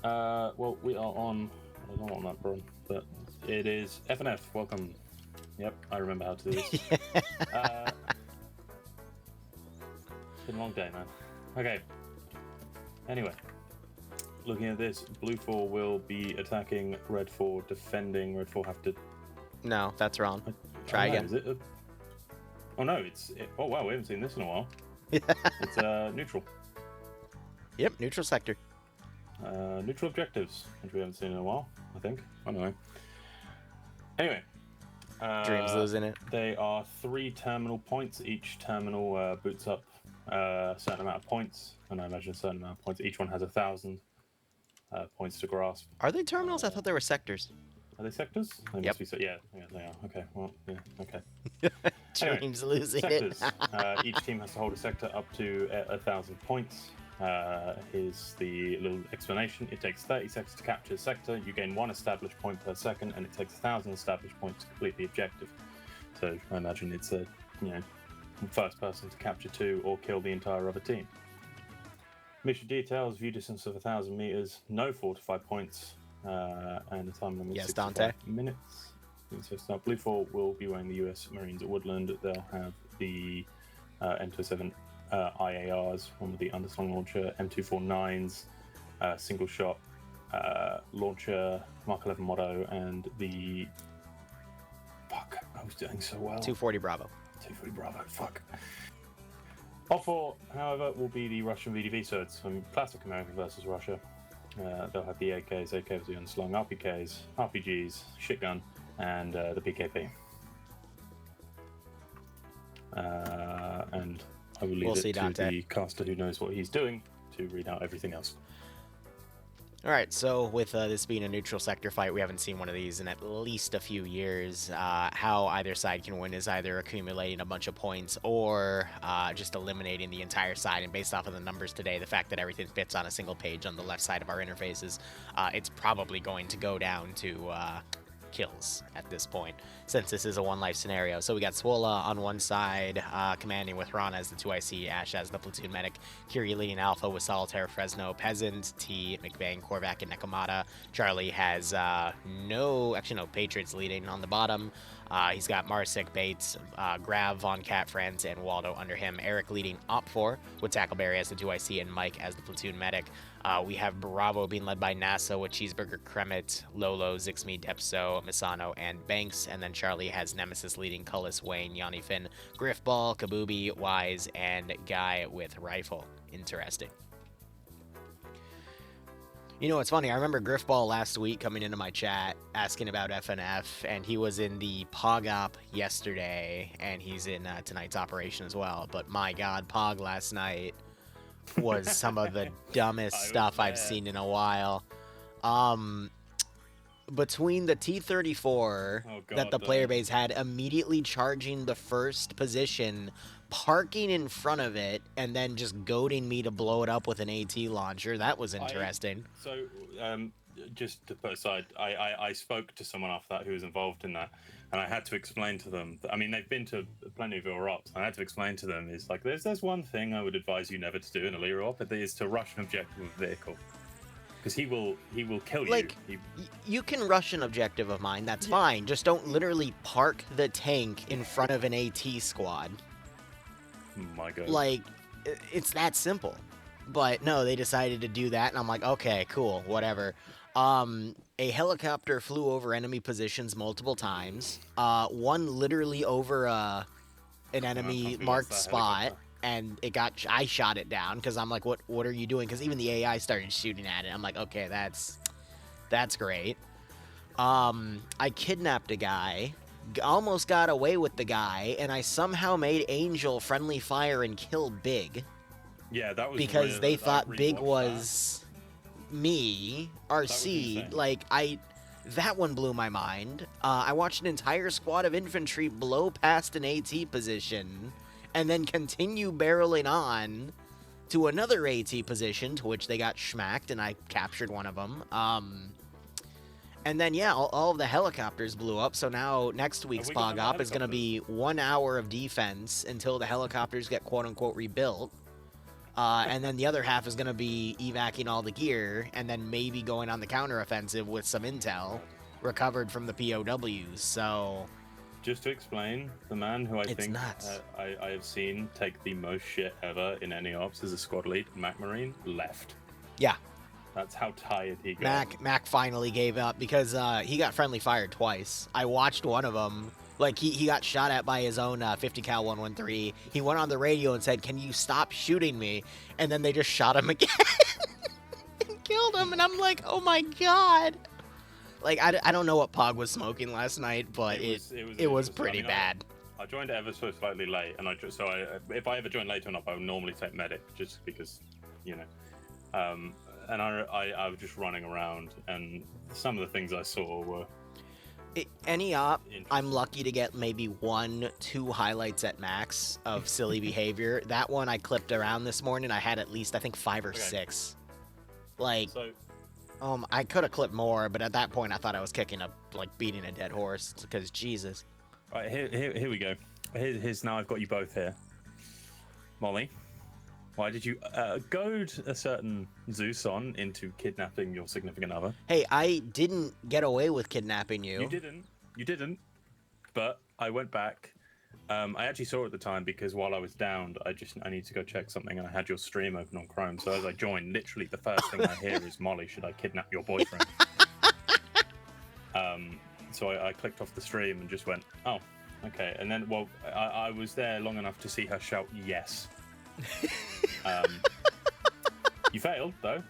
Well, we are on. I don't know on that run, but it is FNF. Welcome. Yep, I remember how to do this. It's been a long day, man. Okay. Anyway, looking at this, Blue 4 will be attacking, Red 4 defending. Red 4 have to. No, that's wrong. Try again. Is it oh no, oh wow, we haven't seen this in a while. It's neutral. Yep, neutral sector. Neutral objectives, which we haven't seen in a while, I think. I don't know. Anyway. Dreams losing it. They are 3 terminal points. Each terminal boots up a certain amount of points, and I imagine a certain amount of points. Each one has 1,000 points to grasp. Are they terminals? I thought they were sectors. Are they sectors? They yep. Must be, yeah, they are. Okay, well, yeah, okay. Dreams losing sectors. it. Each team has to hold a sector up to 1,000 points. Here's the little explanation. It takes 30 seconds to capture a sector. You gain 1 established point per second, and it takes 1,000 established points to complete the objective. So I imagine it's a, first person to capture 2 or kill the entire other team. Mission details: view distance of 1,000 meters, no fortified points, and a time limit of 65 minutes. So Blue 4 will be wearing the US Marines at Woodland. They'll have the M27 IARs, one with the underslung launcher, M249s, single shot launcher, Mark 11 motto, and the I was doing so well. 240 Bravo. 240 Bravo. Fuck. Op 4, however, will be the Russian VDV, so it's some classic America versus Russia. They'll have the AKs, AKs, the unslung, RPKs, RPGs, shotgun, and the PKP. And I will leave it to the caster who knows what he's doing to read out everything else. All right, so with this being a neutral sector fight, we haven't seen one of these in at least a few years. How either side can win is either accumulating a bunch of points or just eliminating the entire side. And based off of the numbers today, the fact that everything fits on a single page on the left side of our interfaces, it's probably going to go down to kills at this point, since this is a one-life scenario. So we got Swola on one side, commanding with Ron as the 2IC, Ash as the platoon medic, Kiri leading Alpha with Solitaire, Fresno, Peasant, T, McBain, Korvac, and Nekomata. Charlie has no Patriots leading on the bottom. He's got Marsik, Bates, Grav, Von Cat, Friends, and Waldo under him. Eric leading Op 4 with Tackleberry as the 2IC and Mike as the platoon medic. We have Bravo being led by NASA with Cheeseburger, Kremet, Lolo, Zixme, Depso, Misano, and Banks. And then Charlie has Nemesis leading Cullis, Wayne, Yanni Finn, Griffball, Kabubi, Wise, and Guy with Rifle. Interesting. You know, it's funny, I remember Griffball last week coming into my chat asking about FNF, and he was in the Pog op yesterday, and he's in tonight's operation as well. But my god, Pog last night was some of the dumbest stuff I've seen in a while. Between the T-34 that the player base had immediately charging the first position, parking in front of it, and then just goading me to blow it up with an AT launcher, that was interesting. Just to put aside, I spoke to someone after that who was involved in that, and I had to explain to them that, I mean, they've been to plenty of your ops, and I had to explain to them, is like, there's one thing I would advise you never to do in a Liru op, it is to rush an objective with a vehicle. Because he will kill you. Like, you can rush an objective of mine, that's fine. Just don't literally park the tank in front of an AT squad. My god. Like, it's that simple. But no, they decided to do that, and I'm like, okay, cool, whatever. A helicopter flew over enemy positions multiple times. One literally over an enemy marked spot. And I shot it down because I'm like, what are you doing? Because even the AI started shooting at it. I'm like, okay, that's great. I kidnapped a guy, almost got away with the guy, and I somehow made Angel friendly fire and kill Big. Yeah, that was because they thought Big was me, RC. Like, that one blew my mind. I watched an entire squad of infantry blow past an AT position and then continue barreling on to another AT position, to which they got schmacked, and I captured one of them. And then, yeah, all of the helicopters blew up, so now next week's Pog Op is going to be 1 hour of defense until the helicopters get quote-unquote rebuilt. And then the other half is going to be evacing all the gear and then maybe going on the counteroffensive with some intel recovered from the POWs. So, just to explain, the man who I it's think nuts. I have seen take the most shit ever in any ops as a squad lead, Mac Marine, left. Yeah. That's how tired he got. Mac finally gave up because he got friendly fired twice. I watched one of them. Like, he got shot at by his own 50 cal 113. He went on the radio and said, "Can you stop shooting me?" And then they just shot him again and killed him. And I'm like, oh my god. Like, I don't know what Pog was smoking last night, but it was pretty bad. I joined ever so slightly late, and if I ever join late enough, I would normally take medic just because, you know. And I was just running around, and some of the things I saw were... Any op, I'm lucky to get maybe 1-2 highlights at max of silly behavior. That one I clipped around this morning. I had at least, I think, 5 or 6. Like, I could have clipped more, but at that point I thought I was beating a dead horse, because Jesus. All right, here we go. Here's now I've got you both here. Molly, why did you goad a certain Zeus on into kidnapping your significant other? Hey, I didn't get away with kidnapping you. You didn't. But I went back. I actually saw it at the time because while I was downed, I need to go check something, and I had your stream open on Chrome. So as I joined, literally the first thing I hear is, "Molly, should I kidnap your boyfriend?" So I clicked off the stream and just went, "Oh, okay." And then, well, I was there long enough to see her shout yes. You failed, though.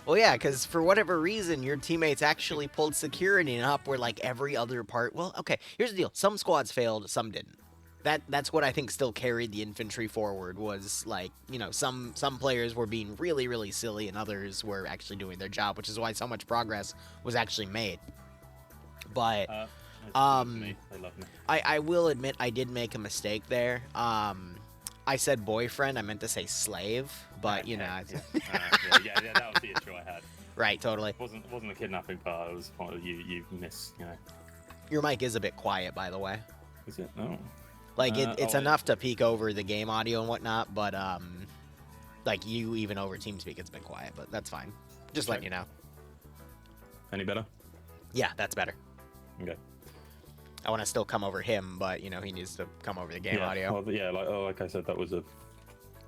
Well, yeah, because for whatever reason, your teammates actually pulled security up where, like, every other part... Well, okay, here's the deal. Some squads failed, some didn't. That's what I think still carried the infantry forward, was, like, you know, some players were being really, really silly, and others were actually doing their job, which is why so much progress was actually made. But, They love me. I will admit I did make a mistake there. I said boyfriend, I meant to say slave, but, you know... yeah, that was the issue I had. Right, totally. It wasn't the kidnapping part, it was part of you missed, you know. Your mic is a bit quiet, by the way. Is it? Oh. Like, it's enough to peek over the game audio and whatnot, but, like, you even over TeamSpeak, it's been quiet, but that's fine. Just letting you know. Any better? Yeah, that's better. Okay. I want to still come over him, but, you know, he needs to come over the game audio. Well, yeah, like I said, that was an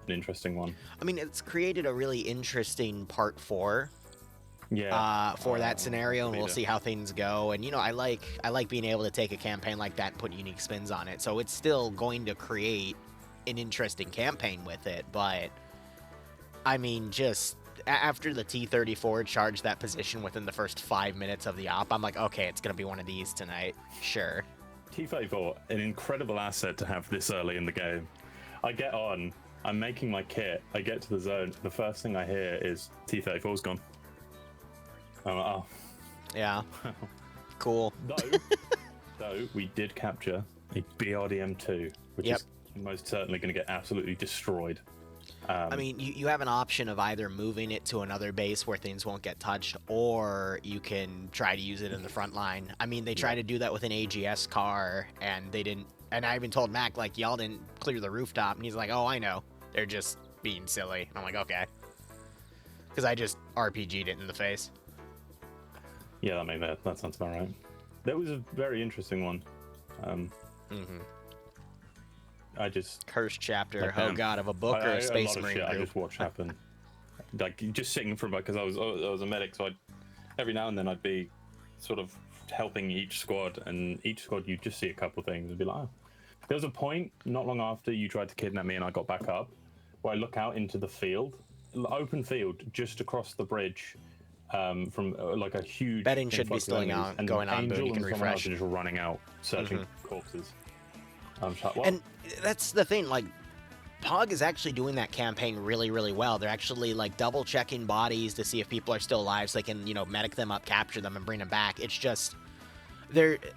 interesting one. I mean, it's created a really interesting part 4. Yeah. For that scenario, and we'll see how things go. And, you know, I like being able to take a campaign like that and put unique spins on it. So it's still going to create an interesting campaign with it. But, I mean, just after the T-34 charged that position within the first 5 minutes of the op, I'm like, okay, it's going to be one of these tonight. Sure. T-34, an incredible asset to have this early in the game. I get on, I'm making my kit, I get to the zone, the first thing I hear is T-34's gone. I'm like, oh. Yeah. Cool. Though we did capture a BRDM2, which is most certainly going to get absolutely destroyed. I mean, you have an option of either moving it to another base where things won't get touched, or you can try to use it in the front line. I mean, they tried to do that with an AGS car, and they didn't. And I even told Mac, like, y'all didn't clear the rooftop, and he's like, oh, I know. They're just being silly. And I'm like, okay. Because I just RPG'd it in the face. Yeah, that sounds about right. That was a very interesting one. I just... Cursed chapter, oh god, of a book or a Space Marine group. I just watched happen. Like, just sitting from, because I was a medic, so every now and then I'd be sort of helping each squad, and each squad you'd just see a couple things and be like, oh. There was a point, not long after you tried to kidnap me and I got back up, where I look out into the field, open field, just across the bridge, from like a huge... Betting should be still going on, but you can refresh. Just running out, searching corpses. And that's the thing, like, Pog is actually doing that campaign really, really well. They're actually, like, double-checking bodies to see if people are still alive so they can, you know, medic them up, capture them, and bring them back. It's just...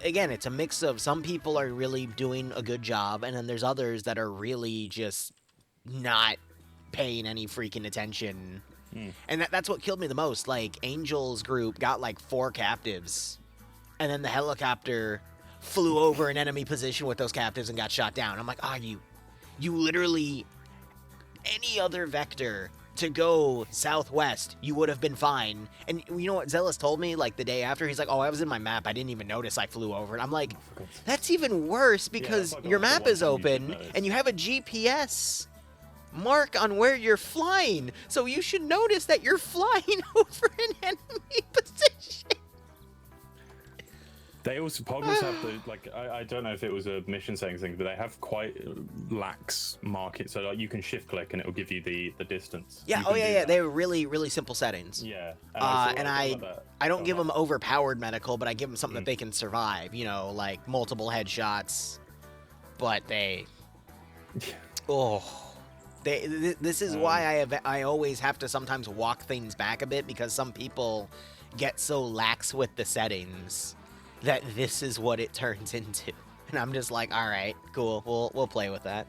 Again, it's a mix of some people are really doing a good job, and then there's others that are really just not paying any freaking attention. And that's what killed me the most. Like, Angel's group got, like, 4 captives, and then the helicopter flew over an enemy position with those captives and got shot down. I'm like, you literally any other vector to go southwest, you would have been fine. And you know what Zealous told me, like, the day after? He's like, oh, I was in my map. I didn't even notice I flew over it. I'm like, that's even worse because like your the map one is time you open did notice. and you have a GPS mark on where you're flying. So you should notice that you're flying over an enemy position. They also Poggers have the like I don't know if it was a mission setting thing, but they have quite lax market. So like you can shift click and it will give you the distance. Yeah, You oh can yeah, do yeah. that. They're really, really simple settings. Yeah. I don't give them overpowered medical, but I give them something that they can survive. You know, like multiple headshots. But they, this is why I always have to sometimes walk things back a bit because some people get so lax with the settings that this is what it turns into. And I'm just like, all right, cool, we'll play with that.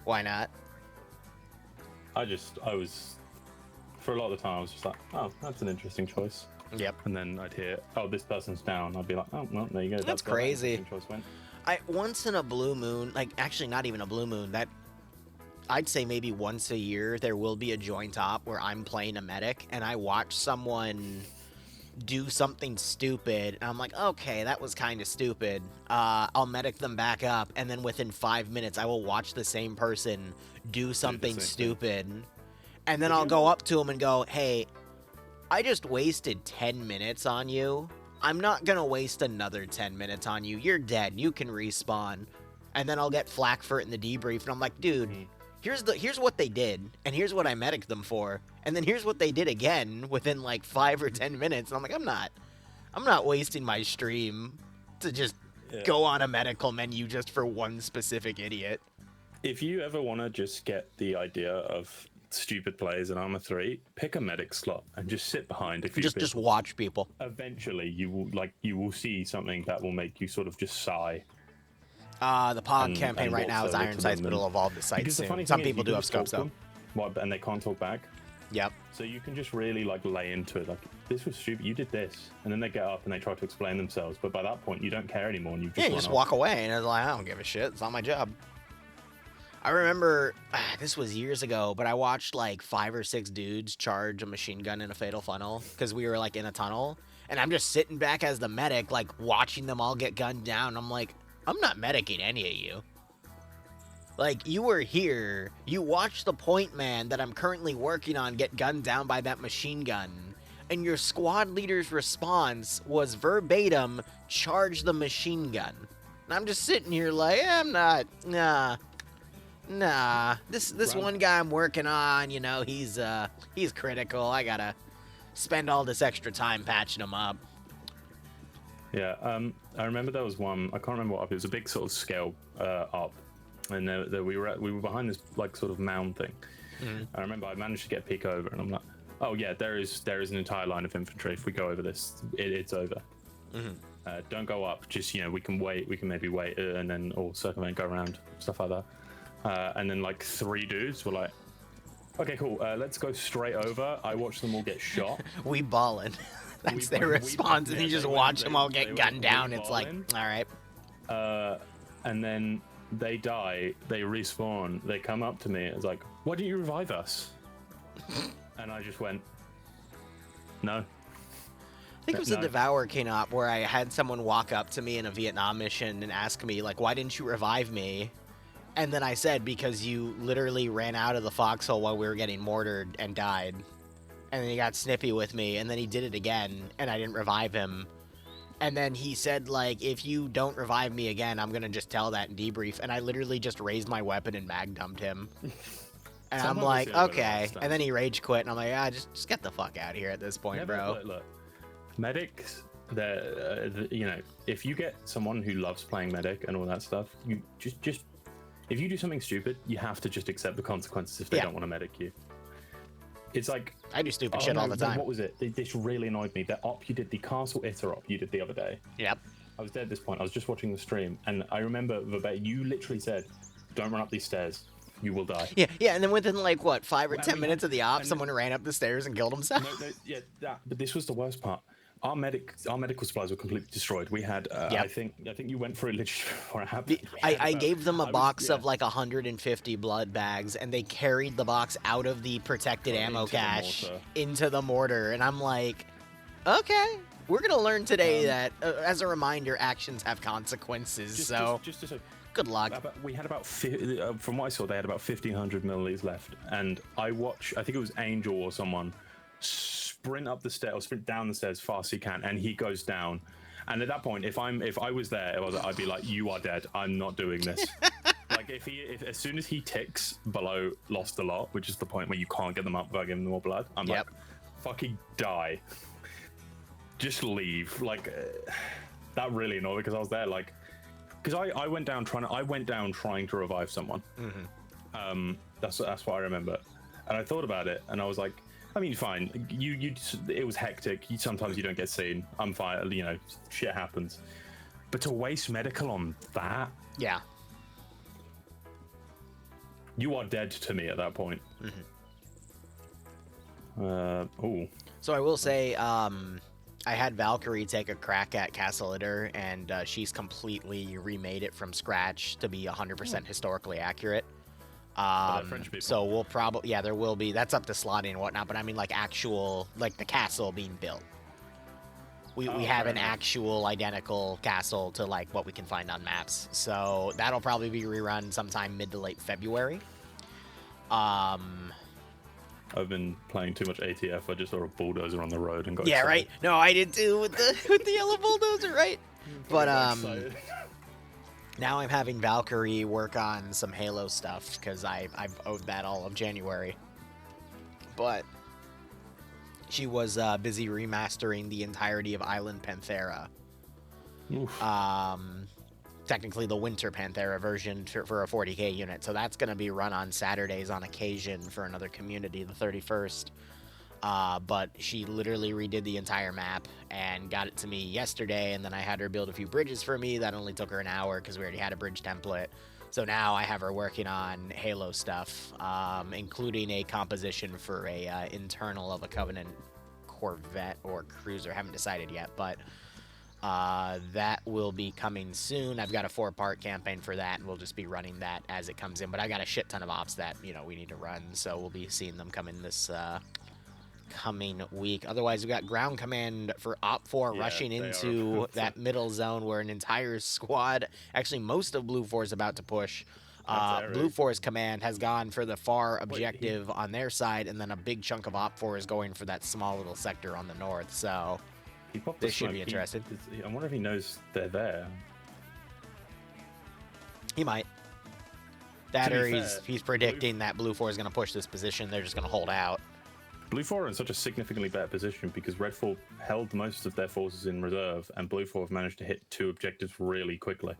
Why not? I was for a lot of the time I was just like, oh, that's an interesting choice. Yep. And then I'd hear, oh, this person's down. I'd be like, oh, well, there you go. That's where that crazy. interesting choice went. Once in a blue moon, like actually not even a blue moon, that I'd say maybe once a year there will be a joint op where I'm playing a medic and I watch someone do something stupid and I'm like, okay, that was kind of stupid. I'll medic them back up and then within 5 minutes I will watch the same person do something stupid and then I'll go up to him and go, hey, I just wasted 10 minutes on you. I'm not gonna waste another 10 minutes on you. You're dead. You can respawn. And then I'll get flack for it in the debrief and I'm like, dude, here's what they did, and here's what I medic them for, and then here's what they did again within like 5 or 10 minutes. And I'm like, I'm not wasting my stream to just go on a medical menu just for one specific idiot. If you ever want to just get the idea of stupid plays in Arma 3, pick a medic slot and just sit behind a few people. Just watch people. Eventually, you will see something that will make you sort of just sigh. The POG campaign right now is Ironsights, but it'll evolve to sight soon. Some people do have scopes though. And they can't talk back. Yep. So you can just really like lay into it. Like, this was stupid. You did this, and then they get up and they try to explain themselves. But by that point, you don't care anymore, and you just walk away. And it's like, I don't give a shit. It's not my job. I remember this was years ago, but I watched like 5 or 6 dudes charge a machine gun in a fatal funnel because we were like in a tunnel, and I'm just sitting back as the medic, like watching them all get gunned down. I'm like, I'm not medicing any of you. Like, you were here, you watched the point man that I'm currently working on get gunned down by that machine gun, and your squad leader's response was verbatim, charge the machine gun. And I'm just sitting here like, I'm not, nah. This one guy I'm working on, you know, he's critical. I gotta spend all this extra time patching him up. Yeah, I remember there was one. I can't remember what up. It was a big sort of scale up, and there we were behind this like sort of mound thing. I remember I managed to get a peek over, and I'm like, oh yeah, there is an entire line of infantry. If we go over this, it's over. Don't go up. Just, you know, we can wait. We can maybe wait, and then or circumvent, go around, stuff like that. And then like 3 dudes were like, okay, cool. Let's go straight over. I watched them all get shot. We ballin'. That's their response, and you just watch them all get gunned down. It's like, all right. And then they die, they respawn, they come up to me. It's like, why didn't you revive us? And I just went, no. I think it was a Devour King op where I had someone walk up to me in a Vietnam mission and ask me, like, why didn't you revive me? And then I said, because you literally ran out of the foxhole while we were getting mortared and died. And then he got snippy with me, and then he did it again, and I didn't revive him. And then he said, like, if you don't revive me again, I'm gonna just tell that in debrief. And I literally just raised my weapon and mag dumped him. And I'm like, okay. And then he rage quit, and I'm like, just get the fuck out of here at this point, bro. Look. Medics, you know, if you get someone who loves playing medic and all that stuff, you just if you do something stupid, you have to just accept the consequences if they don't want to medic you. It's like, I do stupid shit all the time. What was it? This really annoyed me. That op you did, the Castle Itter op you did the other day. Yep. I was dead at this point. I was just watching the stream, and I remember verbatim, you literally said, "Don't run up these stairs. You will die." Yeah, and then within like what 5 or 10 minutes of the op, someone ran up the stairs and killed himself. But this was the worst part. Our medical supplies were completely destroyed. We had, Yep. I think you went for it literally before it happened. I gave them a box of like 150 blood bags, and they carried the box out of the protected ammo cache into the mortar, and I'm like, okay, we're gonna learn today that, as a reminder, actions have consequences. Just to say, good luck. We had about, from what I saw, they had about 1,500 milliliters left, and I think it was Angel or someone, sprint up the stairs or sprint down the stairs as fast as he can, and he goes down. And at that point, if I was there, I'd be like, you are dead. I'm not doing this. Like if as soon as he ticks below lost a lot, which is the point where you can't get them up without giving them more blood, I'm like, fucking die. Just leave. Like that really annoyed me because I was there, like, because I went down trying to revive someone. That's what I remember, and I thought about it, and I was like, I mean, fine. It was hectic. Sometimes you don't get seen. I'm fine. You know, shit happens. But to waste medical on that, yeah, you are dead to me at that point. So I will say, I had Valkyrie take a crack at Castle Litter, and she's completely remade it from scratch to be 100% historically accurate. So we'll probably, there will be, that's up to slotting and whatnot, but I mean like actual, like the castle being built. We have an actual identical castle to like what we can find on maps. So that'll probably be rerun sometime mid to late February. I've been playing too much ATF. I just saw a bulldozer on the road and got excited. Right? No, I did too with the yellow bulldozer, right? But now I'm having Valkyrie work on some Halo stuff because I've owed that all of January. But she was busy remastering the entirety of Island Panthera. Technically the Winter Panthera version for a 40k unit. So that's going to be run on Saturdays on occasion for another community, the 31st. But she literally redid the entire map and got it to me yesterday, and then I had her build a few bridges for me. That only took her an hour because we already had a bridge template. So now I have her working on Halo stuff, including a composition for a internal of a Covenant Corvette or cruiser. Haven't decided yet, but that will be coming soon. I've got a 4-part campaign for that, and we'll just be running that as it comes in. But I got a shit ton of ops that, you know, we need to run, so we'll be seeing them come in this coming week. Otherwise, we've got ground command for Op 4 rushing into that middle zone where an entire squad, actually most of Blue 4 is about to push. Blue 4's command has gone for the far objective on their side, and then a big chunk of Op 4 is going for that small little sector on the north, so this should be interesting. I wonder if he knows they're there. He might. That or he's predicting that Blue 4 is going to push this position. They're just going to hold out. Blue 4 are in such a significantly better position because Red 4 held most of their forces in reserve, and Blue 4 have managed to hit 2 objectives really quickly.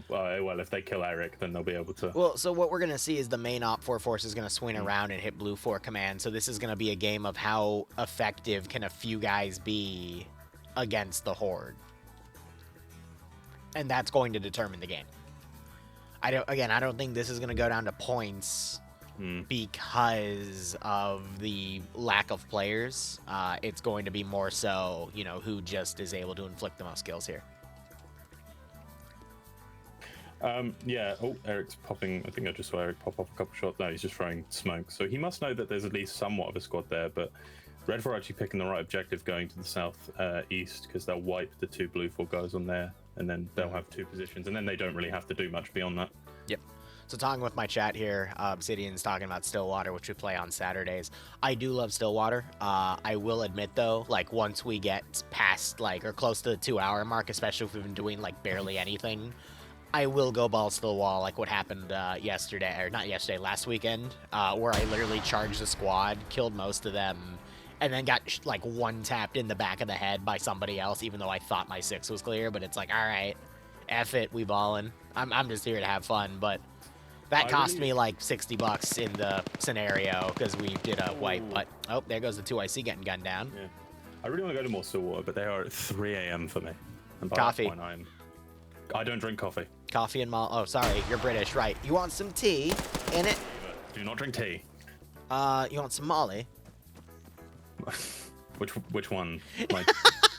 Well, if they kill Eric, then they'll be able to. Well, so what we're going to see is the main Op 4 force is going to swing around and hit Blue 4 command. So this is going to be a game of how effective can a few guys be against the Horde. And that's going to determine the game. I don't think this is going to go down to points because of the lack of players. It's going to be more so, you know, who just is able to inflict the most kills here. Yeah. Oh, Eric's popping. I think I just saw Eric pop off a couple shots. No, he's just throwing smoke. So he must know that there's at least somewhat of a squad there. But Red 4 are actually picking the right objective going to the south east because they'll wipe the 2 Blue 4 guys on there, and then they'll have 2 positions, and then they don't really have to do much beyond that. Yep. So talking with my chat here, Obsidian's talking about Stillwater, which we play on Saturdays. I do love Stillwater. I will admit though, like once we get past like or close to the 2-hour mark, especially if we've been doing like barely anything, I will go balls to the wall like what happened yesterday, or not yesterday, last weekend, where I literally charged the squad, killed most of them, and then got like one-tapped in the back of the head by somebody else, even though I thought my 6 was clear. But it's like, all right, F it, we ballin'. I'm just here to have fun, but that cost me like $60 in the scenario because we did a wipe. But oh, there goes the 2IC getting gunned down. Yeah. I really want to go to more Stillwater, but they are at 3 a.m. for me. And by coffee. That point, I don't drink coffee. Coffee and malt. Oh, sorry, you're British, right? You want some tea in it? Do not drink tea. You want some Molly? Which one? Like,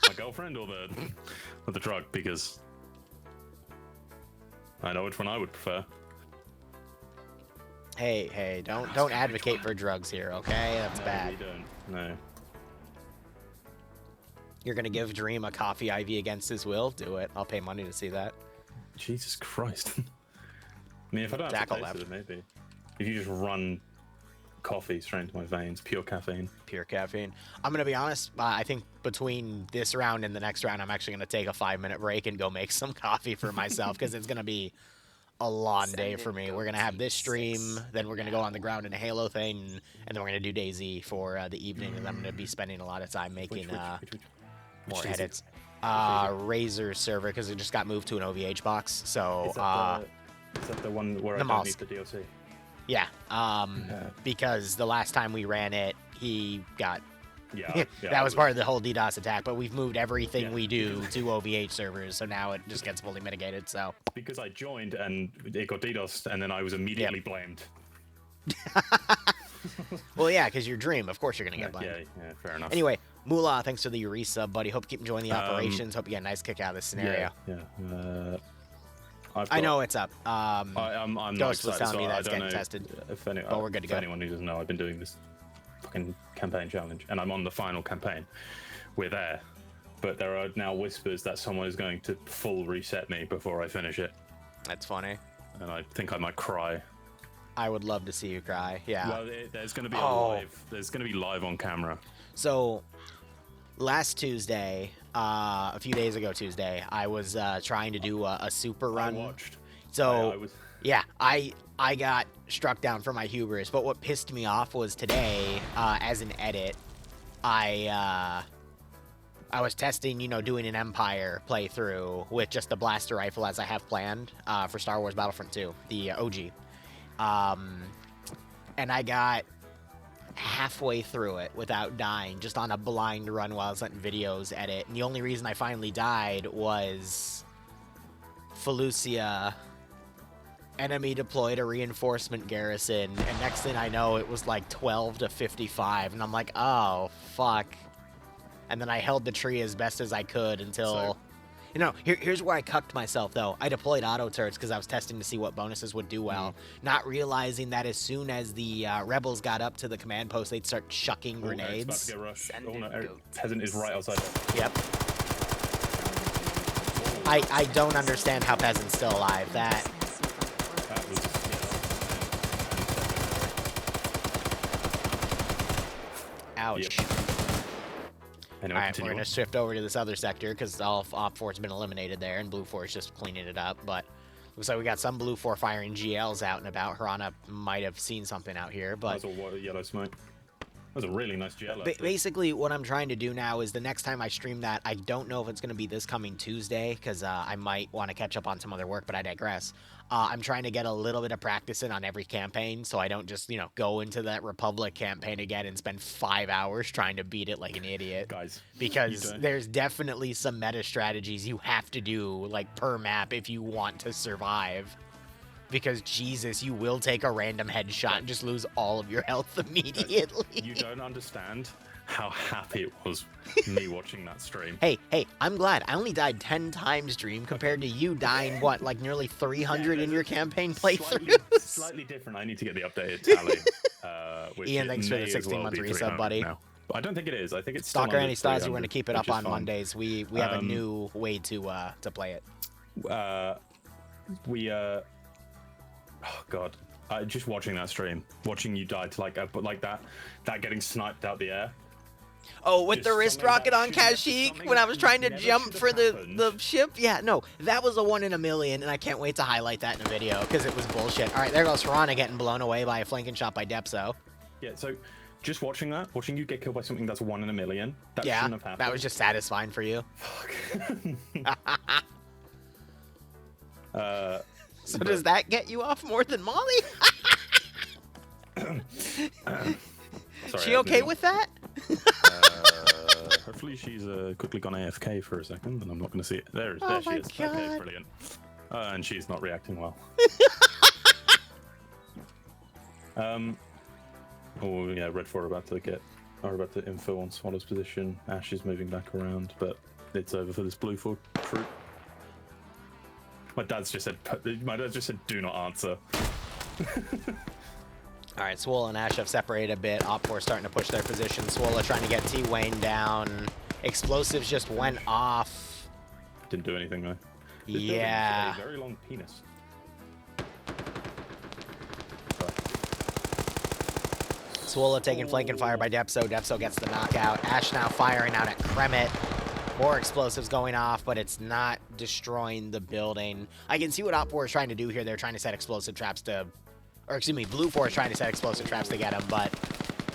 My girlfriend or the drug? Because I know which one I would prefer. Hey, don't advocate for drugs here, okay? That's bad. We don't. No. You're gonna give Dream a coffee IV against his will? Do it. I'll pay money to see that. Jesus Christ. I mean, if I don't have to taste it, maybe. If you just run coffee straight into my veins, pure caffeine. Pure caffeine. I'm gonna be honest. I think between this round and the next round, I'm actually gonna take a 5-minute break and go make some coffee for myself because it's gonna be a long day for me. We're gonna have this stream, then we're gonna go on the ground in a Halo thing, and then we're gonna do DayZ for the evening, and I'm gonna be spending a lot of time making more edits. Razor server because it just got moved to an OVH box. So is that the one where I don't need the DLC? Yeah. Because the last time we ran it, he got. Yeah, that was part of the whole DDoS attack, but we've moved everything we do to OVH servers, so now it just gets fully mitigated. So because I joined and it got DDoSed, and then I was immediately blamed. Well, yeah, because you're Dream, of course you're gonna get blamed. Yeah, fair enough. Anyway, Moolah, thanks for the resub, buddy. Hope you keep enjoying the operations. Hope you get a nice kick out of this scenario. Yeah. I know it's up. I'm Ghost not was telling me so that's I don't getting know tested, but we're good to go. go. Anyone who doesn't know, I've been doing this fucking campaign challenge, and I'm on the final campaign. We're there, but there are now whispers that someone is going to full reset me before I finish it. That's funny. And I think I might cry. I would love to see you cry. Yeah. Well, there's going to be There's going to be live on camera. So, last Tuesday, a few days ago Tuesday, I was trying to do a super run. I watched. So, I got struck down for my hubris. But what pissed me off was today, as an edit, I was testing, doing an Empire playthrough with just the blaster rifle as I have planned for Star Wars Battlefront 2, the OG. And I got halfway through it without dying, just on a blind run while I was letting videos edit. And the only reason I finally died was Felucia, enemy deployed a reinforcement garrison, and next thing I know, it was like 12 to 55, and I'm like, oh, fuck. And then I held the tree as best as I could until... here's where I cucked myself, though. I deployed auto turrets because I was testing to see what bonuses would do well, not realizing that as soon as the rebels got up to the command post, they'd start chucking grenades. About to get rushed. Peasant is right outside. Yep. I don't understand how Peasant's still alive. That was... Ouch. Yep. Anyway, alright, we're going to shift over to this other sector because all Op 4's been eliminated there, and Blue 4 is just cleaning it up. But looks like we got some Blue 4 firing GLs out and about. Hirana might have seen something out here, but... That's all yellow smoke. That was a really nice GL. Basically, what I'm trying to do now is the next time I stream that, I don't know if it's going to be this coming Tuesday because I might want to catch up on some other work, but I digress. I'm trying to get a little bit of practice in on every campaign so I don't just, go into that Republic campaign again and spend 5 hours trying to beat it like an idiot. Guys. Because there's definitely some meta strategies you have to do, like, per map if you want to survive. Because, Jesus, you will take a random headshot and just lose all of your health immediately. You don't understand how happy it was me watching that stream. Hey, I'm glad. I only died 10 times, Dream, compared to you dying, what, like nearly 300 in your campaign playthrough? Slightly different. I need to get the updated tally. Ian, thanks for the 16-month resub, buddy. Now. But I don't think it is. I think it's Stalker Anecdotes. We're going to keep it up on Mondays. We have a new way to play it. Oh God! Just watching that stream, watching you die to like that getting sniped out the air. Oh, with the wrist rocket on Kashyyyk when I was trying to jump for the ship? Yeah, no, that was a 1 in a million, and I can't wait to highlight that in a video because it was bullshit. All right, there goes Hirana getting blown away by a flanking shot by Depso. Yeah, so just watching you get killed by something that's 1 in a million, that shouldn't have happened. That was just satisfying for you. Fuck. So does that get you off more than Molly? Sorry, she okay with that? Hopefully she's quickly gone AFK for a second, and I'm not going to see it. There she is. God. Okay, brilliant. And she's not reacting well. Oh yeah, Red 4 are about to info on Swallow's position. Ash is moving back around, but it's over for this blue 4 troop. My dad's just said, do not answer. All right, Swola and Ash have separated a bit. Op 4 starting to push their position. Swola trying to get T-Wayne down. Explosives just went off. Didn't do anything though. This yeah. a very long penis. Swola taking flanking fire by Depso. Depso gets the knockout. Ash now firing out at Kremet. More explosives going off, but it's not destroying the building. I can see what Op 4 is trying to do here. They're trying to set explosive traps to... Or, excuse me, Blue 4 is trying to set explosive traps to get him, but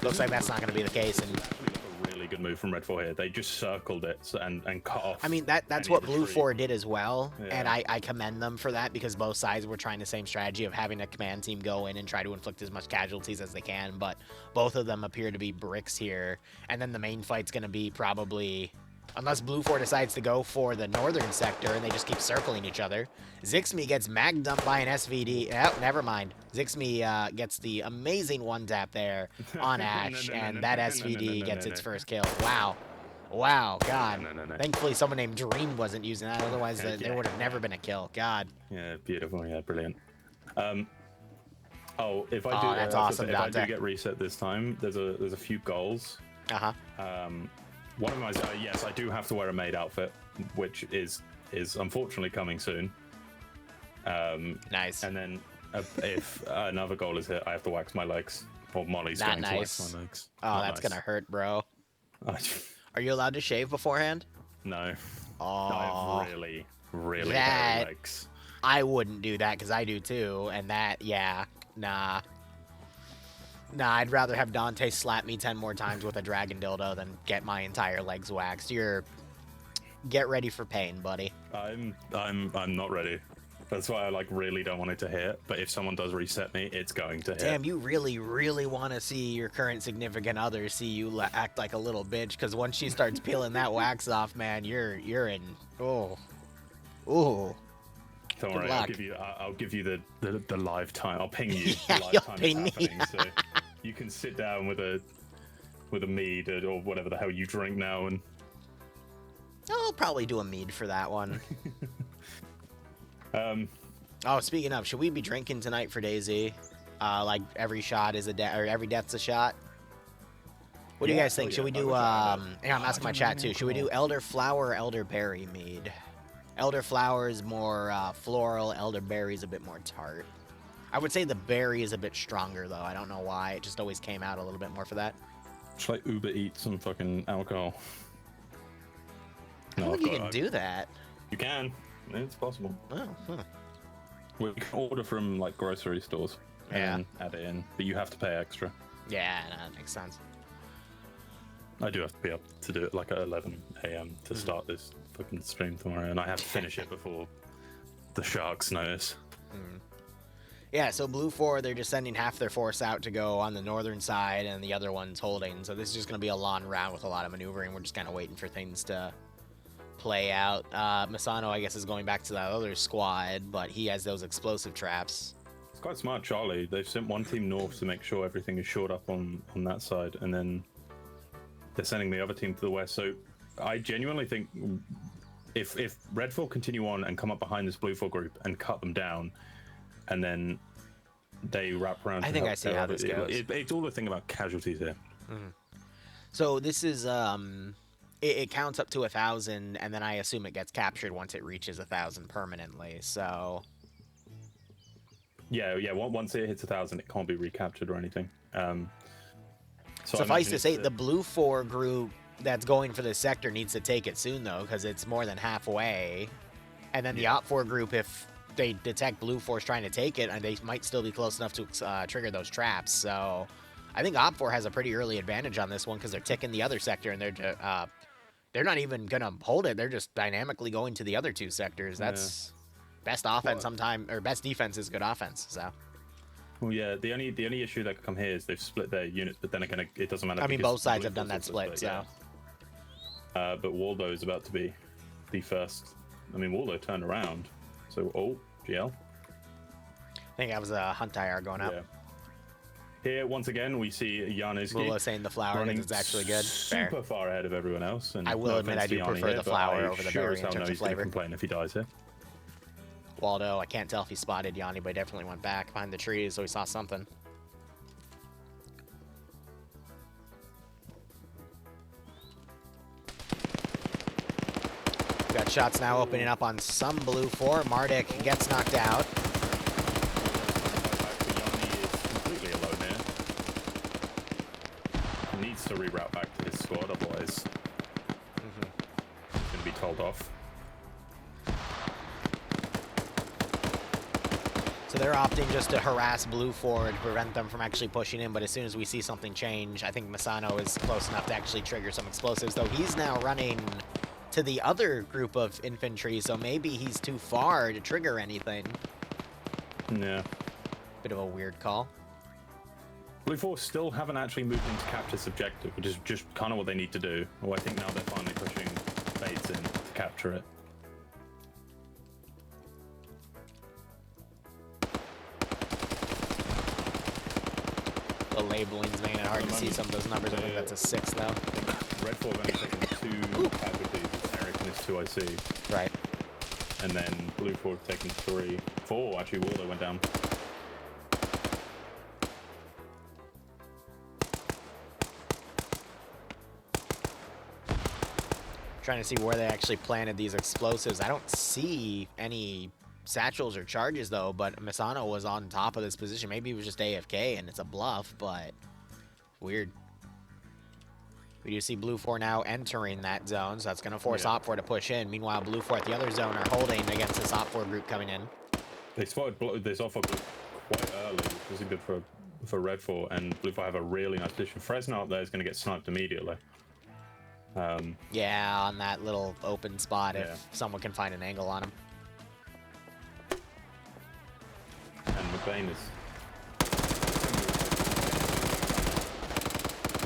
looks like that's not going to be the case. And a really good move from Red 4 here. They just circled it and cut off. I mean, that's what Blue 4 did as well, yeah. and I commend them for that because both sides were trying the same strategy of having a command team go in and try to inflict as much casualties as they can, but both of them appear to be bricks here. And then the main fight's going to be probably... Unless Blue 4 decides to go for the northern sector and they just keep circling each other. Zixme gets mag dumped by an SVD. Oh, never mind. Zixme gets the amazing one tap there on Ash, and that SVD gets its first kill. Wow. Wow, God. Thankfully, someone named Dream wasn't using that. Otherwise, there would have never been a kill. God. Yeah, beautiful. Yeah, brilliant. Oh, if I do, that's awesome, if I do get reset this time, there's a few goals. One of them is, yes, I do have to wear a maid outfit, which is unfortunately coming soon. Nice. And then if another goal is hit, I have to wax my legs. Or Molly's going to wax my legs. Oh, Not that's nice. gonna hurt, bro. Are you allowed to shave beforehand? No. Oh, no, I have really hairy legs. I wouldn't do that because I do too, and that, yeah, nah. Nah, I'd rather have Dante slap me 10 more times with a dragon dildo than get my entire legs waxed. Get ready for pain, buddy. I'm not ready. That's why I really don't want it to hit. But if someone does reset me, it's going to hit. Damn, you really, really want to see your current significant other see you act like a little bitch, because once she starts peeling that wax off, man, you're in. Oh. Don't worry, I'll give you the live time. I'll ping you. Yeah, the live you'll time ping me. so you can sit down with a mead or whatever the hell you drink now, and I'll probably do a mead for that one. Oh, speaking of, should we be drinking tonight for DayZ? Like every shot is or every death's a shot. What do you guys think? Should we do? Yeah, I'm asking my chat too. Should we do elderflower or elderberry mead? Elderflower is more floral. Elderberry is a bit more tart. I would say the berry is a bit stronger though. I don't know why. It just always came out a little bit more for that. Just like Uber Eats some fucking alcohol. I don't think you can do that. You can. It's possible. Oh, huh. We can order from like grocery stores and add it in, but you have to pay extra. Yeah, no, that makes sense. I do have to be up to do it like at 11 a.m. to start this fucking stream tomorrow, and I have to finish it before the sharks notice. Yeah, so Blue 4, they're just sending half their force out to go on the northern side, and the other one's holding. So this is just going to be a long round with a lot of maneuvering. We're just kind of waiting for things to play out. Masano, I guess, is going back to that other squad, but he has those explosive traps. It's quite smart, Charlie. They've sent one team north to make sure everything is shored up on that side, and then they're sending the other team to the west. So I genuinely think if Red 4 continue on and come up behind this Blue 4 group and cut them down, and then they wrap around. I think I see how this goes. It's all the thing about casualties here. So this is it counts up to 1,000, and then I assume it gets captured once it reaches 1,000 permanently. So yeah. Once it hits 1,000, it can't be recaptured or anything. Suffice to say, the Blue 4 group that's going for this sector needs to take it soon, though, because it's more than halfway. And then the Op 4 group, if they detect Blue 4's trying to take it, and they might still be close enough to trigger those traps. So I think Op 4 has a pretty early advantage on this one because they're ticking the other sector, and they're not even gonna hold it. They're just dynamically going to the other two sectors. That's best offense or best defense is good offense. So. Well, yeah. The only issue that could come here is they've split their units, but then again, it doesn't matter. I mean, both sides have done that split. So. Yeah. But Waldo is about to be the first. I mean, Waldo turned around. So, GL. I think that was a Hunt IR going up. Here, once again, we see Januski Mula saying the flower running because it's actually good. super Fair. far ahead of everyone else. And I will admit I do prefer the flower over the berry in terms of flavor. Complain if he dies here. Waldo, I can't tell if he spotted Yanni, but he definitely went back behind the trees, so he saw something. Got shots now opening up on some blue 4. Mardik gets knocked out. Completely alone here. He needs to reroute back to his squad, otherwise he's going to be told off. So they're opting just to harass blue 4 to prevent them from actually pushing in, but as soon as we see something change, I think Misano is close enough to actually trigger some explosives, though he's now running to the other group of infantry, so maybe he's too far to trigger anything. Yeah. Bit of a weird call. Blue 4 still haven't actually moved into capture subjective, which is just kind of what they need to do. Well, I think now they're finally pushing Bates in to capture it. The labeling's making it hard to see some of those numbers. I think that's a 6, though. Red 4 have only taken 2 casualties. Eric and his 2 IC. Right. And then Blue 4 have taken 3. 4, actually, Waldo went down. Trying to see where they actually planted these explosives. I don't see any satchels or charges, though, but Misano was on top of this position. Maybe he was just AFK and it's a bluff, but weird. We do see Blue 4 now entering that zone, so that's going to force Op 4 to push in. Meanwhile, Blue 4 at the other zone are holding against this Op 4 group coming in. They spotted this Op 4 group quite early, which is good for Red 4, and Blue 4 have a really nice position. Fresno up there is going to get sniped immediately. Yeah, on that little open spot if someone can find an angle on him. And McBain is...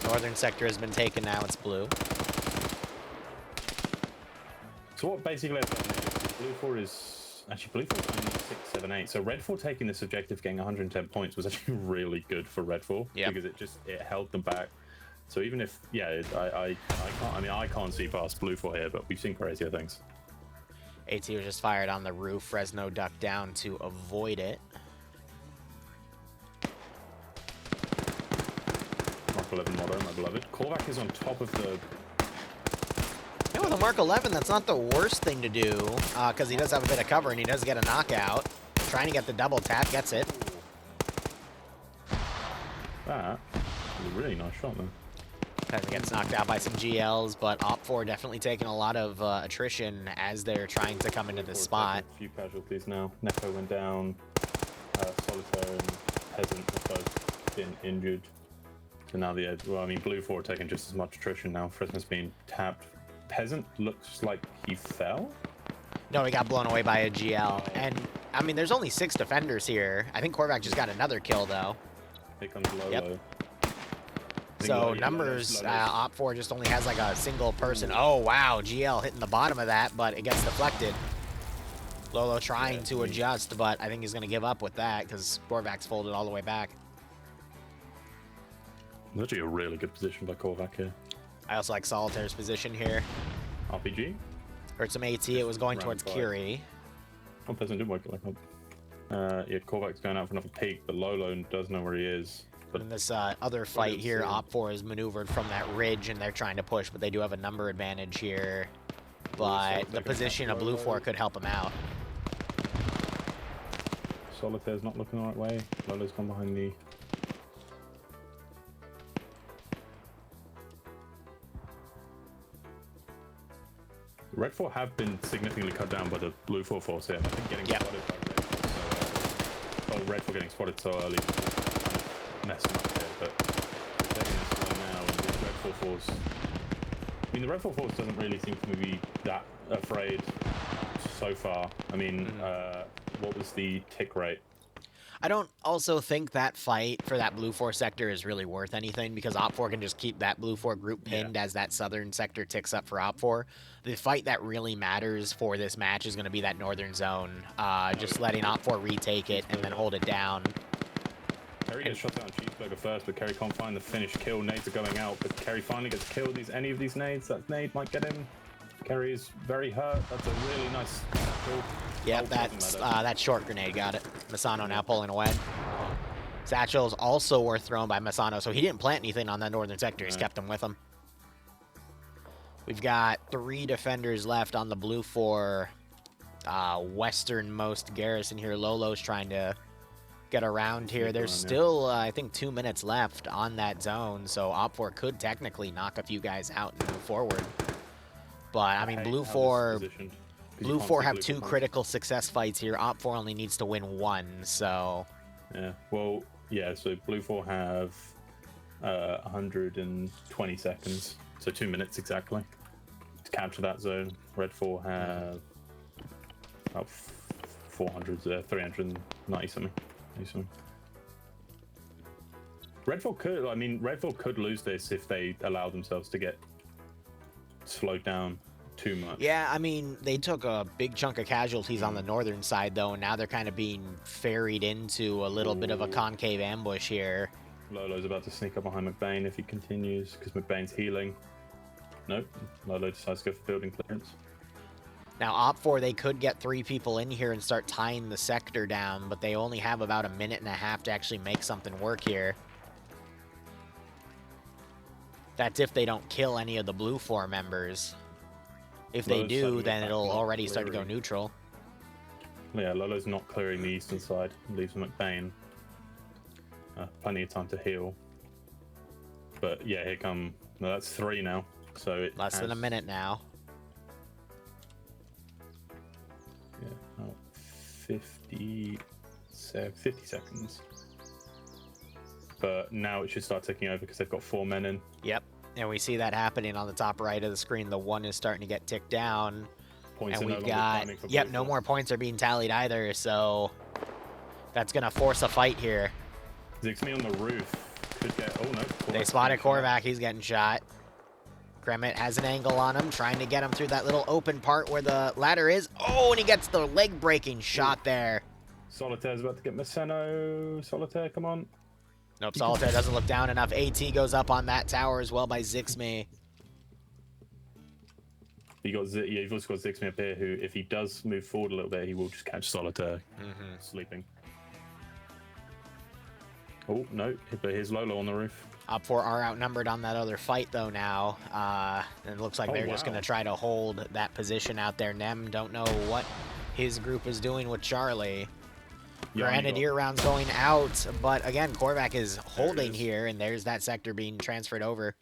Northern sector has been taken now, it's blue. So what basically I've done is Blue 4 is... Actually, Blue 4 is only 6, 7, 8. So Red 4 taking this objective, getting 110 points was actually really good for Red 4. Yep. Because it held them back. So even if, I can't see past Blue 4 here, but we've seen crazier things. AT was just fired on the roof. Fresno ducked down to avoid it. Mark 11 motto, my beloved. Korvac is on top of the... Yeah, with a Mark 11, that's not the worst thing to do, because he does have a bit of cover and he does get a knockout. Trying to get the double tap, gets it. That was a really nice shot, though. Kind of gets knocked out by some GLs, but Op 4 definitely taking a lot of attrition as they're trying to come into this spot. A few casualties now. Neko went down. Solitaire and Peasant have both been injured. So now the edge. Well, I mean, Blue 4 taking just as much attrition now. Fresno's been tapped. Peasant looks like he fell. No, he got blown away by a GL. And, I mean, there's only 6 defenders here. I think Korvac just got another kill, though. Here comes Lolo. Yep. So numbers, Op 4 just only has like a single person. Oh, wow, GL hitting the bottom of that, but it gets deflected. Lolo trying to adjust, but I think he's going to give up with that because Korvac's folded all the way back. Actually a really good position by Korvac here. I also like Solitaire's position here. RPG? Heard some AT, it was going towards Kiri. Oh, Peasant did work it like that. Yeah, Korvac's going out for another peek, but Lolo does know where he is. But in this other fight here, Op 4 is maneuvered from that ridge, and they're trying to push, but they do have a number advantage here. But the position of Blue 4 could help him out. Solitaire's not looking the right way. Lolo's gone behind the... Red 4 have been significantly cut down by the Blue 4 force here. I think getting spotted by Red 4. Red 4 getting spotted so early. Messing up here, but taking this one now, and the Red 4 force. I mean, the Red 4 force doesn't really seem to be that afraid so far. I mean, what was the tick rate? I don't also think that fight for that Blue 4 sector is really worth anything because Op 4 can just keep that Blue 4 group pinned as that southern sector ticks up for Op 4. The fight that really matters for this match is going to be that northern zone. Just letting Op 4 retake it and then hold it down. Kerry gets shot out on Cheeseburger first, but Kerry can't find the finish kill. Nades are going out, but Kerry finally gets killed. Any of these nades, that nade might get him. Kerry is very hurt. That's a really nice kill. Yeah, that short grenade got it. Masano now pulling away. Satchels also were thrown by Masano, so he didn't plant anything on that northern sector. He's kept them with him. We've got 3 defenders left on the blue 4 westernmost garrison here. Lolo's trying to get around here. There's still, I think, 2 minutes left on that zone, so Op4 could technically knock a few guys out and move forward. But, I mean, Blue 4 have 2 critical success fights here. Op4 only needs to win 1, so... Yeah, well, yeah, so Blue 4 have 120 seconds, so 2 minutes exactly, to capture that zone. Red 4 have about 390 something. Red 4 could lose this if they allow themselves to get slowed down too much. Yeah, I mean, they took a big chunk of casualties on the northern side, though, and now they're kind of being ferried into a little bit of a concave ambush here. Lolo's about to sneak up behind McBain if he continues, because McBain's healing. Nope, Lolo decides to go for building clearance. Now, Op4, they could get 3 people in here and start tying the sector down, but they only have about a minute and a half to actually make something work here. That's if they don't kill any of the Blue 4 members. If they do, then it'll already start to go neutral. Yeah, Lolo's not clearing the eastern side. Leaves McBain plenty of time to heal. But yeah, here come... No, that's 3 now. So less than a minute now. Yeah, 50 seconds. But now it should start ticking over because they've got 4 men in. Yep. And we see that happening on the top right of the screen. The 1 is starting to get ticked down. Points and we've got... Yep, no more points are being tallied either, so... That's going to force a fight here. Zixme on the roof could get... Oh, no. They spotted Korvac. He's getting shot. Kremit has an angle on him, trying to get him through that little open part where the ladder is. Oh, and he gets the leg-breaking shot there. Solitaire's about to get Maseno. Solitaire, come on. Nope, Solitaire doesn't look down enough. AT goes up on that tower as well by Zixme. You've also got Zixme up here, who, if he does move forward a little bit, he will just catch Solitaire sleeping. Oh, no, but here's Lolo on the roof. Op4 are outnumbered on that other fight, though, now. And it looks like they're just going to try to hold that position out there. Nem don't know what his group is doing with Charlie. Grenadier rounds going out, but again, Korvac is holding here, and there's that sector being transferred over.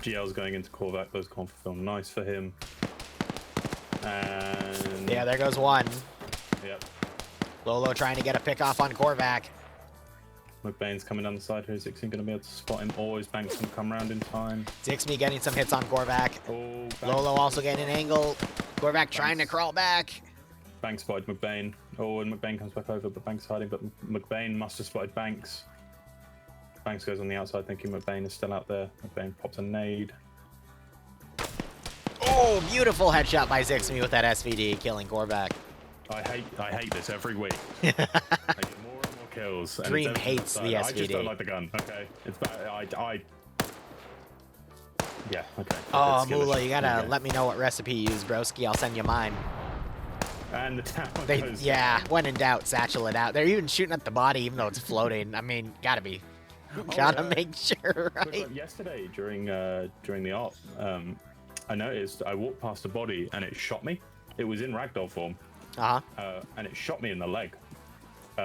GL's going into Korvac, those confirm. Nice for him. And... Yeah, there goes 1. Yep. Lolo trying to get a pick off on Korvac. McBain's coming down the side here. Zixme going to be able to spot him. Always Banks can come around in time. Zixme getting some hits on Korvac. Oh, Lolo also getting an angle. Korvac trying to crawl back. Banks spotted McBain. Oh, and McBain comes back over, but Banks hiding. But McBain must have spotted Banks. Banks goes on the outside, thinking McBain is still out there. McBain pops a nade. Oh, beautiful headshot by Zixme with that SVD, killing Korvac. I hate this every week. I get more and more kills. Dream hates the SVD. I just don't like the gun. Okay, it's bad. Yeah. Okay. Oh, Mula, you gotta let me know what recipe you use, broski. I'll send you mine. And the tower goes yeah, down. when in doubt, satchel it out. They're even shooting at the body, even though it's floating. I mean, gotta be. Gotta make sure, right? Like yesterday during the op, I noticed I walked past a body and it shot me. It was in ragdoll form. And it shot me in the leg. We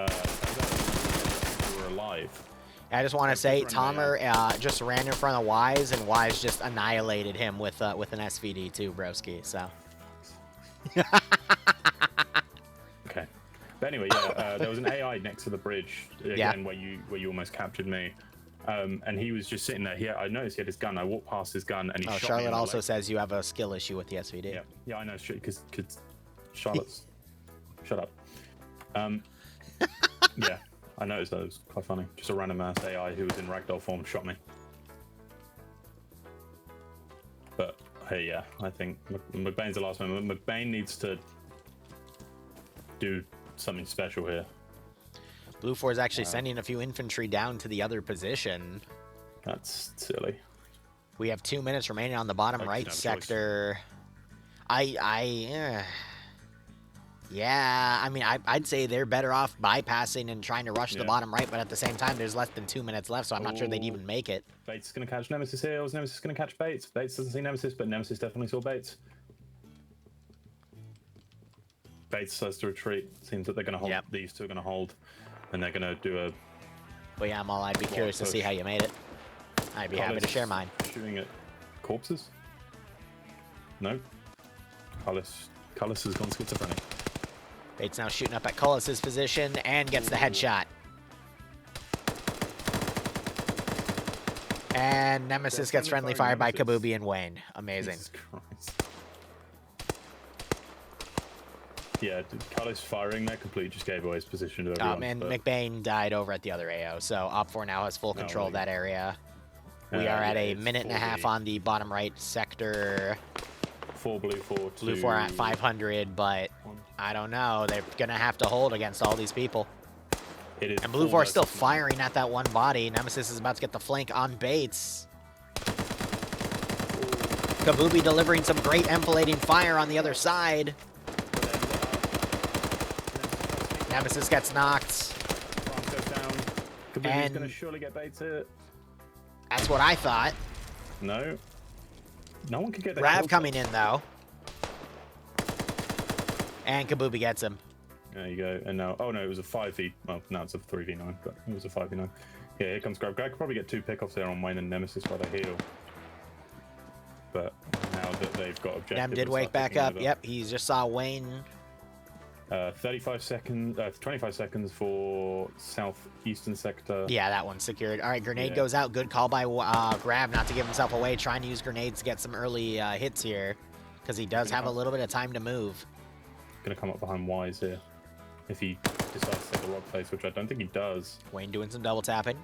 were alive. I just want to say, Tomer just ran in front of Wise, and Wise just annihilated him with an SVD too, broski. So. Okay. But anyway, yeah, there was an AI next to the bridge again where you almost captured me. And he was just sitting there. I noticed he had his gun. I walked past his gun, and he shot me. Charlotte also says you have a skill issue with the SVD. Yeah, I know, because Charlotte's. Shut up. Yeah, I noticed that. It was quite funny. Just a random ass AI who was in ragdoll form shot me. But hey, yeah, I think McBain's the last one. McBain needs to do something special here. Blue 4 is actually sending a few infantry down to the other position. That's silly. We have 2 minutes remaining on the bottom right sector. Yeah, I mean, I'd say they're better off bypassing and trying to rush the bottom right, but at the same time, there's less than 2 minutes left, so I'm not sure they'd even make it. Bates is going to catch Nemesis here, or is Nemesis going to catch Bates? Bates doesn't see Nemesis, but Nemesis definitely saw Bates. Bates has to retreat. Seems that they're going to hold. These two are going to hold, and they're going to do a... Well, yeah, I'd be curious to see how you made it. I'd be happy to share mine. Shooting at corpses? No. Cullis has gone schizophrenic. Bates now shooting up at Cullis' position and gets the headshot. And Nemesis gets friendly fire by Kabubi and Wayne. Amazing. Jesus Christ. Yeah, Cullis firing there completely just gave away his position to everyone. And McBain died over at the other AO, so Op4 now has full control of that area. We are at a minute and a half on the bottom right sector. 4 blue, 4 2. Blue 4 at 500, but I don't know. They're going to have to hold against all these people. And Blue 4 is still firing at that one body. Nemesis is about to get the flank on Bates. Kabubi delivering some great enfilading fire on the other side. Nemesis gets knocked. Kabubi's going to surely get Bates hit. That's what I thought. No. No one can get that. Rav coming in, though. And Kabubi gets him. There you go. And now, oh no, it was a 5v. Well, now it's a 3v9, but it was a 5v9. Yeah, here comes Grav. Grav could probably get 2 pickoffs there on Wayne and Nemesis while they heal. But now that they've got objective... Nem did wake back up. Yep, he just saw Wayne. 35 seconds, 25 seconds for southeastern sector. Yeah, that one's secured. All right, grenade goes out. Good call by Grav not to give himself away. Trying to use grenades to get some early hits here, because he does have a little bit of time to move. Gonna come up behind Wise here, if he decides to take the rock face, which I don't think he does. Wayne doing some double tapping.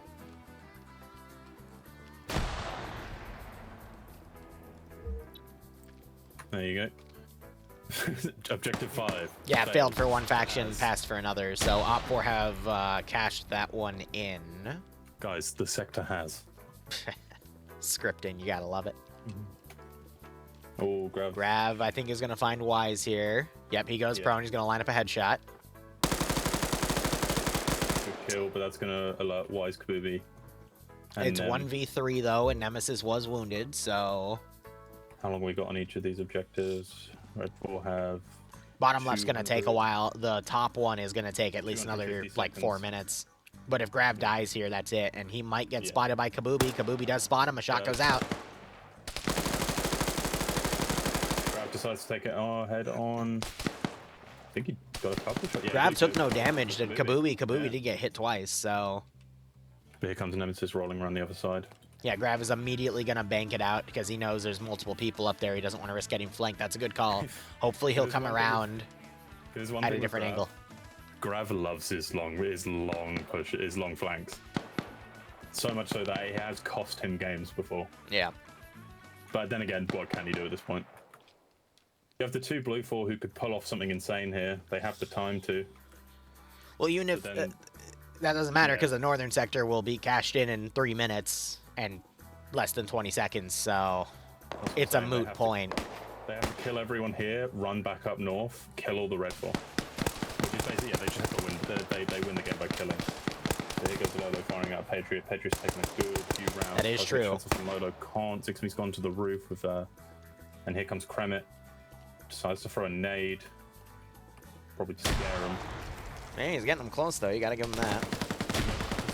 There you go. Objective 5. Yeah, failed for one faction, passed for another. So Op4 have cashed that one in. Guys, the sector has. Scripting, you gotta love it. Oh, Grav. Grav, I think, is gonna find Wise here. Yep, he goes prone. He's gonna line up a headshot. Good kill, but that's gonna alert Wise Kabubi. It's 1v3 though, and Nemesis was wounded, so... How long we got on each of these objectives? Red Bull have... Bottom left's going to take a while. The top one is going to take at least another, like, 4 minutes. But if Grav dies here, that's it. And he might get spotted by Kabubi. Kabubi does spot him. A shot goes out. Grav decides to take it head on. I think he got a couple shots. Yeah, Grav took no damage to Kabubi. Kabubi did get hit twice, so... But here comes Nemesis rolling around the other side. Yeah, Grav is immediately going to bank it out because he knows there's multiple people up there. He doesn't want to risk getting flanked. That's a good call. Hopefully he'll come around at a different angle. Grav loves his long push, his long flanks. So much so that it has cost him games before. Yeah. But then again, what can he do at this point? You have the 2 blue 4 who could pull off something insane here. They have the time to. Well, even if... that doesn't matter because the northern sector will be cashed in 3 minutes and less than 20 seconds, so it's a moot point. They have to kill everyone here, run back up north, kill all the red 4. Which is basically, they just have to win. They win the game by killing. So here goes Lolo firing out Patriot. Patriot's taking a good few rounds. That is true. Lolo can't. Zixby's gone to the roof with and here comes Kremet. Decides to throw a nade. Probably to scare him. Man, he's getting him close, though. You gotta give him that.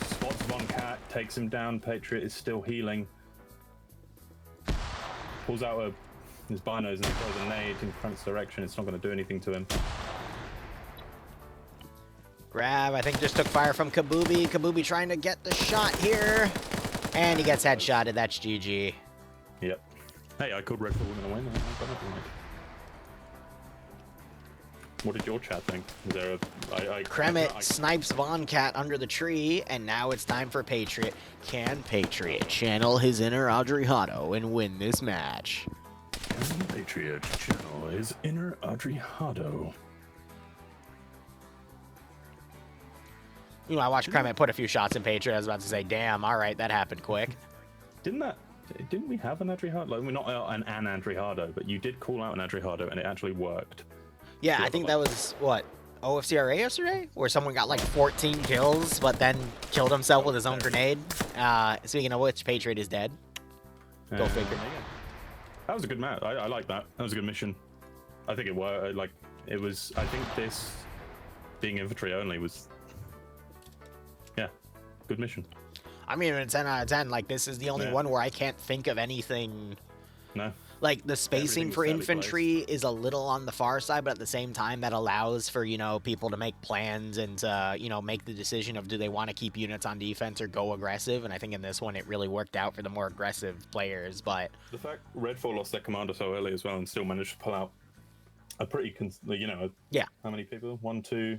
Spots Von Cat, takes him down. Patriot is still healing. Pulls out his binos and throws a nade in Kremet's direction. It's not going to do anything to him. Grav, I think, just took fire from Kabubi. Kabubi trying to get the shot here. And he gets headshotted. That's GG. Yep. Hey, I called Red Bull going to win. What did your chat think? Was there Kremet snipes Von Cat under the tree, and now it's time for Patriot. Can Patriot channel his inner Audrey Hotto and win this match? Can Patriot channel his inner Audrey Hotto? You know, I watched Kremet put a few shots in Patriot. I was about to say, damn, all right, that happened quick. Didn't we have an Adrihardo? Like, we're not an Adrihardo, but you did call out an Adrihardo, and it actually worked. Yeah, I think that was, what, OFCRA yesterday? Where someone got like 14 kills, but then killed himself with his own grenade. Speaking of which, Patriot is dead. Go figure. Yeah. That was a good map. I like that. That was a good mission. I think it worked. Like, it was... I think this, being infantry only, was... Yeah, good mission. I mean, it's 10 out of 10. Like, this is the only one where I can't think of anything... No. Like, the spacing for infantry is a little on the far side, but at the same time, that allows for, you know, people to make plans and, you know, make the decision of do they want to keep units on defense or go aggressive. And I think in this one, it really worked out for the more aggressive players, but... The fact Redfall lost their commander so early as well and still managed to pull out a pretty, you know... Yeah. How many people? 1, 2,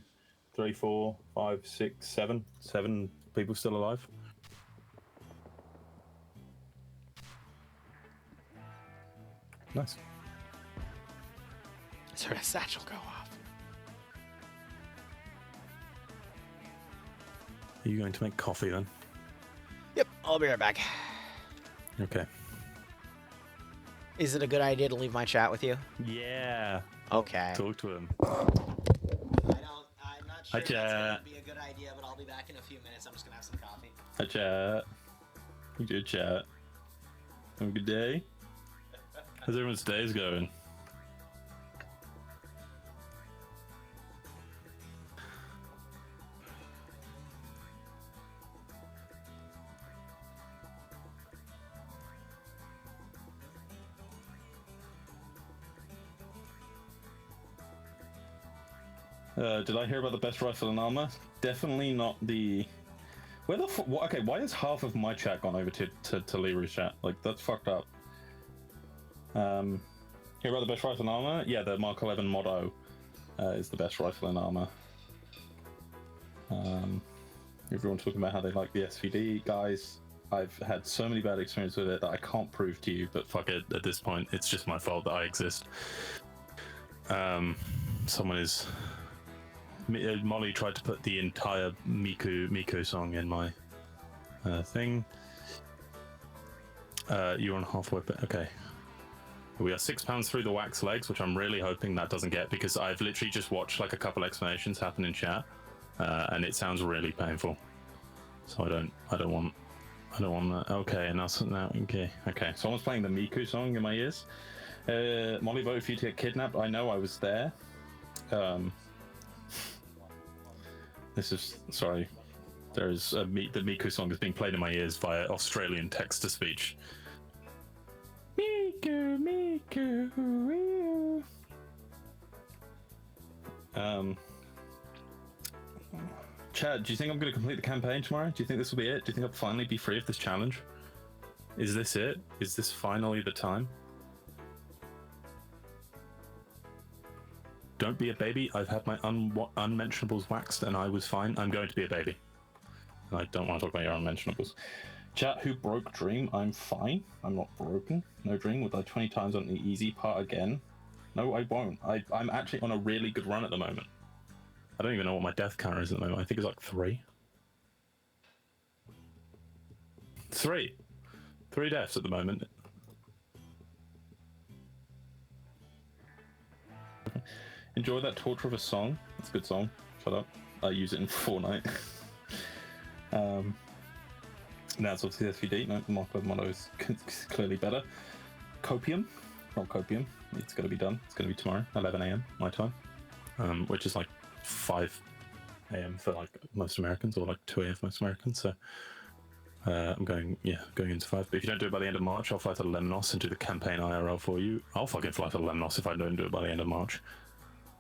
3, 4, 5, 6, 7. 7 people still alive. Nice. Is there a satchel go off? Are you going to make coffee then? Yep, I'll be right back. Okay. Is it a good idea to leave my chat with you? Yeah. Okay. Talk to him. I'm not sure if that's going to be a good idea, but I'll be back in a few minutes. I'm just going to have some coffee. Hi, chat. You do chat. Have a good day. How's everyone's days going? Did I hear about the best rifle and armor? Definitely not the... Where the okay, why has half of my chat gone over to Liru's chat? Like, that's fucked up. Hear about the best rifle and armor? Yeah, the Mark 11 Mod O is the best rifle and armor. Everyone talking about how they like the SVD. Guys, I've had so many bad experiences with it that I can't prove to you, but fuck it, at this point, it's just my fault that I exist. Someone is... Molly tried to put the entire Miku song in my thing. You're on half whip. Okay. We are £6 through the wax legs, which I'm really hoping that doesn't get, because I've literally just watched like a couple explanations happen in chat, and it sounds really painful. So I don't want that. Okay, and that's now. Okay. Someone's playing the Miku song in my ears. Molly voted for you to get kidnapped. I know, I was there. This is sorry. There is the Miku song is being played in my ears via Australian text-to-speech. Miku. Chad, do you think I'm going to complete the campaign tomorrow? Do you think this will be it? Do you think I'll finally be free of this challenge? Is this it? Is this finally the time? Don't be a baby. I've had my unmentionables waxed and I was fine. I'm going to be a baby. I don't want to talk about your unmentionables. Chat, who broke Dream? I'm fine. I'm not broken. No Dream. Would I 20 times on the easy part again? No, I won't. I'm actually on a really good run at the moment. I don't even know what my death counter is at the moment. I think it's like 3. 3 deaths at the moment. Enjoy that torture of a song. It's a good song. Shut up. I use it in Fortnite. That's obviously SVD. No, the Mark 11 motto is clearly better. Copium. Not Copium. It's going to be done. It's going to be tomorrow, 11 AM my time. Which is like 5 AM for like most Americans, or like 2 AM for most Americans. So I'm going into 5. But if you don't do it by the end of March, I'll fly to Lemnos and do the campaign IRL for you. I'll fucking fly to Lemnos if I don't do it by the end of March.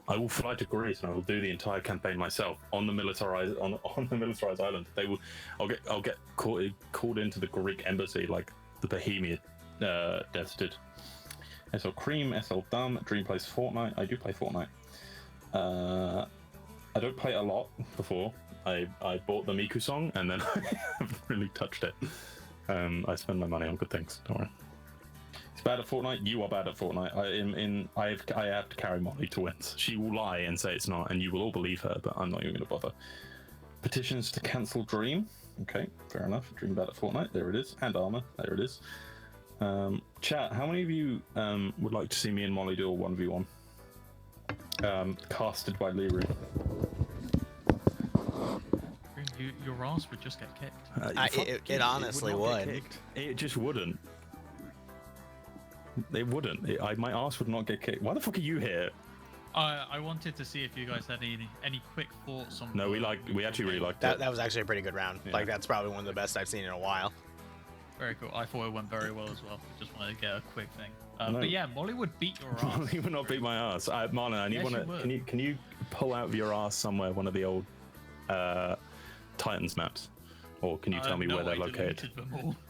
I will fly to Greece and I will do the entire campaign myself on the militarized island. I'll get called into the Greek embassy like the Bohemia devs did. SL Cream, SL Dumb, Dream plays Fortnite. I do play Fortnite. I don't play a lot before. I bought the Miku song and then I haven't really touched it. I spend my money on good things, don't worry. It's bad at Fortnite. You are bad at Fortnite. I have to carry Molly to wins. She will lie and say it's not, and you will all believe her. But I'm not even going to bother. Petitions to cancel Dream. Okay, fair enough. Dream Battle Fortnite. There it is. And Armor. There it is. Chat, how many of you would like to see me and Molly do a 1v1? Casted by Liru. Your ass would just get kicked. It honestly would. It just wouldn't. It wouldn't. My ass would not get kicked. Why the fuck are you here? I wanted to see if you guys had any quick thoughts on. No, we actually really liked it. That was actually a pretty good round. Yeah. Like that's probably one of the best I've seen in a while. Very cool. I thought it went very well as well. Just wanted to get a quick thing. But yeah, Molly would beat your ass. Molly would not beat my ass. Marlon, I need one. Can you pull out of your ass somewhere one of the old Titans maps, or can you tell me where they're located?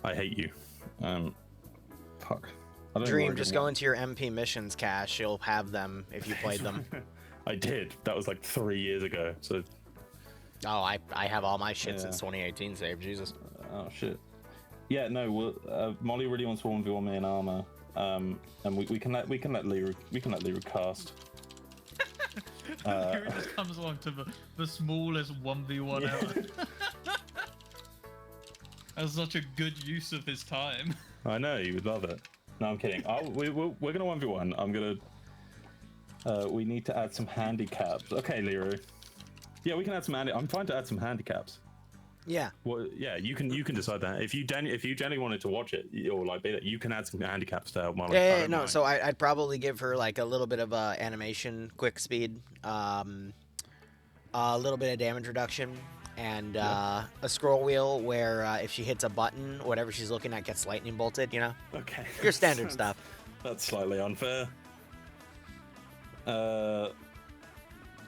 I hate you. Fuck. Dream, just go into your MP missions cache. You'll have them if you played them. I did. That was like 3 years ago. So. Oh, I have all my shit since 2018 saved. Jesus. Oh shit. Yeah, no. Molly really wants 1v1 me in Armor, and we can let Liru cast. Liru just comes along to the smallest 1v1 ever. That's such a good use of his time. I know you would love it. No, I'm kidding. We're gonna 1v1. I'm gonna. We need to add some handicaps. Okay, Liru. Yeah, we can add some I'm fine to add some handicaps. Yeah. Well, yeah, you can decide that. If you genuinely wanted to watch it or like be that, you can add some handicaps to help Molly. Yeah, no. So I'd probably give her like a little bit of animation, quick speed, a little bit of damage reduction, and a scroll wheel where if she hits a button, whatever she's looking at gets lightning bolted. You know. Okay. Your standard stuff. That's slightly unfair. That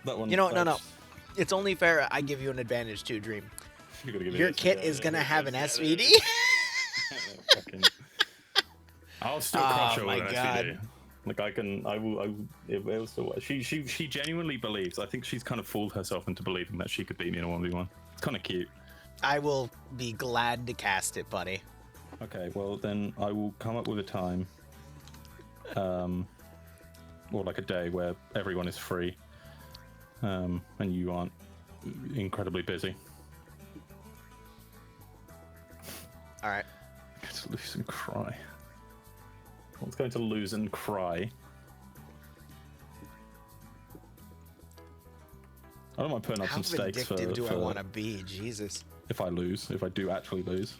one. You know, no. It's only fair I give you an advantage too, Dream. Your kit is gonna have an SVD. I'll still crush her with an SVD. Like I will. It will still work. She genuinely believes. I think she's kind of fooled herself into believing that she could beat me in a 1v1. It's kind of cute. I will be glad to cast it, buddy. Okay, well then I will come up with a time, or like a day where everyone is free, and you aren't incredibly busy. All right. Let's lose and cry. What's going to lose and cry? I don't mind putting up some stakes for. How vindictive do I want to be? Jesus. If I do actually lose,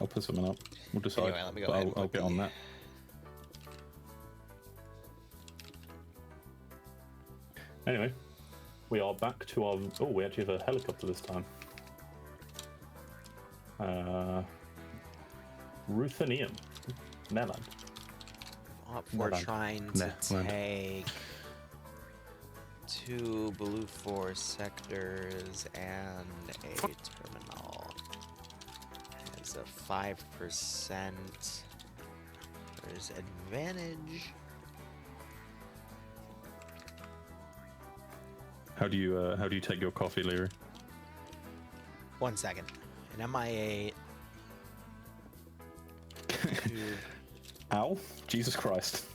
I'll put something up. We'll decide. Anyway, let me go ahead. I'll get on that. Anyway, we are back to our. Oh, we actually have a helicopter this time. Ruthenium. Melon. We're trying to take 2 blue force sectors and a terminal. It's a 5%. There's advantage. How do you take your coffee, Liru? 1 second. An MIA. Ow! Jesus Christ.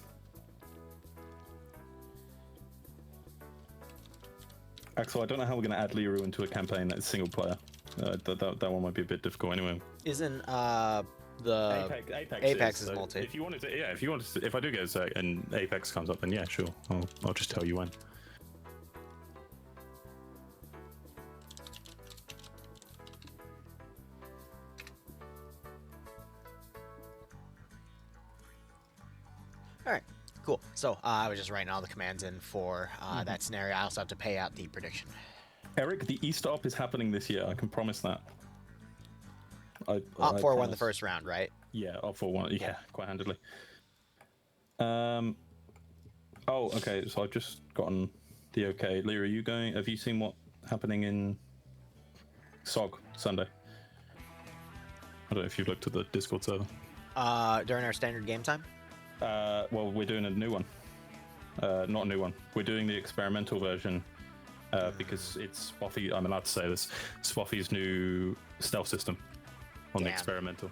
Axel, I don't know how we're going to add Liru into a campaign that's single player. That one might be a bit difficult anyway. Isn't the Apex is multi? If you wanted to, if I do get a sec and Apex comes up, then yeah, sure. I'll just tell you when. Alright, cool. So I was just writing all the commands in for that scenario. I also have to pay out the prediction. Eric, the E-Stop is happening this year. I can promise that. Op 4 won the first round, right? Yeah, Op 4 won. Yeah, quite handedly. Oh, okay. So I've just gotten the okay. Liru, are you going? Have you seen what's happening in SOG Sunday? I don't know if you've looked at the Discord server. During our standard game time? Well, we're doing a new one. Not a new one. We're doing the experimental version because it's Spoffy. I'm allowed to say this. Spoffy's new stealth system on the experimental.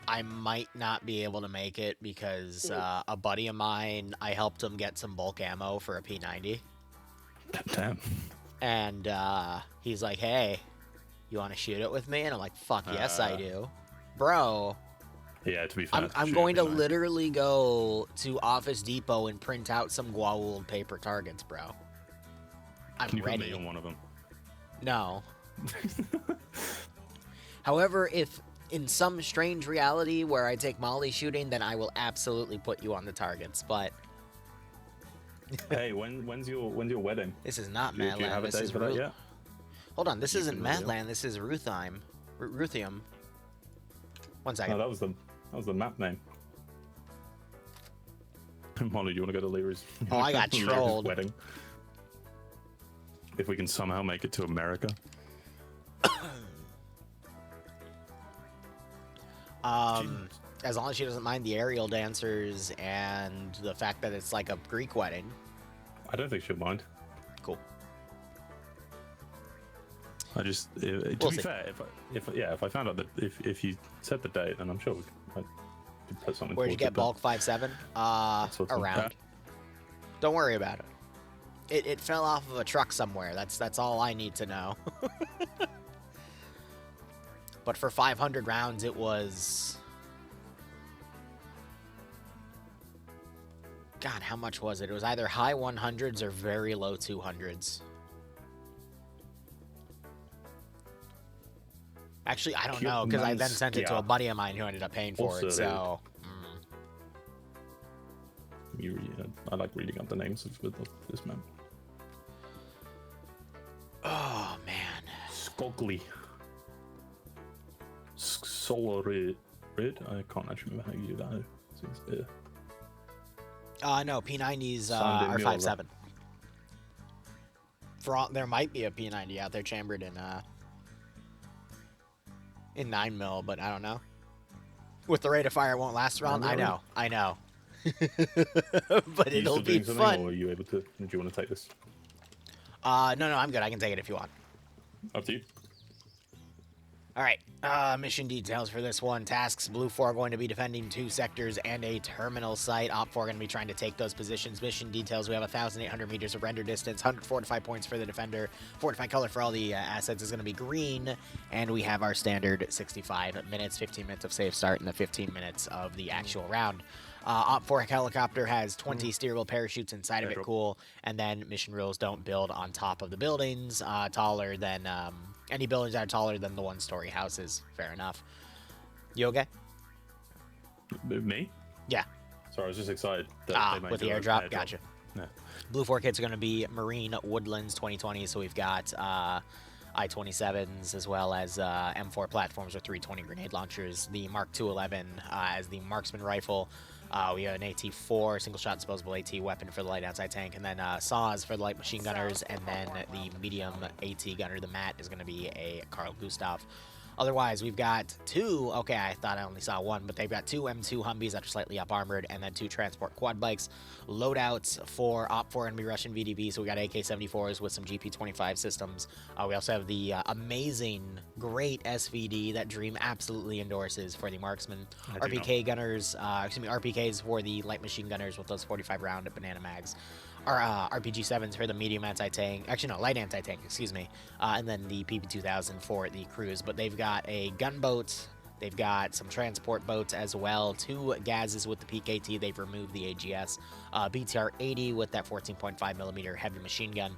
I might not be able to make it because a buddy of mine, I helped him get some bulk ammo for a P90. Damn. And he's like, hey, you want to shoot it with me? And I'm like, fuck yes, I do. Bro. Yeah, to be fair. I'm going to literally go to Office Depot and print out some Gwauld paper targets, bro. I'm Can you ready. put me on one of them? No. However, if in some strange reality where I take Molly shooting, then I will absolutely put you on the targets, but... Hey, when's your wedding? This is not Do you have Madland, a this date is for that yet? Hold on, this You isn't can reveal. Madland, this is Ruthium. Ruthium. One second. No, that was the map name. Molly, do you want to go to Liru's? Oh, I got Liru's trolled. wedding? If we can somehow make it to America. As long as she doesn't mind the aerial dancers and the fact that it's like a Greek wedding. I don't think she'll mind. Cool. I just, to We'll be see. fair, if I found out that if you set the date, then I'm sure I could put something. Where'd you get towards bulk 5.7? Around. Don't worry about it. It fell off of a truck somewhere. That's all I need to know. But for 500 rounds, it was... God, how much was it? It was either high 100s or very low 200s. Actually, I don't know, because I then sent it to a buddy of mine who ended up paying for it, so... I like reading up the names of this man. Oh, man. Skogli. Solorid. I can't actually remember how you do that. No, P90s are 5.7. For all, there might be a P90 out there chambered in 9mm, but I don't know. With the rate of fire, it won't last around. I know. But it'll be fun. Or are you able to? Do you want to take this? No, I'm good. I can take it if you want. Up to you. All right, mission details for this one. Tasks, Blue 4 going to be defending 2 sectors and a terminal site. Op 4 going to be trying to take those positions. Mission details, we have 1,800 meters of render distance, 100 fortified points for the defender. Fortified color for all the assets is going to be green. And we have our standard 65 minutes, 15 minutes of safe start, and the 15 minutes of the actual round. Op 4 helicopter has 20 steerable parachutes inside of it, cool. And then mission rules don't build on top of the buildings, taller than... any buildings that are taller than the one-story houses. Fair enough. You okay? Me? Yeah. Sorry, I was just excited. That With the airdrop? Gotcha. Yeah. Blue 4 kits are going to be Marine Woodlands 2020, so we've got I-27s as well as M4 platforms with 320 grenade launchers, the Mark 211 as the marksman rifle. We have an AT-4 single-shot disposable AT weapon for the light anti-tank, and then saws for the light machine gunners, and then the medium AT gunner, the MAT, is going to be a Carl Gustav. Otherwise, we've got 2, okay, I thought I only saw 1, but they've got 2 M2 Humvees that are slightly up-armored, and then 2 transport quad bikes. Loadouts for Op 4 going to be Russian VDV, so we got AK-74s with some GP-25 systems. We also have the amazing, great SVD that Dream absolutely endorses for the marksman. RPK gunners, RPKs for the light machine gunners with those 45-round banana mags. Our RPG-7s for the medium anti-tank, actually no, light anti-tank, excuse me, and then the PP-2000 for the cruise. But they've got a gunboat, they've got some transport boats as well, 2 gazes with the PKT, they've removed the AGS, BTR-80 with that 14.5mm heavy machine gun,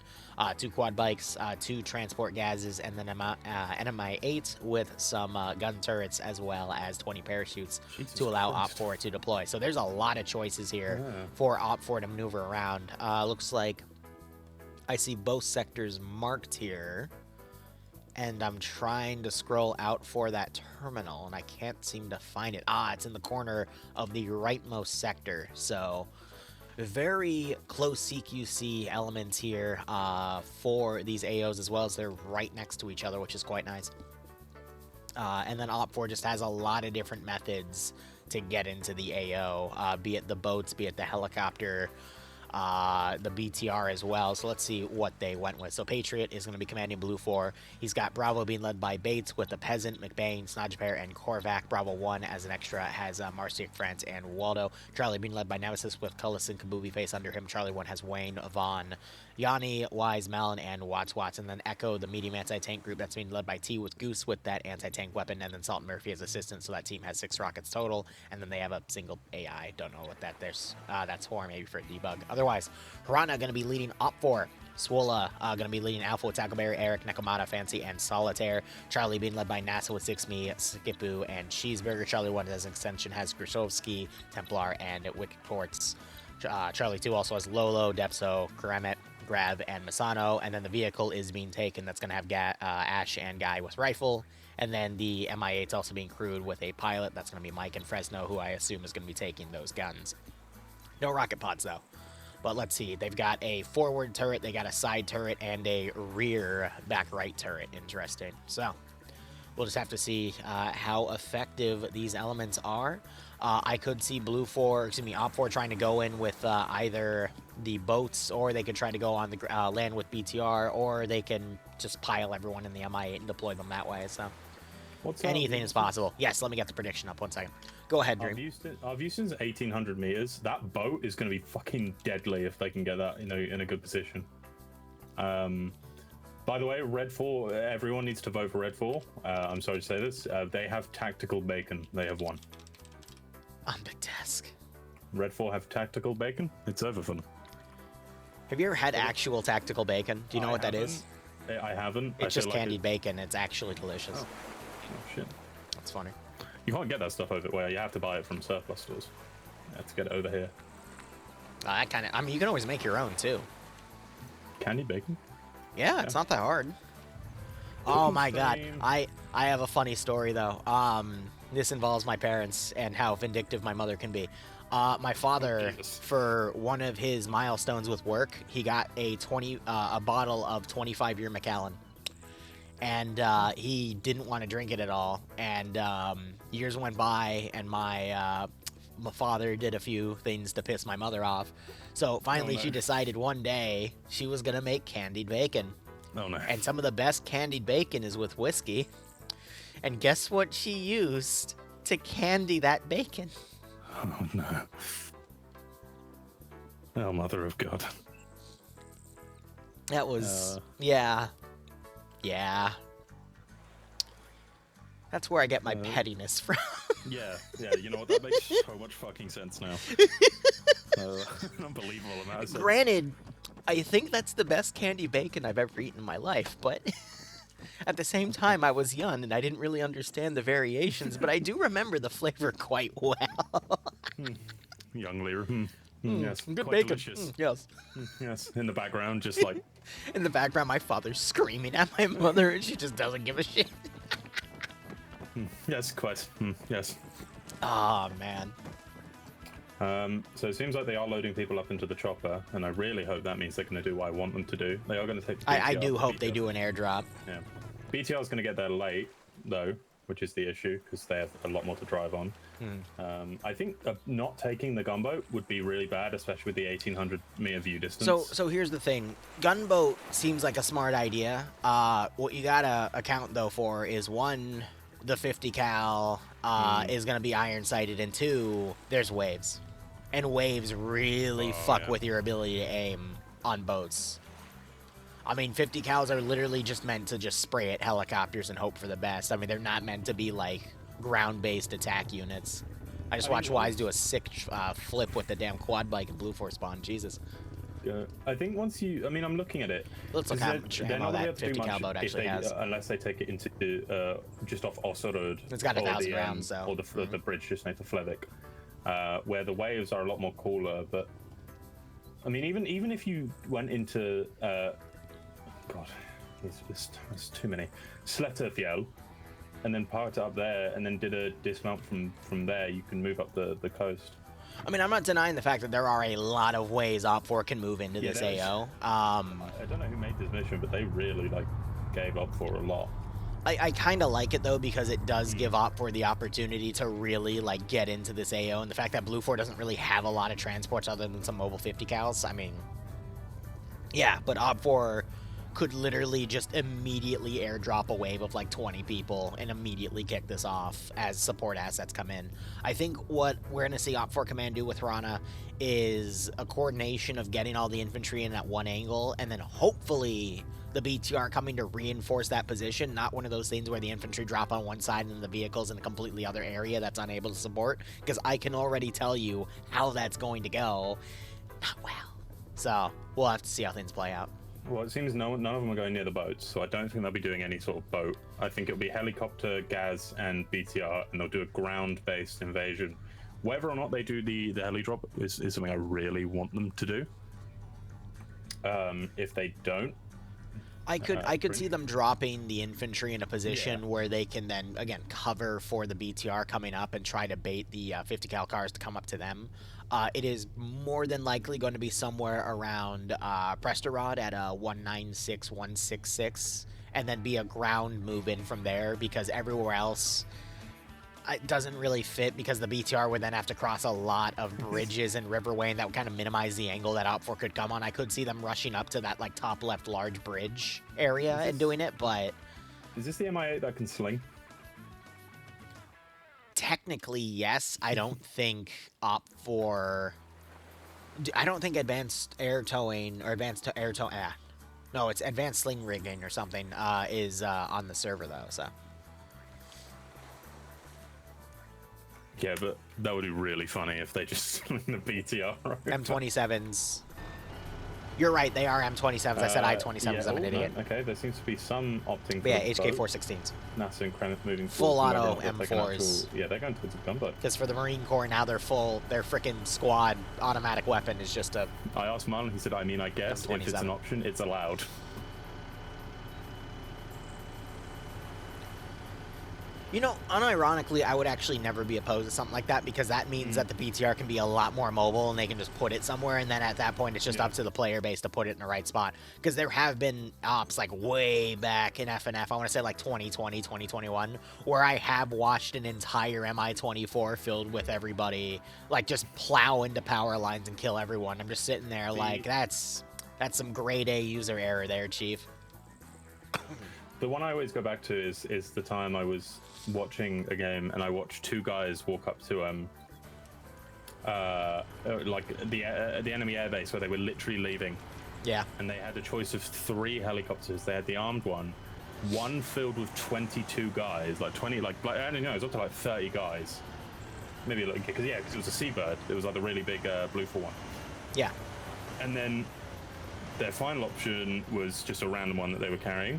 2 quad bikes, 2 transport gazes, and then NMI-8 with some gun turrets as well as 20 parachutes to allow Op 4 to deploy. So there's a lot of choices here for Op 4 to maneuver around. Looks like I see both sectors marked here, and I'm trying to scroll out for that terminal, and I can't seem to find it. It's in the corner of the rightmost sector, so... very close CQC elements here for these AOs, as well as they're right next to each other, which is quite nice. And then Op 4 just has a lot of different methods to get into the AO, be it the boats, be it the helicopter, the BTR as well. So let's see what they went with. So Patriot is going to be commanding Blue 4. He's got Bravo being led by Bates with the Peasant, McBain, Snodgepair, and Korvac. Bravo 1 as an extra has Marciak, France, and Waldo. Charlie being led by Nemesis with Cullis and Kabubi Face under him. Charlie 1 has Wayne, Vaughn, Yanni, Wise, Malin, and Watts. And then Echo, the medium anti-tank group that's being led by T with Goose with that anti-tank weapon. And then Salt and Murphy as assistant. So that team has 6 rockets total. And then they have a single AI. Don't know what that's for. Maybe for a debug. Otherwise, Hirana going to be leading Op 4. Swola going to be leading Alpha with Tackleberry, Eric, Nekomata, Fancy, and Solitaire. Charlie being led by NASA with 6Me, Skipu, and Cheeseburger. Charlie 1 as an extension has Grushovsky, Templar, and Wicked Quartz. Charlie 2 also has Lolo, Depso, Karamet, Grab, and Masano. And then the vehicle is being taken. That's going to have Ash and Guy with Rifle. And then the MI8's also being crewed with a pilot. That's going to be Mike and Fresno, who I assume is going to be taking those guns. No rocket pods, though. But let's see. They've got a forward turret, they got a side turret, and a rear back right turret. Interesting. So we'll just have to see how effective these elements are. I could see Op 4 trying to go in with either the boats, or they could try to go on the land with BTR, or they can just pile everyone in the MI8 and deploy them that way. So anything is possible. Yes, let me get the prediction up 1 second. Go ahead, Dream. I've used since 1800 meters. That boat is going to be fucking deadly if they can get that in a good position. By the way, Red 4, everyone needs to vote for Red 4. I'm sorry to say this. They have tactical bacon. They have won. On the desk. Red 4 have tactical bacon. It's over for them. Have you ever had actual tactical bacon? Do you know what that is? I haven't. It's just candied bacon. It's actually delicious. Oh shit. That's funny. You can't get that stuff over where you have to buy it from surplus stores. You have to get it over here. I mean, you can always make your own too. Candy bacon? Yeah, it's not that hard. Oh my god. I have a funny story though. This involves my parents and how vindictive my mother can be. My father, for one of his milestones with work, he got a bottle of 25-year Macallan. And he didn't want to drink it at all. And years went by, and my father did a few things to piss my mother off. So finally, she decided one day she was going to make candied bacon. Oh, no. And some of the best candied bacon is with whiskey. And guess what she used to candy that bacon? Oh, no. Oh, Mother of God. That was... Yeah. Yeah. That's where I get my pettiness from. Yeah, you know what? That makes so much fucking sense now. An unbelievable amount of sense. Granted, I think that's the best candy bacon I've ever eaten in my life, but at the same time, I was young and I didn't really understand the variations, but I do remember the flavor quite well. Young Liru. Yes, good quite bacon. Delicious. Yes. Yes, in the background, just like... In the background, my father's screaming at my mother, and she just doesn't give a shit. Yes, quite. Yes. Oh, man. So it seems like they are loading people up into the chopper, and I really hope that means they're going to do what I want them to do. They are going to take the BTR. I do hope they do an airdrop. Yeah. BTR is going to get there late, though, which is the issue, because they have a lot more to drive on. I think not taking the gunboat would be really bad, especially with the 1800 meter view distance. So here's the thing. Gunboat seems like a smart idea. What you gotta account, though, for is, one, the 50 cal is going to be iron sighted, and two, there's waves. And waves really fuck with your ability to aim on boats. I mean, 50 cals are literally just meant to just spray at helicopters and hope for the best. I mean, they're not meant to be, like, ground-based attack units. I just watched Wise do a sick flip with the damn quad bike and Blue Force spawn. Jesus. I think once you... I mean, I'm looking at it. Let's look how much ammo that 50 cal boat actually has. Unless they take it into just off Ossa Road. It's got 1,000 rounds, so... Or the bridge just near to Flevik. Where the waves are a lot more cooler, but... I mean, even if you went into... God, it's too many. Sletterfjell, and then parked it up there, and then did a dismount from there, you can move up the coast. I mean, I'm not denying the fact that there are a lot of ways Op 4 can move into this AO. I don't know who made this mission, but they really, like, gave Op 4 a lot. I kind of like it though, because it does give OpFor the opportunity to really like get into this AO, and the fact that Blue 4 doesn't really have a lot of transports other than some mobile 50 cals. I mean, yeah, but OpFor could literally just immediately airdrop a wave of like 20 people and immediately kick this off as support assets come in. I think what we're going to see OpFor Command do with Rana is a coordination of getting all the infantry in at one angle, and then hopefully the BTR coming to reinforce that position, not one of those things where the infantry drop on one side and the vehicles in a completely other area that's unable to support, because I can already tell you how that's going to go. Not well. So we'll have to see how things play out. Well, it seems none of them are going near the boats, so I don't think they'll be doing any sort of boat. I think it'll be helicopter, Gaz, and BTR, and they'll do a ground-based invasion. Whether or not they do the heli drop is something I really want them to do. If they don't, I could see them dropping the infantry in a position where they can then, again, cover for the BTR coming up and try to bait the 50 cal cars to come up to them. It is more than likely going to be somewhere around Prestorod at a 196, 166, and then be a ground move in from there, because everywhere else it doesn't really fit, because the BTR would then have to cross a lot of bridges and riverway, and that would kind of minimize the angle that OpFor could come on. I could see them rushing up to that like top left large bridge area and doing it, but is this the MI8 that can sling? Technically, yes. I don't think OpFor... I don't think advanced air towing or advanced air tow... no, it's advanced sling rigging or something is on the server though, so... Yeah, but that would be really funny if they just sling the BTR. M27s. You're right, they are M27s. I said I-27s, I'm an idiot. No, okay, there seems to be some opting for yeah, HK416s. NASA and Krennic moving full auto M4s. Yeah, they're going towards a gunboat. Because for the Marine Corps now, their frickin' squad automatic weapon is just a... I asked Marlon, he said, I mean, I guess M27. if it's an option, it's allowed. You know, unironically, I would actually never be opposed to something like that, because that means that the BTR can be a lot more mobile and they can just put it somewhere, and then at that point it's just up to the player base to put it in the right spot. Because there have been ops like way back in FNF, I want to say like 2020, 2021, where I have watched an entire MI-24 filled with everybody like just plow into power lines and kill everyone. I'm just sitting there like, that's some grade A user error there, Chief. The one I always go back to is the time I was watching a game and I watched two guys walk up to like the enemy airbase where they were literally leaving. Yeah. And they had a choice of 3 helicopters. They had the armed one filled with 22 guys, like 20, like I don't know, it was up to like 30 guys. Maybe like because it was a Seabird. It was like the really big Blue 4 one. Yeah. And then their final option was just a random one that they were carrying.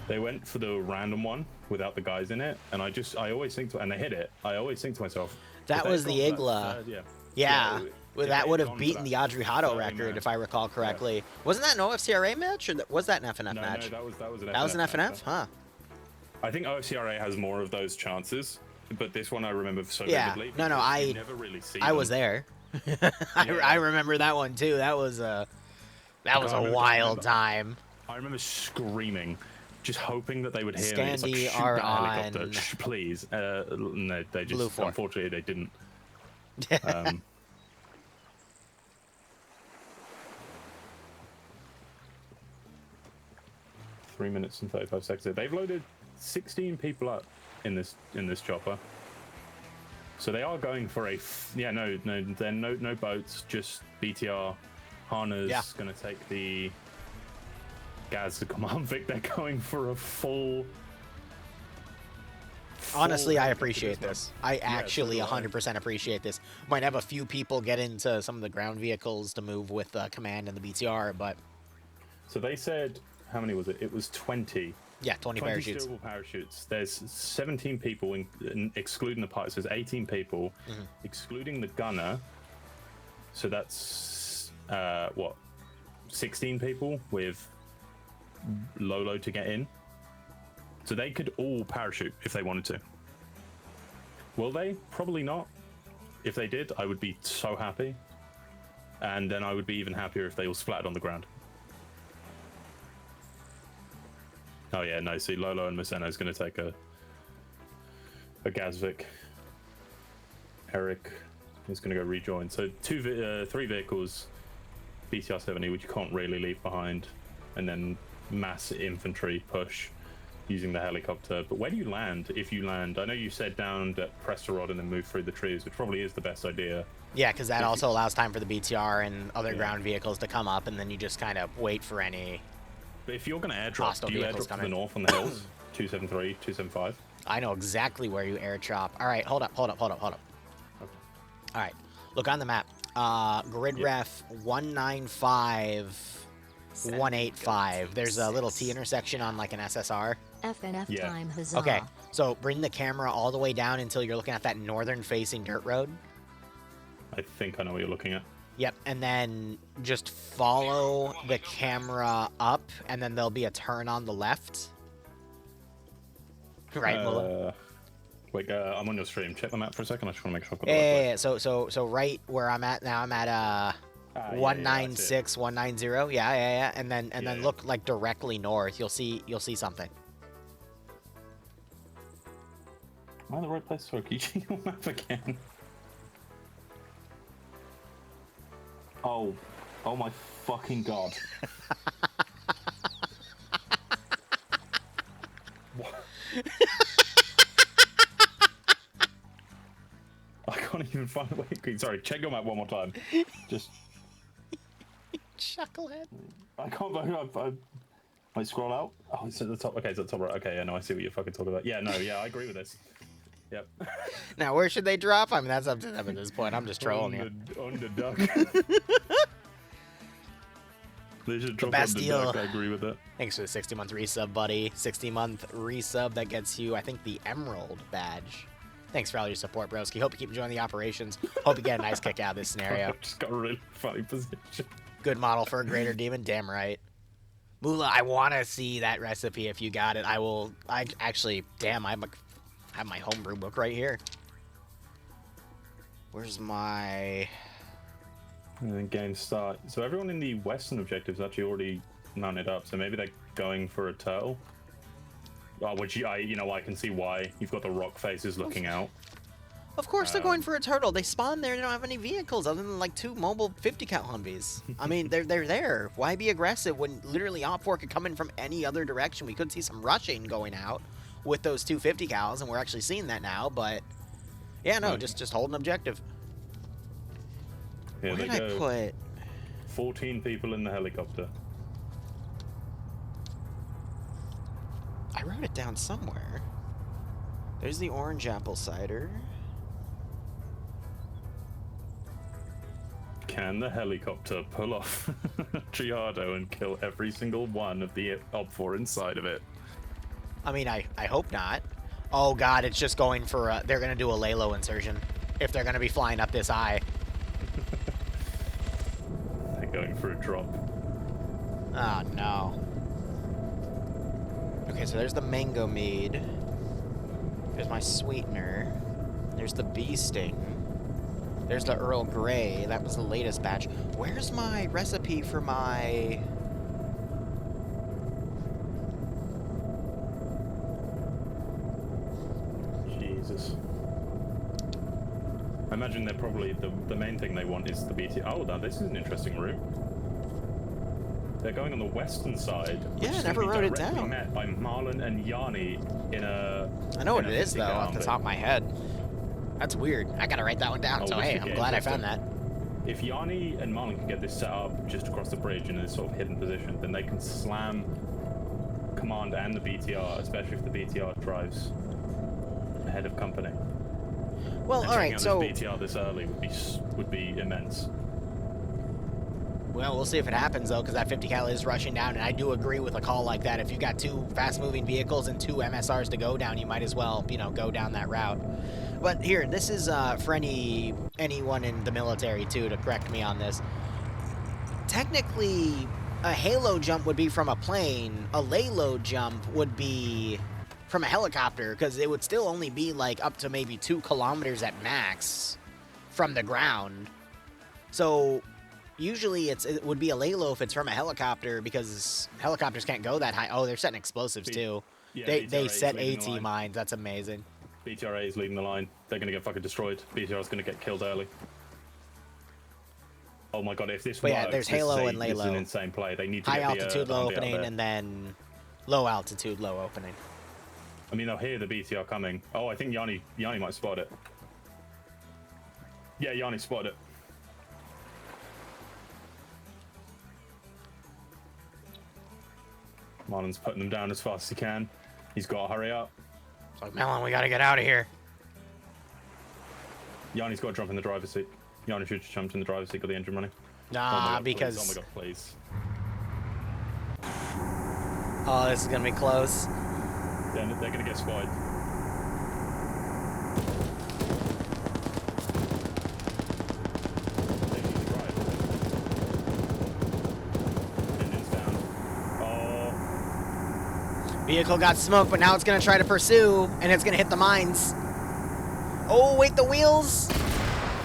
They went for the random one without the guys in it, and I always think and they hit it. I always think to myself, that was the Igla. Yeah. Well, that would have beaten the Audrey Hotto record, if I recall correctly. Yeah. Wasn't that an OFCRA match, or was that an FNF match? No, that was an FNF. That was an FNF, huh? I think OFCRA has more of those chances, but this one I remember so vividly. No, I never really see I was there. I remember that one too. That was a wild time. I remember screaming, just hoping that they would hear me. It's like, shoot are that on helicopter, please. No, they just Blue 4. Unfortunately they didn't. 3 minutes and 35 seconds. They've loaded 16 people up in this chopper. So they are going for no boats, just BTR. Hana's gonna take the Gaz, the command Vic. They're going for a full. Honestly, I appreciate this. I actually 100% appreciate this. Might have a few people get into some of the ground vehicles to move with command and the BTR, but. So they said, how many was it? It was 20. Yeah, 20 parachutes. 20 steerable parachutes. There's 17 people, excluding the pilots. There's 18 people, excluding the gunner. So that's, 16 people with Lolo to get in. So they could all parachute if they wanted to. Will they? Probably not. If they did, I would be so happy. And then I would be even happier if they all splattered on the ground. Oh yeah, no. See, Lolo and Maseno is going to take a Gazvik. Eric is going to go rejoin. So 3 vehicles, BTR 70, which you can't really leave behind, and then mass infantry push using the helicopter. But where do you land if you land? I know you said down at Prestorod and then move through the trees, which probably is the best idea. Yeah, because that also allows time for the BTR and other ground vehicles to come up, and then you just kind of wait for any. But if you're going to airdrop, do you airdrop to the north on the hills? 273, 275? I know exactly where you airdrop. All right, hold up. Okay. All right, look on the map. Grid ref 195, 185. There's a little T intersection on like an SSR. FNF time, huzzah. Okay, so bring the camera all the way down until you're looking at that northern-facing dirt road. I think I know what you're looking at. Yep, and then just follow the camera up, and then there'll be a turn on the left. Right, Mula? Wait, I'm on your stream. Check the map for a second. I just want to make sure I've got Yeah. So right where I'm at now, I'm at 196, 190. Yeah. And then look like directly north. You'll see something. Am I in the right place? Sorry, can you check your map again? Oh my fucking god. What? I can't even find a way. Sorry, check your map one more time. Just. Chucklehead. I can't believe I scroll out. Oh, it's at the top. Okay, it's at the top right. Okay, yeah, no, I see what you're fucking talking about. Yeah, no, yeah, I agree with this. Yep. Now, where should they drop? I mean, that's up to them at this point. I'm just trolling you. On the duck. They should drop best on the deal. duck. I agree with that. Thanks for the 60-month resub, buddy. 60-month resub that gets you, I think, the Emerald badge. Thanks for all your support, broski. Hope you keep enjoying the operations. Hope you get a nice kick out of this scenario. I've just got a really funny position. Good model for a greater demon. Damn right. Mula, I want to see that recipe if you got it. I actually, damn, I have my homebrew book right here. Where's my... And then game start. So everyone in the western objectives actually already mounted up. So maybe they're going for a turtle. Which I can see why. You've got the rock faces looking out. Of course they're going for a turtle. They spawn there. They don't have any vehicles other than like 2 mobile 50 cal Humvees. I mean, they're there. Why be aggressive when literally Op4 could come in from any other direction? We could see some rushing going out with those 2 50 cals, and we're actually seeing that now. But yeah, no, just hold an objective. Yeah, Where did I put 14 people in the helicopter. I wrote it down somewhere. There's the orange apple cider. Can the helicopter pull off Triado and kill every single one of the Op4 inside of it? I mean, I hope not. Oh god, it's just going for they're gonna do a Lalo insertion if they're gonna be flying up this eye. They're going for a drop. Oh no. Okay, so there's the mango mead. There's my sweetener. There's the bee sting. There's the Earl Grey. That was the latest batch. Where's my recipe for my... Jesus. I imagine they're probably... The main thing they want is the BT... Oh, now this is an interesting route. They're going on the western side. Yeah, I never wrote it down. Met by Marlon and Yanni in a... I know what it is, though, off the top of my head. That's weird. I gotta write that one down, so hey, I'm glad I found that. If Yanni and Marlon can get this set up just across the bridge in this sort of hidden position, then they can slam Command and the BTR, especially if the BTR drives ahead of company. Well, alright, so... This BTR this early would be immense. Well, we'll see if it happens, though, because that 50 cal is rushing down, and I do agree with a call like that. If you've got 2 fast-moving vehicles and 2 MSRs to go down, you might as well, go down that route. But here, this is for anyone in the military, too, to correct me on this. Technically, a halo jump would be from a plane. A Lalo jump would be from a helicopter, because it would still only be, like, up to maybe 2 kilometers at max from the ground. So... Usually it would be a lay low if it's from a helicopter because helicopters can't go that high. Oh, they're setting explosives too. Yeah, They BTRA is set leading the AT line. mines. That's amazing. BTRA is leading the line. They're gonna get fucking destroyed. BTR is gonna get killed early. Oh my god, if this But works, yeah, there's Halo and lay this is an low. insane play. They need to High get altitude, the low Humvee out opening, there. and then low altitude, low opening. I mean, they'll hear the BTR coming. Oh, I think Yanni might spot it. Yeah, Yanni spotted it. Marlon's putting them down as fast as he can. He's got to hurry up. It's like, Melon, we gotta get out of here. Yanni's got to jump in the driver's seat. Yanni should have jumped in the driver's seat, got the engine running. Nah, God, because... Please. Oh my god, please. Oh, this is gonna be close. They're going to get spotted. They need to drive. Engine's down. Oh. Vehicle got smoked, but now it's gonna try to pursue, and it's gonna hit the mines. Oh, wait, the wheels!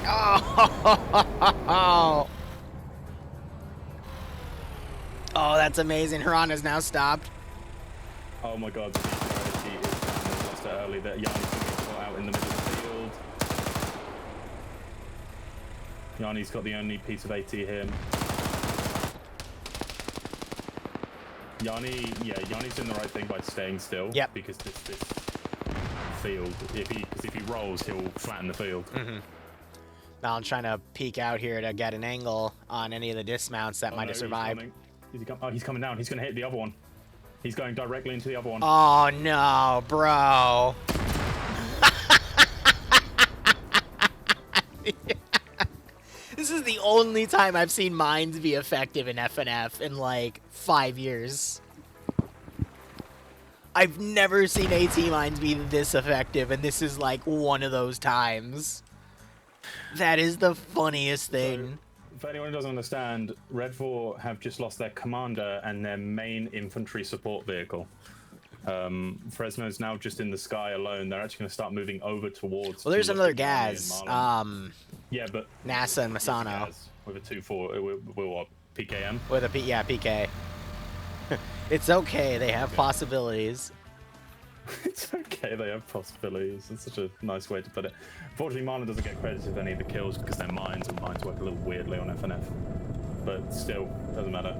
Oh, oh, that's amazing. Haran has now stopped. Oh my god, the BTR is down. Lost it early. That Yanni's going to get caught out in the middle of the field. Yanni's got the only piece of AT here. Yanni's doing the right thing by staying still. Yep. Because this field, if he rolls, he'll flatten the field. Mm-hmm. Now I'm trying to peek out here to get an angle on any of the dismounts that might have survived. He's coming down. He's going to hit the other one. He's going directly into the other one. Oh no, bro. This is the only time I've seen mines be effective in FNF in like 5 years. I've never seen AT mines be this effective, and this is like one of those times. That is the funniest thing. So, for anyone who doesn't understand, Red 4 have just lost their commander and their main infantry support vehicle. Fresno's now just in the sky alone. They're actually going to start moving over towards... Well, there's another Gaz. Yeah, but... NASA and Masano. With a 2-4, with what? PKM? With a PK. It's okay, they have possibilities. It's okay, they have possibilities. It's such a nice way to put it. Unfortunately, Marlon doesn't get credit for any of the kills because they're mines, and mines work a little weirdly on FNF. But still, doesn't matter.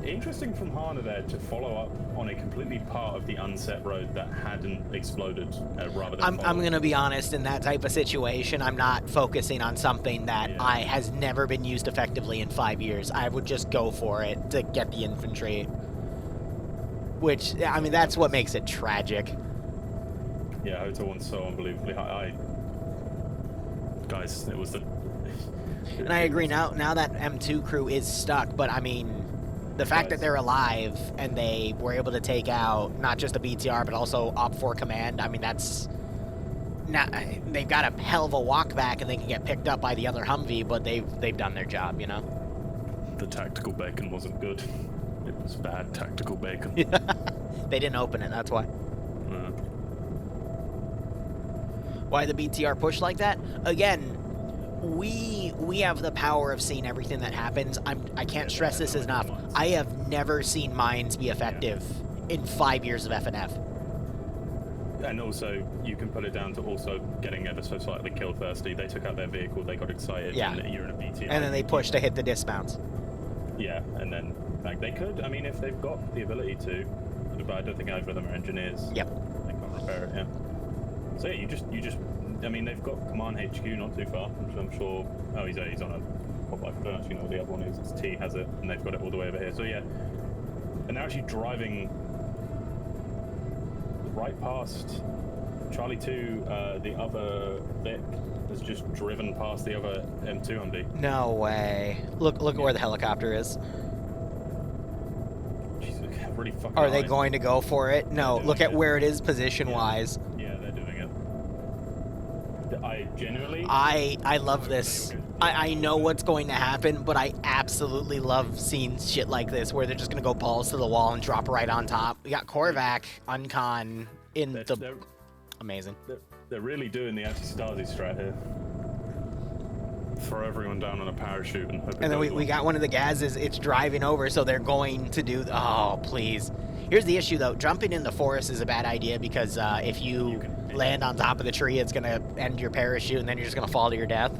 Interesting from Hana there to follow up on a completely part of the unset road that hadn't exploded rather than I'm going to be honest, in that type of situation, I'm not focusing on something that has never been used effectively in 5 years. I would just go for it to get the infantry. Which, I mean, that's what makes it tragic. Yeah, Hotel one's so unbelievably high. Guys, it was the... And I agree, now that M2 crew is stuck, but I mean... The fact that they're alive and they were able to take out not just a BTR but also Op4 command, I mean that's not, they've got a hell of a walk back and they can get picked up by the other Humvee, but they've done their job, you know. The tactical bacon wasn't good. It was bad tactical bacon. They didn't open it, that's why. Why the BTR push like that? Again, we have the power of seeing everything that happens. I can't stress this enough. I have never seen mines be effective in 5 years of FNF. And also, you can put it down to also getting ever so slightly kill thirsty. They took out their vehicle, they got excited, yeah. And you're in a BTR. And then they push to hit the dismounts. Yeah, and then like they could. I mean, if they've got the ability to, but I don't think either of them are engineers. Yep. They can't repair it. Yeah. So yeah, you just. I mean, they've got Command HQ not too far, which I'm sure... Oh, he's on a pop-up. I don't actually know what the other one is. It's T has it, and they've got it all the way over here. So yeah. And they're actually driving right past Charlie 2. The other Vic has just driven past the other M2 Humvee. No way. Look at where the helicopter is. Jeez, really fucking Are they high. going to go for it? No, look at where it is position-wise. Yeah, they're doing it. I genuinely... I love this. I know what's going to happen, but I absolutely love seeing shit like this where they're just going to go balls to the wall and drop right on top. We got Korvac, Uncon in the... Amazing. They're really doing the anti-Stasi strat here. throw everyone down on a parachute and hope it And then goes we well. got one of the Gazes, it's driving over, so they're going to do... Oh, please. Here's the issue, though. Jumping in the forest is a bad idea because if you land on top of the tree, it's going to end your parachute, and then you're just going to fall to your death.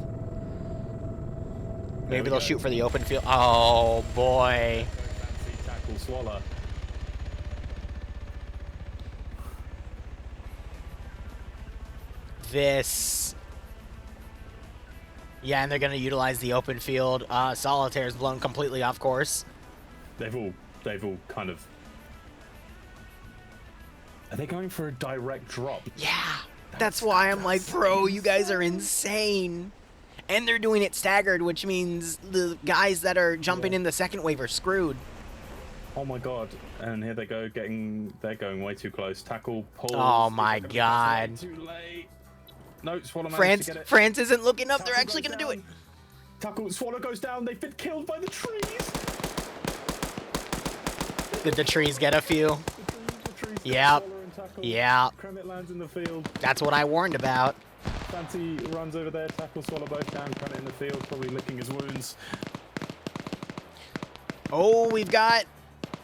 Maybe they'll shoot for the open field. Oh, boy. Fancy tackle swallow. This... Yeah, and they're going to utilize the open field. Solitaire's blown completely off course. They've all kind of... Are they going for a direct drop? Yeah, that's why I'm like, bro, you guys are insane. And they're doing it staggered, which means the guys that are jumping in the second wave are screwed. Oh my god! And here they go, they're going way too close. Tackle, pull. Oh my god! Too late. No, Swallow managed to get it. France isn't looking up. Tackle They're actually goes gonna do it. down. Tackle, Swallow goes down. They've been killed by the trees. Did the trees get a few? The trees Yep. Swallow and Tackle. Yeah. Kremit lands in the field. That's what I warned about. Fancy runs over there. Tackle, Swallow both down. Kremit in the field, probably licking his wounds. Oh, we've got...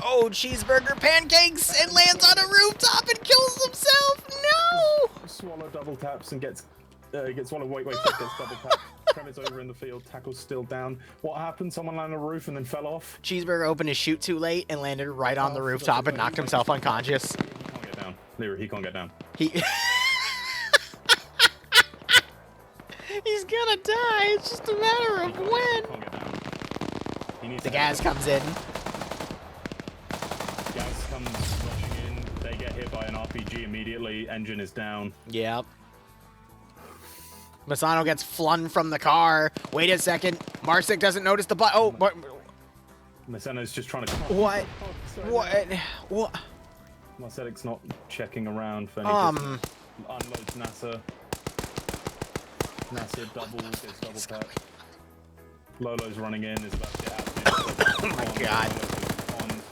Oh, cheeseburger pancakes and lands on a rooftop and kills himself. No! Swallow double taps and gets Swallow wait, gets double tap. Kremit's over in the field. Tackle's still down. What happened? Someone landed on a roof and then fell off. Cheeseburger opened his chute too late and landed right on the rooftop and knocked himself unconscious. He can't get down. Liru, he can't get down. He's gonna die. It's just a matter of when. He can't get down. He needs The to gas comes in. Gas comes rushing in. They get hit by an RPG immediately. Engine is down. Yep. Masano gets flung from the car. Wait a second. Marsic doesn't notice the butt. Oh, Maseno's just trying to... what? What? What? Marselic's not checking around for any... Unloads NASA. NASA gets double tap. Lolo's running in, is about to get out. Oh my god.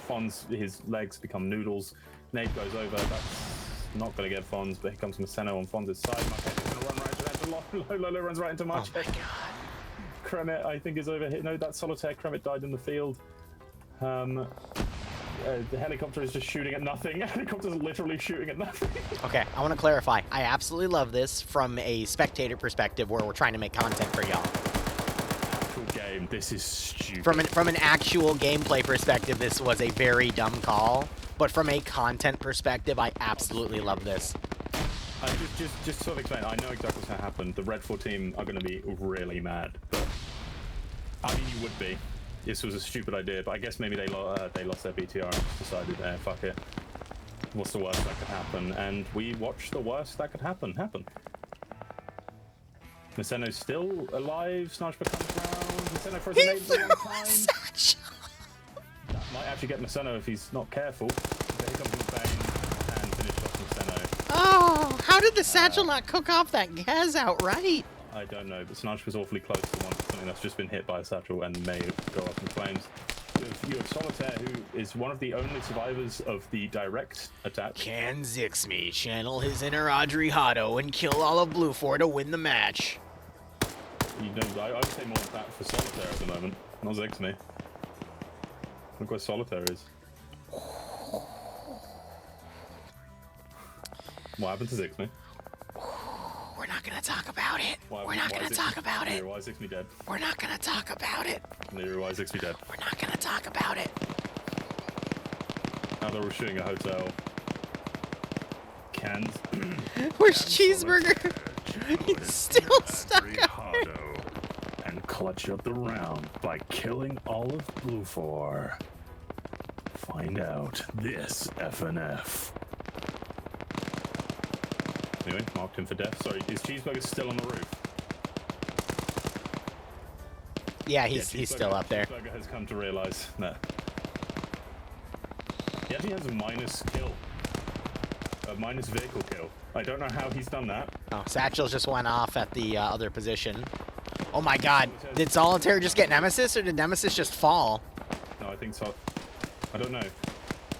Fonz, his legs become noodles. Nate goes over, that's not going to get Fonz, but here comes Maseno on Fonz's side. Marquette is going to run right into Lolo runs right into Marquette. Oh my god. Kremit, I think, is over here. No, that's Solitaire. Kremit died in the field. The helicopter is just shooting at nothing. The helicopter's literally shooting at nothing. Okay, I want to clarify. I absolutely love this from a spectator perspective where we're trying to make content for y'all. Actual game, this is stupid. From an actual gameplay perspective, this was a very dumb call. But from a content perspective, I absolutely love this. Just sort of explain. I know exactly what's going to happen. The Red 4 team are going to be really mad. But I mean, you would be. This was a stupid idea, but I guess maybe they lost their BTR and decided, fuck it. What's the worst that could happen? And we watched the worst that could happen. Maseno's still alive. Snarchba comes around. Maseno throws a nade for one time. That might actually get Maseno if he's not careful. There he comes with Bane and finished off Maseno. Oh, how did the satchel not cook off that gas outright? I don't know, but Snarch was awfully close to something that's just been hit by a satchel and may go up in flames. You have Solitaire, who is one of the only survivors of the direct attack. Can Zixme channel his inner Audrey Hotto and kill all of Blue 4 to win the match? You know, I would say more of that for Solitaire at the moment, not Zixme. Look where Solitaire is. What happened to Zixme? We're not gonna talk about it. Why We're not gonna talk about it. Why is Zixme dead? We're not gonna talk about it. Why is Zixme dead? We're not gonna talk about it. Now they're all shooting a hotel. Cans. Where's Cheeseburger? He's still stuck up. And clutch up the round by killing all of Blue 4. Find out this FNF. Anyway, marked him for death. Sorry, is Cheeseburger still on the roof? Yeah, he's still up there. Cheeseburger has come to realize that he actually has a minus kill. A minus vehicle kill. I don't know how he's done that. Oh, Satchels just went off at the other position. Oh my god. Did Solitaire just get Nemesis, or did Nemesis just fall? No, I think so. I don't know.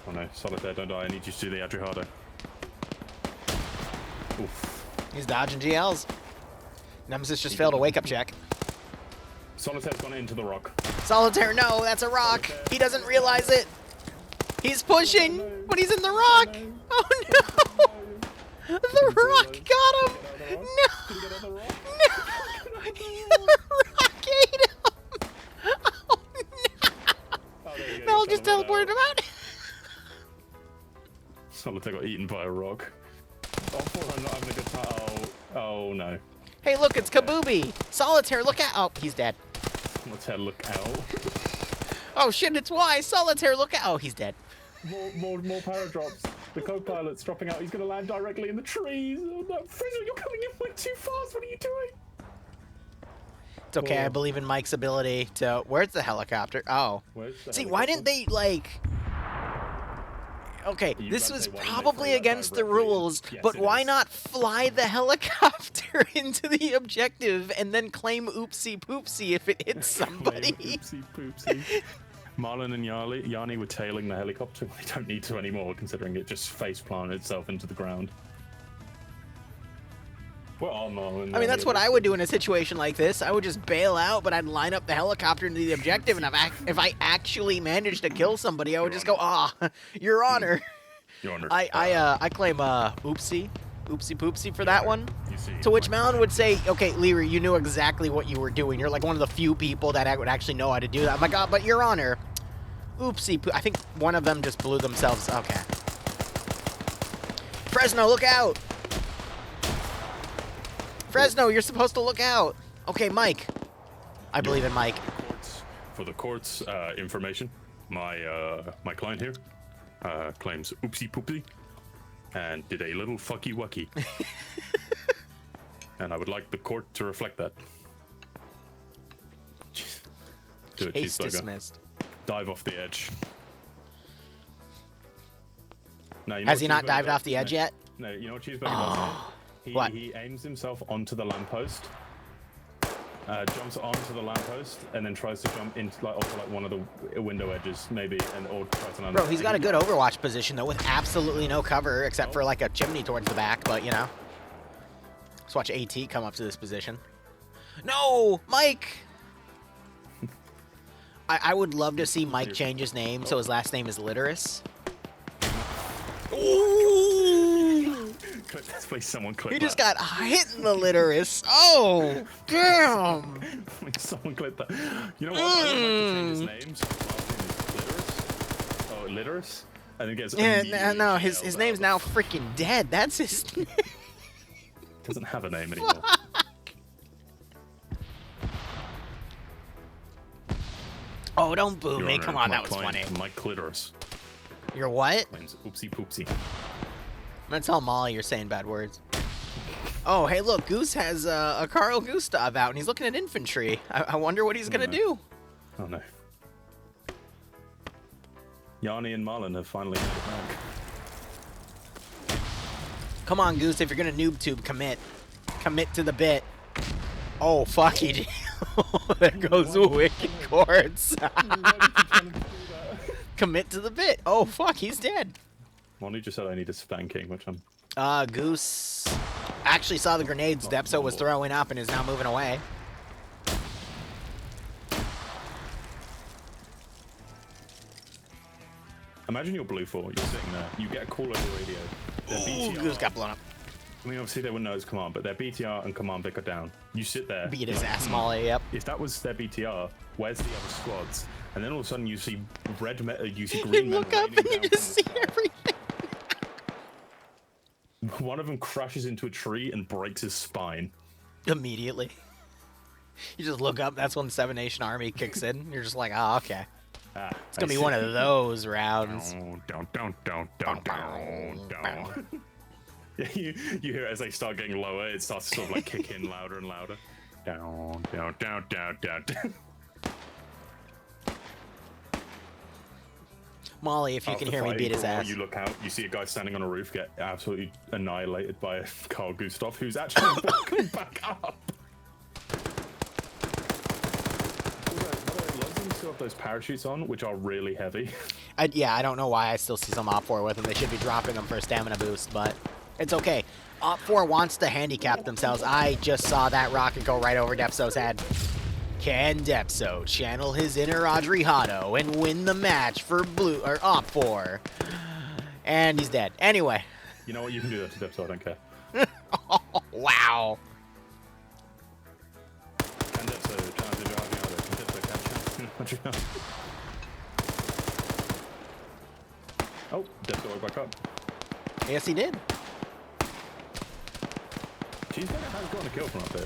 Oh no, Solitaire, don't die. I need you to do the Adrihado. Oof. He's dodging GLs. Nemesis just failed a wake-up check. Solitaire's gone into the rock. Solitaire, no, that's a rock. He doesn't realize it. He's pushing, but he's in the rock. Oh no! The rock got him. No! No! The rock ate him. Oh no! Mel just teleported him out. Solitaire got eaten by a rock. Oh, poor, I'm not having a good time. Oh no. Hey, look, it's Kabooby. Solitaire, look out. Oh, he's dead. Solitaire, look out. Oh shit, it's Y. Solitaire, look out. Oh, he's dead. More paradrops. The co-pilot's dropping out. He's going to land directly in the trees. Oh no, Frizzle, you're coming in way too fast. What are you doing? It's okay. I believe in Mike's ability to. Where's the helicopter? Oh. See, why didn't they like? Okay, this was probably against the rules, but why not fly the helicopter into the objective and then claim oopsie poopsie if it hits somebody? Oopsie poopsie. Marlon and Yanni were tailing the helicopter. They don't need to anymore, considering it just face planted itself into the ground. Well, Marlon. I mean, that's what I would do in a situation like this. I would just bail out, but I'd line up the helicopter into the objective, and if I actually managed to kill somebody, I would just go, Your Honor. Your Honor. I claim oopsie poopsie for that one. To which Malin would say, okay, Liru, you knew exactly what you were doing. You're like one of the few people that would actually know how to do that. I'm like, oh, but Your Honor, oopsie I think one of them just blew themselves. Okay. Fresno, look out! Fresno, you're supposed to look out. Okay, Mike. I believe in Mike. For the court's information, my client here claims oopsie poopsie and did a little fucky wucky. And I would like the court to reflect that. Do a Case cheeseburger. dismissed. Dive off the edge. No, you know Has he what not Cheeseburger dived does? off the edge yet? No, you know what Cheeseburger does? What? He aims himself onto the lamppost, jumps onto the lamppost, and then tries to jump into onto one of the window edges, maybe, or tries to land. Bro, he's got a good Overwatch position though, with absolutely no cover except for like a chimney towards the back. But you know, let's watch AT come up to this position. No, Mike. I would love to see Mike change his name so his last name is Literus. Ooh! Please, someone clip He that. just got hit in the Literus. Oh, damn! Please, someone clip that. You know what? I would like to change his name. So his last name is Literus. Oh, Literus? And it gets Yeah, no, his name's now freaking dead. That's his name. Doesn't have a name anymore. Oh, don't boo Your me. Honor, Come on, my that was funny. client, Mike Clitoris. You're what? Claims oopsie poopsie. I'm gonna tell Molly you're saying bad words. Oh, hey, look, Goose has a Carl Gustav out, and he's looking at infantry. I wonder what he's gonna do. Oh no. Yanni and Marlon have finally made it back. Come on, Goose, if you're gonna noob tube, commit. Commit to the bit. Oh, fuck, he did. There goes Wicked Courts. Commit to the bit. Oh, fuck, he's dead. Molly just said I need a spanking, which I'm... Goose actually saw the grenades Depso was throwing up and is now moving away. Imagine you're Blue 4, you're sitting there, you get a call over the radio. Ooh, Goose got blown up. I mean, obviously they wouldn't know his command, but their BTR and command Vic are down. You sit there. Beat his ass, Molly, yep. If that was their BTR, where's the other squads? And then all of a sudden you see you see green men look up raining and you down just see from the sky. everything. One of them crashes into a tree and breaks his spine. Immediately. You just look up, that's when the Seven Nation Army kicks in. You're just like, oh, okay. It's gonna be one of those rounds. Down. Yeah, you hear it as they start getting lower, it starts to sort of like kick in louder and louder. Down. Molly, if you can hear me beat his ass. You look out, you see a guy standing on a roof get absolutely annihilated by Carl Gustav, who's actually walking back up. Still have those parachutes on, which are really heavy. Yeah, I don't know why I still see some Op 4 with them. They should be dropping them for a stamina boost, but it's okay. Op 4 wants to handicap themselves. I just saw that rocket go right over Depso's head. Can Depso channel his inner Adriano and win the match for blue or op 4? And he's dead. Anyway. You know what? You can do that to Depso. I don't care. Oh, wow. Can Depso challenge his Adriano? Can Depso catch Adriano? Oh, Depso woke back up. Yes, he did. She's gonna have gotten a kill from up there.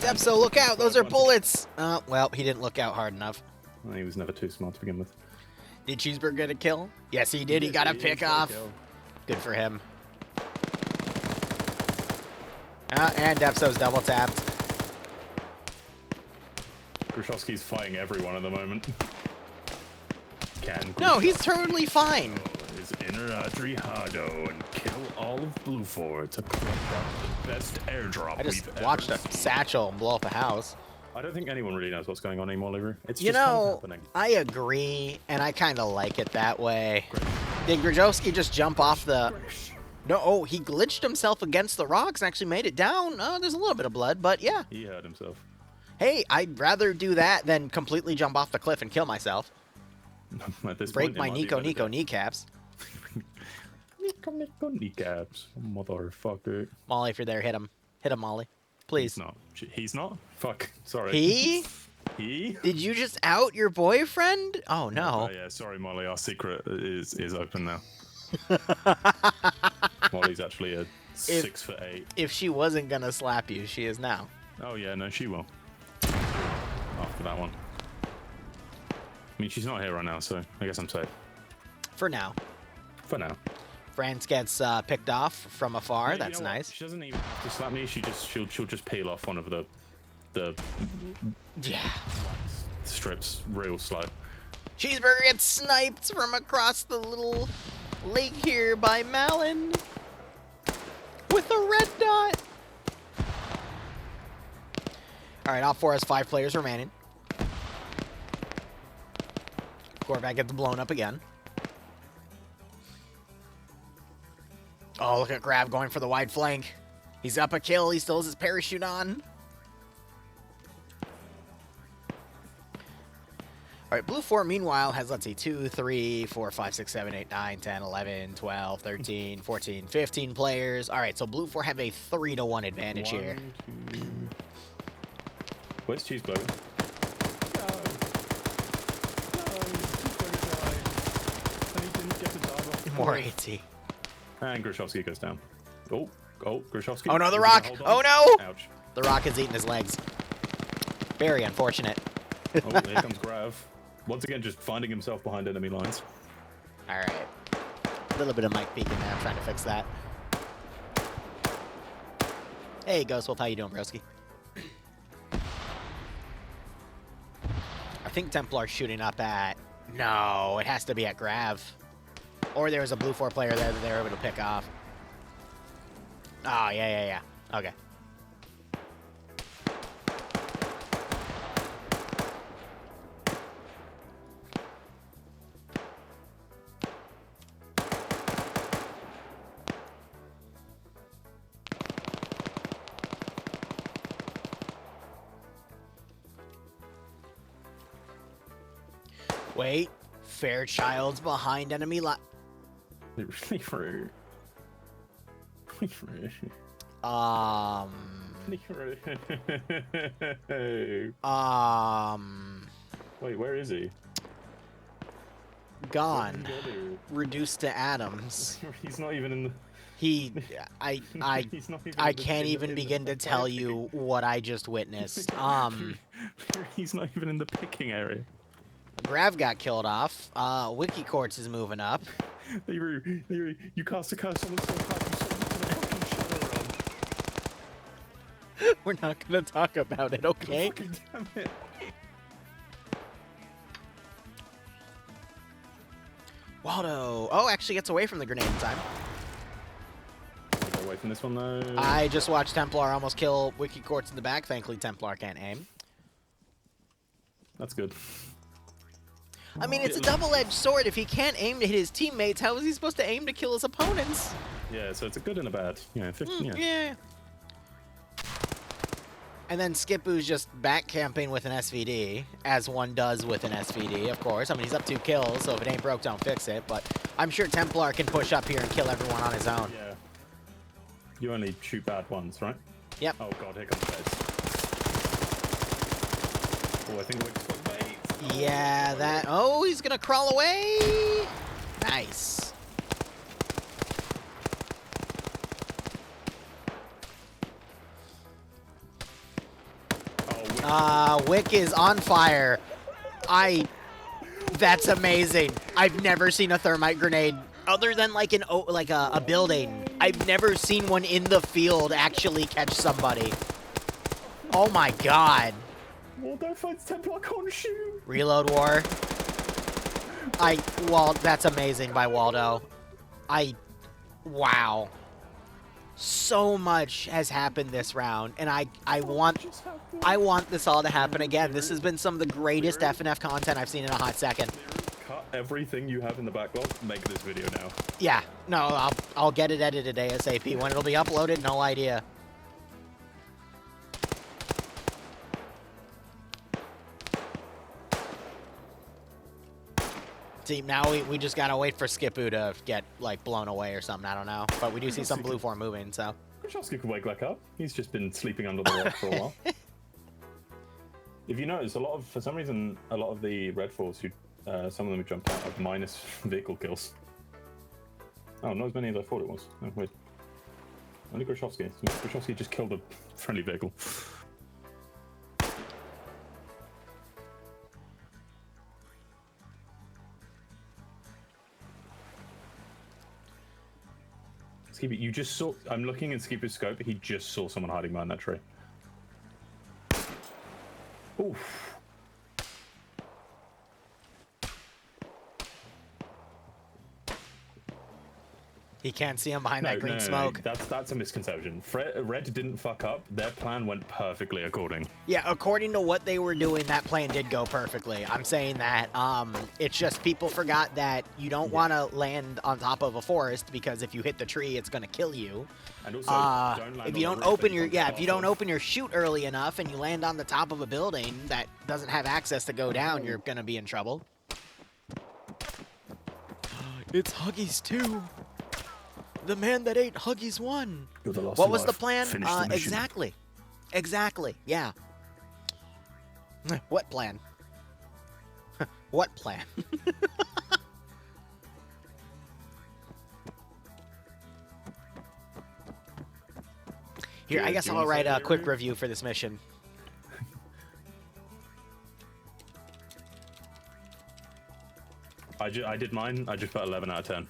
Depso, look out! Those are bullets! Well, he didn't look out hard enough. Well, he was never too smart to begin with. Did Cheeseburger get a kill? Yes, he did. He got a pick off. Good for him. And Depso's double tapped. Grishowski's fighting everyone at the moment. No, he's totally fine. His inner Adriano and kill all of Blue 4 to collect the best airdrop. I just watched a satchel blow up a house. I don't think anyone really knows what's going on anymore, Liru. It's you just kind of know, happening. I agree, and I kind of like it that way. Did Grishowski just jump off the... No, oh, he glitched himself against the rocks and actually made it down. Oh, there's a little bit of blood, but yeah. He hurt himself. Hey, I'd rather do that than completely jump off the cliff and kill myself. At this Break point, my Nico kneecaps. Nico kneecaps. Motherfucker. Molly, if you're there, hit him. Hit him, Molly. Please. He's not. He's not? Fuck. Sorry. He? He? Did you just out your boyfriend? Oh, no. Oh, yeah. Sorry, Molly. Our secret is open now. Molly's actually a 6'8". If she wasn't gonna slap you, she is now. Oh, yeah. No, she will. After that one. I mean, she's not here right now, so I guess I'm safe. For now. For now. France gets picked off from afar. Yeah, that's nice. She doesn't even have to slap me. She'll just peel off one of the yeah strips real slow. Cheeseburger gets sniped from across the little lake here by Malin with a red dot. All right, Op 4 has 5 players remaining. Corvac gets blown up again. Oh, look at Grav going for the wide flank. He's up a kill. He still has his parachute on. All right, Blue 4, meanwhile, has, let's see, 2, 3, 4, 5, 6, 7, 8, 9, 10, 11, 12, 13, 14, 15 players. All right, so Blue 4 have a 3-1 advantage here. Where's Cheeseburger? More AT. And Grishowski goes down. Oh, Grishowski. Oh, no, the rock. Oh, no. Ouch. The rock has eaten his legs. Very unfortunate. Oh, here comes Grav. Once again, just finding himself behind enemy lines. All right. A little bit of Mike peeking there. I'm trying to fix that. Hey, Ghostwolf. How you doing, broski? I think Templar's shooting up at... No, it has to be at Grav. Or there was a Blue 4 player there that they were able to pick off. Oh, yeah. Okay. Wait. Fairchild's behind enemy line. Liru. Wait, where is he? Gone. Reduced to atoms. He's not even in the... He's not even I can't even begin to tell picking. you what I just witnessed. He's not even in the picking area. Grav got killed off. Wiki Quartz is moving up. Liru, you cast a curse on the fucking shadow realm. We're not gonna talk about it, okay? Fucking damn it. Waldo. Oh, actually gets away from the grenade in time. Get away from this one though. I just watched Templar almost kill Wiki Quartz in the back. Thankfully, Templar can't aim. That's good. I mean, it's a double-edged sword. If he can't aim to hit his teammates, how is he supposed to aim to kill his opponents? Yeah, so it's a good and a bad. You know, 50, yeah. Yeah. And then Skipoo's just back camping with an SVD, as one does with an SVD, of course. I mean, he's up 2 kills, so if it ain't broke, don't fix it. But I'm sure Templar can push up here and kill everyone on his own. Yeah. You only shoot bad ones, right? Yep. Oh god, here comes Fez. Oh, I think Wick's got bait. Yeah, that... Oh, he's gonna crawl away! Nice. Wick is on fire. That's amazing. I've never seen a thermite grenade other than like a building. I've never seen one in the field actually catch somebody. Oh my god. Waldo fights Templar can't shoot. Reload war. That's amazing by Waldo. Wow. So much has happened this round, and I want this all to happen again. This has been some of the greatest FNF content I've seen in a hot second. Cut everything you have in the backlog. Make this video now. Yeah, no, I'll get it edited ASAP. When it'll be uploaded, no idea. See, now we just gotta wait for Skipoo to get, like, blown away or something, I don't know. But we do see some blue form moving, so. Krzyzewski could wake back up. He's just been sleeping under the rock for a while. If you notice, for some reason, a lot of the Red Force, some of them have jumped out of minus vehicle kills. Oh, not as many as I thought it was. Oh, weird. Only Krzyzewski. Krzyzewski just killed a friendly vehicle. Skippy, you just saw... I'm looking in Skipper's scope. He just saw someone hiding behind that tree. Oof. He can't see him behind that green smoke. That's a misconception. Red didn't fuck up. Their plan went perfectly according. Yeah, according to what they were doing, that plan did go perfectly. I'm saying that. It's just people forgot that you don't want to land on top of a forest because if you hit the tree, it's going to kill you. And also, if you don't open your chute early enough and you land on the top of a building that doesn't have access to go down, you're going to be in trouble. It's Huggies 2. The man that ate Huggies won. What was the plan? Exactly. Exactly. Yeah. What plan? What plan? Here, I guess I'll write a quick review for this mission. I did mine. I just put 11 out of 10.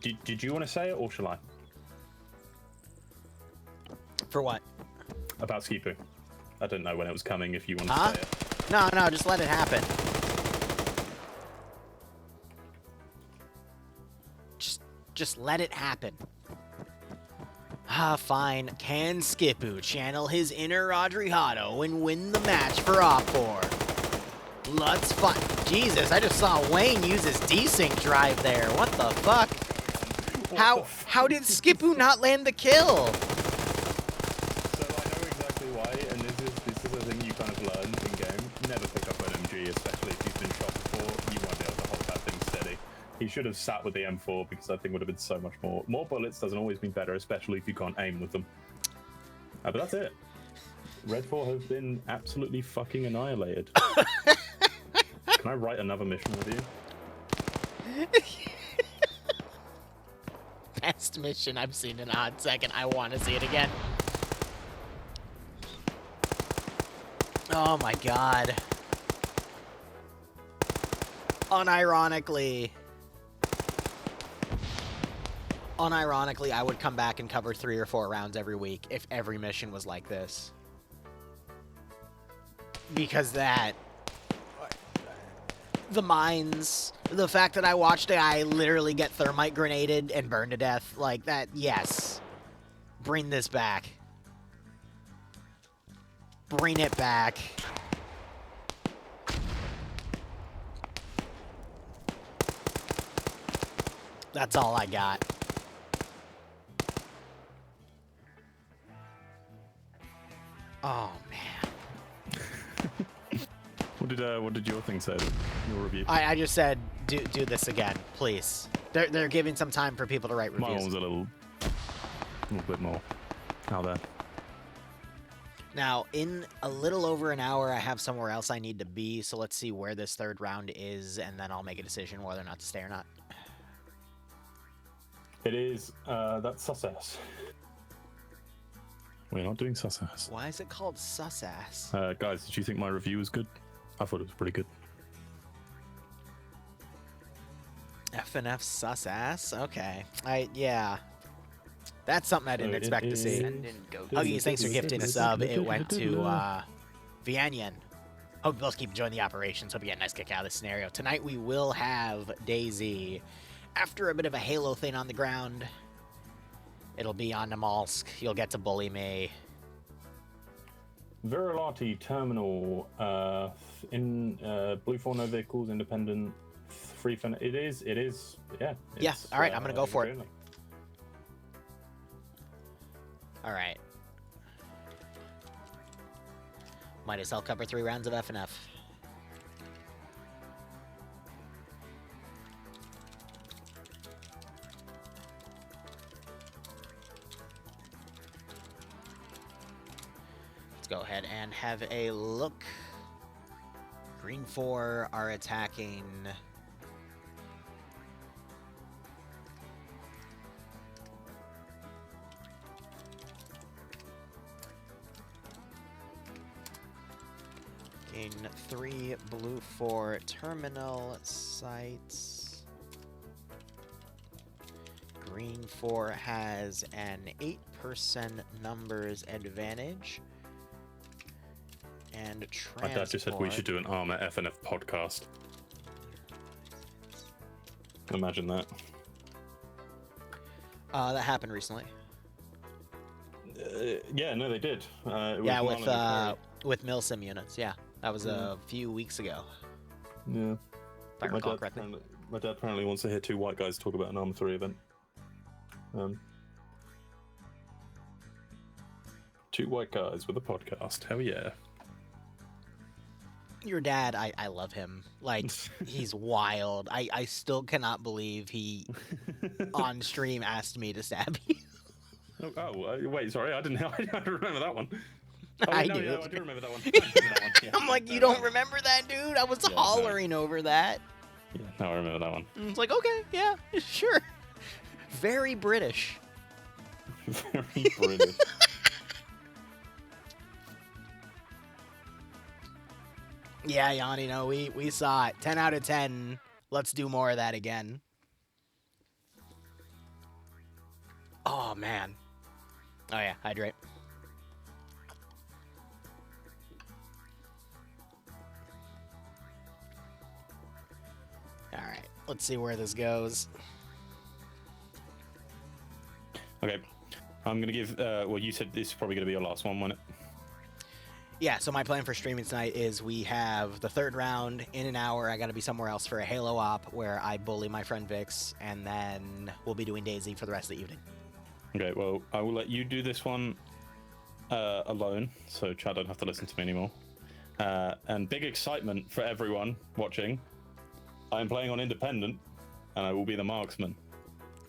Did you want to say it, or shall I? For what? About Skippoo. I don't know when it was coming, if you want to say it. No, just let it happen. Just let it happen. Fine. Can Skippoo channel his inner Rodrigato and win the match for Op4? Let's fight. Jesus, I just saw Wayne use his desync drive there. What the fuck? How did Skippoo not land the kill? So I know exactly why, and this is a thing you kind of learn in game. Never pick up an MG, especially if you've been shot before. You won't be able to hold that thing steady. He should have sat with the M4 because that thing would have been so much more. More bullets doesn't always mean better, especially if you can't aim with them. But that's it. Red 4 has been absolutely fucking annihilated. Can I write another mission with you? Best mission I've seen in a hot second. I want to see it again. Oh my god. Unironically, I would come back and cover 3 or 4 rounds every week if every mission was like this. Because the mines, the fact that I watched a guy literally get thermite grenaded and burned to death, like that, yes. Bring this back. Bring it back. That's all I got. Oh man. What did your thing say? Your review? I just said do this again, please. They're giving some time for people to write My one reviews. was a little bit more out there. Now, in a little over an hour, I have somewhere else I need to be, so let's see where this third round is, and then I'll make a decision whether or not to stay or not. It is that's sus-ass. We're not doing sus-ass. Why is it called sus-ass? Guys, did you think my review was good? I thought it was pretty good. FNF sus-ass? Okay. Yeah. That's something I didn't expect to see. Huggies, thanks for gifting a sub. It went to Vianyan. Hope you both keep enjoying the operations. Hope you get a nice kick out of this scenario. Tonight we will have DayZ. After a bit of a Halo thing on the ground, it'll be on Namalsk. You'll get to bully me. Virilati Terminal in Blue 4 no vehicles, independent, free fin. It is, yeah. Yeah, all right, I'm going to go for it. Only. All right. Might as well cover 3 rounds of FNF. Let's go ahead and have a look. Green 4 are attacking. In 3 blue 4 terminal sites. Green 4 has an 8% numbers advantage. And My dad just said we should do an Armour FNF podcast. Imagine that. That happened recently. Yeah, no, they did. It was Yeah, Marlon with Milsim units. Yeah, that was a few weeks ago. Yeah. If I recall correctly. My dad apparently wants to hear 2 white guys talk about an Armour 3 event. 2 white guys with a podcast. Hell yeah. Your dad, I love him. Like, he's wild. I still cannot believe he, on stream, asked me to stab you. Wait, sorry, I didn't remember that one. I do. do. No, I do remember that one. I do remember that one. Yeah. I'm like, you don't remember that, dude? I was hollering over that. Yeah, no, I remember that one. And it's like, okay, yeah, sure. Very British. Very British. Yeah, Yanni, no, we saw it. 10 out of 10. Let's do more of that again. Oh, man. Oh, yeah, hydrate. All right, let's see where this goes. Okay, I'm going to give, well, you said this is probably going to be your last one, wasn't it? Yeah, so my plan for streaming tonight is we have the third round in an hour. I got to be somewhere else for a Halo op where I bully my friend Vix, and then we'll be doing DayZ for the rest of the evening. Okay, well, I will let you do this one alone, so Chad don't have to listen to me anymore. And big excitement for everyone watching. I'm playing on Independent, and I will be the marksman.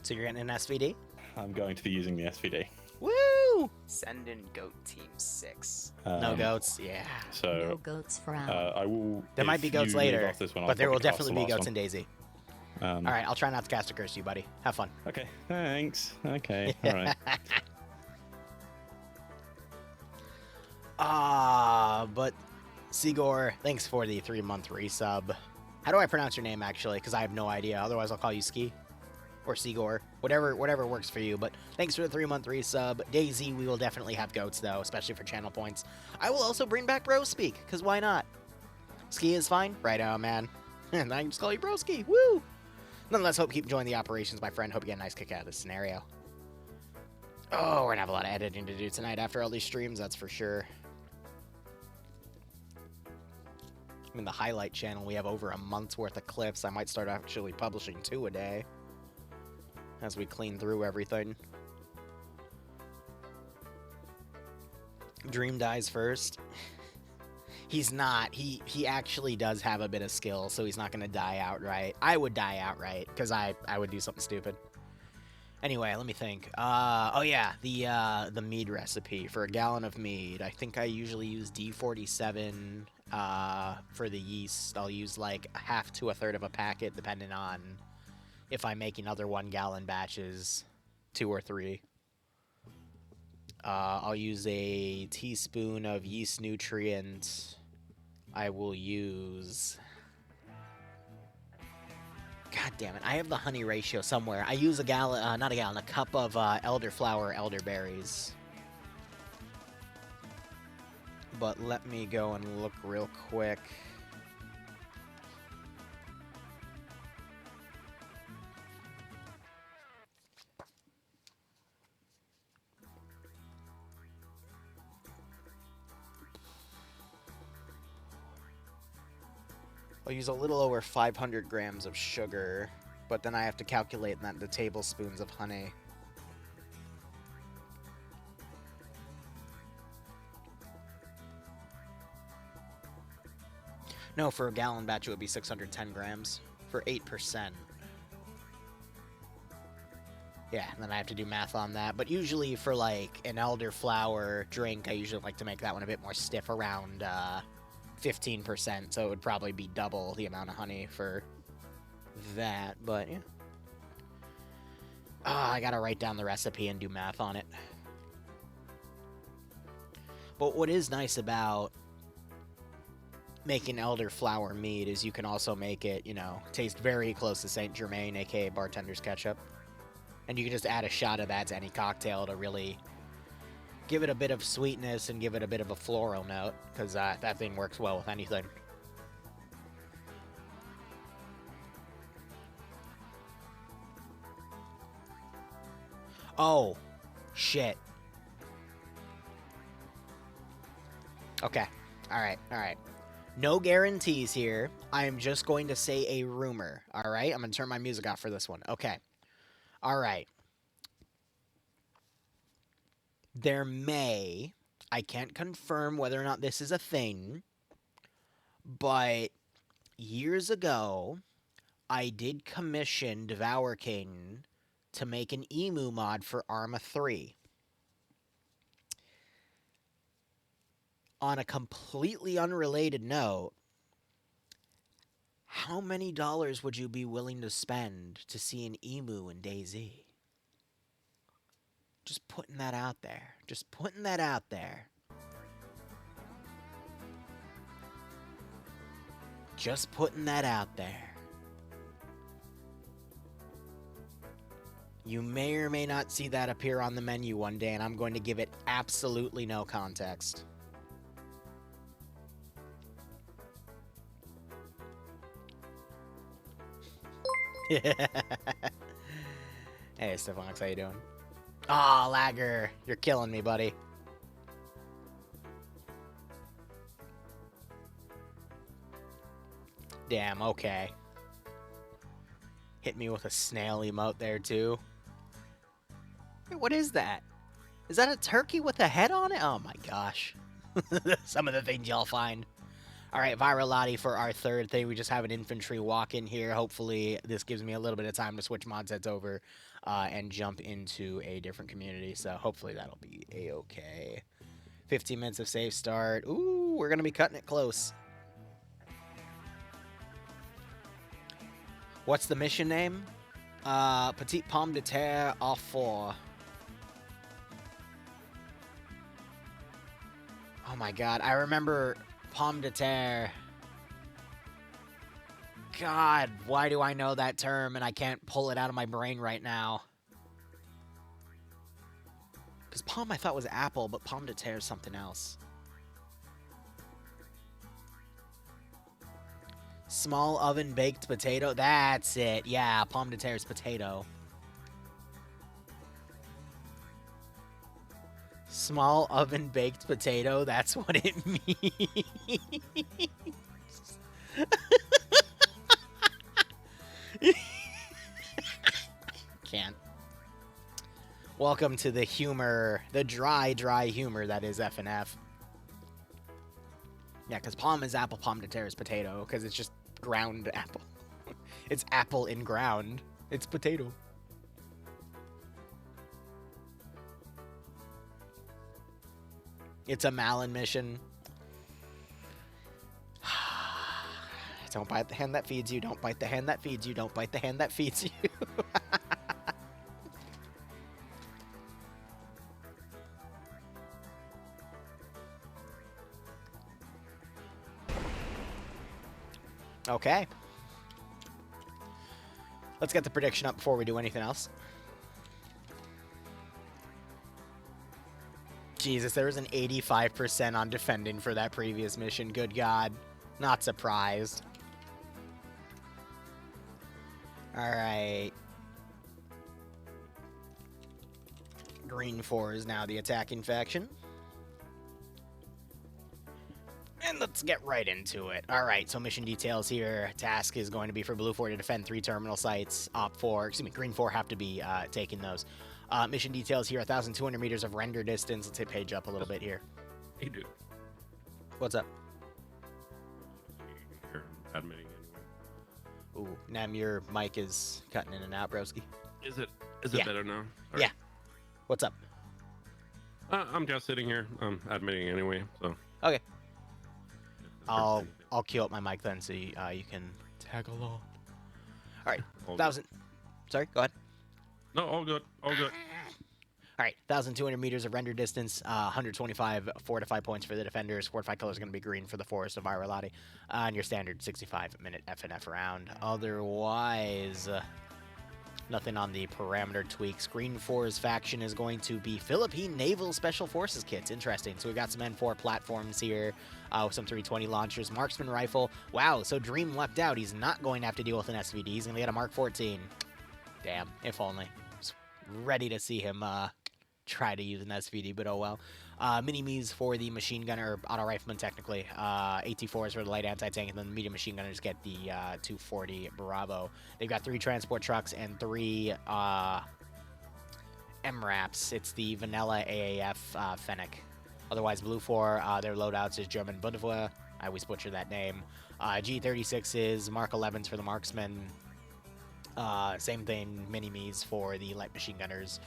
So you're getting an SVD? I'm going to be using the SVD. Woo! Send in Goat Team 6 No goats, yeah. So No goats for I will. There might be goats later, one, but there will probably cast definitely the be last goats in DayZ. one. All right, I'll try not to cast a curse to you, buddy. Have fun. Okay, thanks. Okay, all right. But Sigor, thanks for the 3-month resub. How do I pronounce your name, actually? Because I have no idea. Otherwise, I'll call you Ski. Or Sigor. Whatever works for you. But thanks for the 3-month resub. DayZ, we will definitely have goats, though, especially for channel points. I will also bring back Brospeak, because why not? Ski is fine? Right on, man. And I can just call you Broski. Woo! Nonetheless, hope you keep enjoying the operations, my friend. Hope you get a nice kick out of this scenario. Oh, we're gonna have a lot of editing to do tonight after all these streams, that's for sure. I mean, the highlight channel, we have over a month's worth of clips. I might start actually publishing 2 a day as we clean through everything. Dream dies first. He's not. He actually does have a bit of skill, so he's not going to die outright. I would die outright, because I would do something stupid. Anyway, let me think. Oh yeah, the mead recipe. For a gallon of mead, I think I usually use D47 for the yeast. I'll use like a half to a third of a packet, depending on if I'm making other 1 gallon batches, 2 or 3. I'll use a teaspoon of yeast nutrient. I will use... God damn it, I have the honey ratio somewhere. I use a gallon, not a gallon, a cup of elderflower elderberries. But let me go and look real quick. I'll use a little over 500 grams of sugar, but then I have to calculate that the tablespoons of honey. No, for a gallon batch it would be 610 grams for 8%. Yeah, and then I have to do math on that. But usually for like an elderflower drink, I usually like to make that one a bit more stiff, around 15%, so it would probably be double the amount of honey for that, but yeah. I gotta write down the recipe and do math on it. But what is nice about making elderflower mead is you can also make it, you know, taste very close to Saint Germain, aka bartender's ketchup. And you can just add a shot of that to any cocktail to really give it a bit of sweetness and give it a bit of a floral note, because that thing works well with anything. Oh, shit. Okay. Alright. No guarantees here. I am just going to say a rumor. Alright? I'm going to turn my music off for this one. Okay. Alright. There may, I can't confirm whether or not this is a thing, but years ago, I did commission Devour King to make an emu mod for Arma 3. On a completely unrelated note, how many dollars would you be willing to spend to see an emu in DayZ? Just putting that out there. Just putting that out there. Just putting that out there. You may or may not see that appear on the menu one day, and I'm going to give it absolutely no context. Hey, Stephanox, how you doing? Aw, oh, Lagger, you're killing me, buddy. Damn, okay. Hit me with a snail emote there, too. Wait, what is that? Is that a turkey with a head on it? Oh my gosh. Some of the things y'all find. Alright, Viralati for our third thing. We just have an infantry walk in here. Hopefully, this gives me a little bit of time to switch mod sets over and jump into a different community. So hopefully that'll be a-okay. 15 minutes of safe start. Ooh, we're going to be cutting it close. What's the mission name? Petite Pomme de Terre au four. Oh my god, I remember Pomme de Terre. God, why do I know that term and I can't pull it out of my brain right now? Because pomme I thought was apple, but Pomme de Terre is something else. Small oven baked potato. That's it. Yeah, Pomme de Terre is potato. Small oven baked potato. That's what it means. Can't. Welcome to the humor, the dry humor that is FNF. Yeah, because palm is apple, palm de terre is potato, because it's just ground apple. It's apple in ground. It's potato. It's a Malin mission. Don't bite the hand that feeds you. Don't bite the hand that feeds you. Don't bite the hand that feeds you. Okay. Let's get the prediction up before we do anything else. Jesus, there was an 85% on defending for that previous mission. Good God. Not surprised. Alright. Green 4 is now the attacking faction. And let's get right into it. Alright, so mission details here. Task is going to be for Blue 4 to defend 3 terminal sites. Green 4 have to be taking those. Mission details here, 1,200 meters of render distance. Let's hit page up a little bit here. Hey, dude. What's up? You're admitting anyway. Ooh, Nam, your mic is cutting in and out, broski. Is it Yeah. better now? All Yeah. right. What's up? I'm just sitting here. I'm admitting anyway, so. Okay. If I'll there's anything- queue up my mic then so you can tag along. All right, all good. 1,000. Sorry, go ahead. No, all good. All good. All right, 1,200 meters of render distance, 125 fortify points for the defenders. Fortify color is going to be green for the Forest of Viralati, and your standard 65-minute FNF round. Otherwise, nothing on the parameter tweaks. Green 4's faction is going to be Philippine Naval Special Forces kits. Interesting. So we got some N4 platforms here with some 320 launchers. Marksman rifle. Wow, so Dream lucked out. He's not going to have to deal with an SVD. He's going to get a Mark 14. Damn, if only. Just ready to see him try to use an SVD, but oh well. Mini-me's for the machine gunner, or auto rifleman technically. AT4s for the light anti-tank, and then the medium machine gunners get the 240 Bravo. They've got 3 transport trucks and 3 MRAPs. It's the vanilla AAF Fennec. Otherwise, Blue 4, their loadouts is German Bundeswehr. I always butcher that name. G36s, Mark 11s for the marksmen. Same thing, mini-me's for the light machine gunners.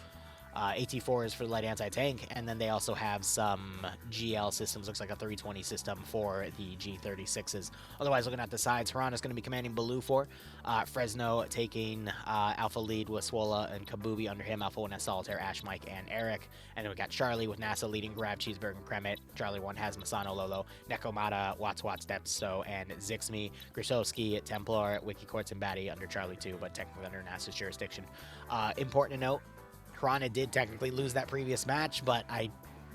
AT4s for the light anti-tank, and then they also have some GL systems, looks like a 320 system for the G36s. Otherwise, looking at the sides, Haran is going to be commanding Baloo 4. Fresno taking Alpha lead with Swola and Kabubi under him. Alpha 1 has Solitaire, Ash, Mike, and Eric. And then we got Charlie with NASA leading Grab, Cheeseburger, and Kremet. Charlie 1 has Masano, Lolo, Nekomata, Watts, Depsto, and Zixmi. Grishowski, Templar, Wiki Quartz, and Batty under Charlie 2, but technically under NASA's jurisdiction. Important to note, Piranha did technically lose that previous match, but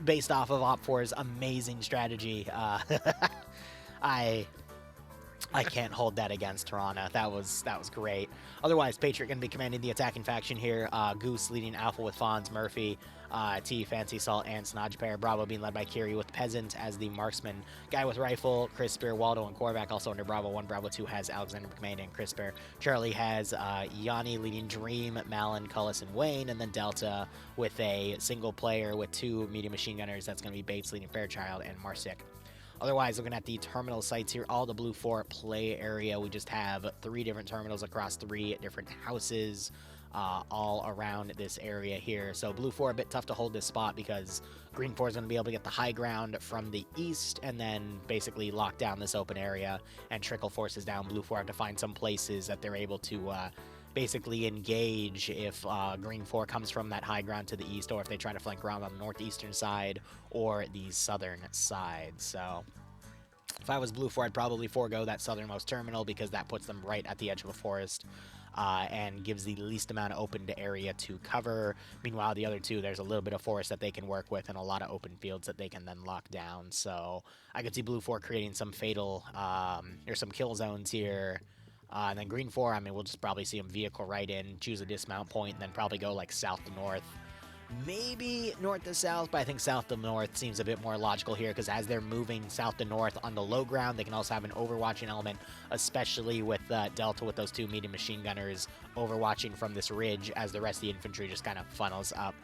based off of Op4's amazing strategy, I can't hold that against Piranha. That was great. Otherwise, Patriot going to be commanding the attacking faction here. Goose leading Alpha with Fonz, Murphy, T, Fancy Salt, and Snodge Pair. Bravo being led by Kiri with Peasant as the marksman. Guy with Rifle, Chris Spear, Waldo, and Korvac also under Bravo 1. Bravo 2 has Alexander McMahon and Chris Spear. Charlie has Yanni leading Dream, Malin, Cullis, and Wayne. And then Delta with a single player with 2 medium machine gunners. That's going to be Bates leading Fairchild and Marsick. Otherwise, looking at the terminal sites here, all the Blue 4 play area, we just have 3 different terminals across 3 different houses all around this area here. So Blue 4 a bit tough to hold this spot because Green 4 is going to be able to get the high ground from the east and then basically lock down this open area and trickle forces down. Blue 4 have to find some places that they're able to basically engage if Green 4 comes from that high ground to the east, or if they try to flank around on the northeastern side or the southern side. So if I was Blue 4, I'd probably forego that southernmost terminal because that puts them right at the edge of a forest and gives the least amount of open area to cover. Meanwhile, the other 2, there's a little bit of forest that they can work with and a lot of open fields that they can then lock down. So I could see Blue 4 creating some fatal or some kill zones here. And then Green 4, I mean, we'll just probably see them vehicle right in, choose a dismount point, and then probably go like south to north. Maybe north to south, but I think south to north seems a bit more logical here because as they're moving south to north on the low ground, they can also have an overwatching element, especially with Delta with those 2 medium machine gunners overwatching from this ridge as the rest of the infantry just kind of funnels up.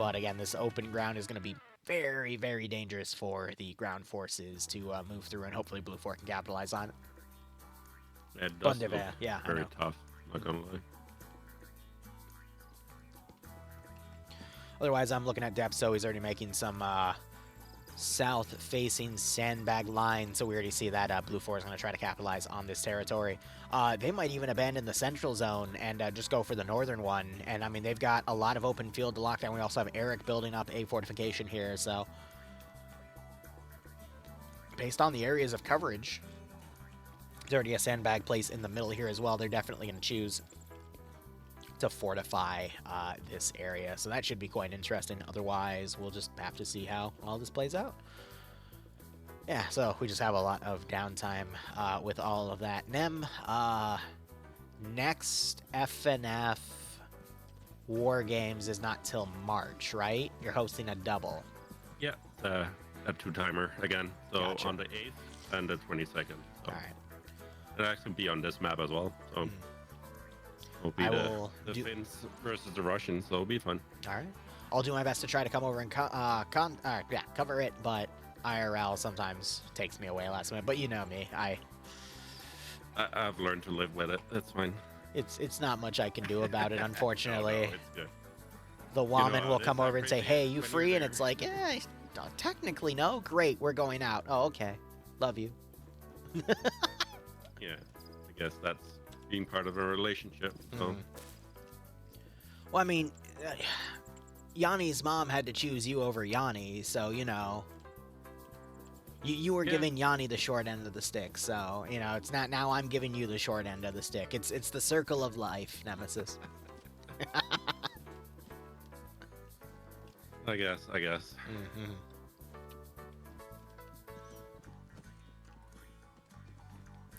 But again, this open ground is going to be very, very dangerous for the ground forces to move through, and hopefully Blue 4 can capitalize on it. It does look yeah, very tough, not gonna lie. Otherwise, I'm looking at depth, so he's already making some south-facing sandbag line, so we already see that Blue 4 is going to try to capitalize on this territory. They might even abandon the central zone and just go for the northern one, and I mean, they've got a lot of open field to lock down. We also have Eric building up a fortification here, so based on the areas of coverage, there's already a sandbag place in the middle here as well. They're definitely going to choose to fortify this area, so that should be quite interesting. Otherwise, we'll just have to see how all this plays out. Yeah, so we just have a lot of downtime with all of that. Nem, next FNF War Games is not till March, right? You're hosting a double. Yeah, a two-timer again. So Gotcha. on the 8th and the 22nd. So All right. it'll actually be on this map as well. So it'll be the Finns versus the Russians, so it'll be fun. All right. I'll do my best to try to come over and cover it, but IRL sometimes takes me away last minute. But you know me, I've learned to live with it. That's fine. it's not much I can do about it, unfortunately. No, it's good. The woman will it's come not over and say, crazy "Hey, you when you're free?" And there. it's like, "Yeah, technically no. Great, we're going out." Oh, okay. Love you. Yeah, I guess that's being part of a relationship. So Well, I mean, Yanni's mom had to choose you over Yanni, so you know. You were Yeah. giving Yanni the short end of the stick, so you know it's not now. I'm giving you the short end of the stick. It's the circle of life, Nemesis. I guess. Mm-hmm.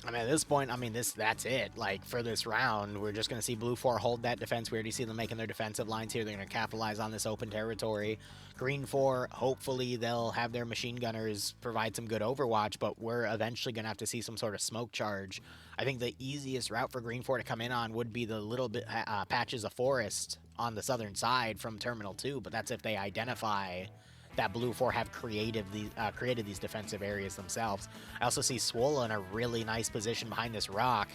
I mean, at this point, that's it. Like, for this round, we're just going to see Blue 4 hold that defense. We already see them making their defensive lines here. They're going to capitalize on this open territory. Green 4, hopefully they'll have their machine gunners provide some good overwatch, but we're eventually going to have to see some sort of smoke charge. I think the easiest route for Green 4 to come in on would be the little bit patches of forest on the southern side from Terminal 2, but that's if they identify that Blue 4 have created these defensive areas themselves. I also see Swola in a really nice position behind this rock.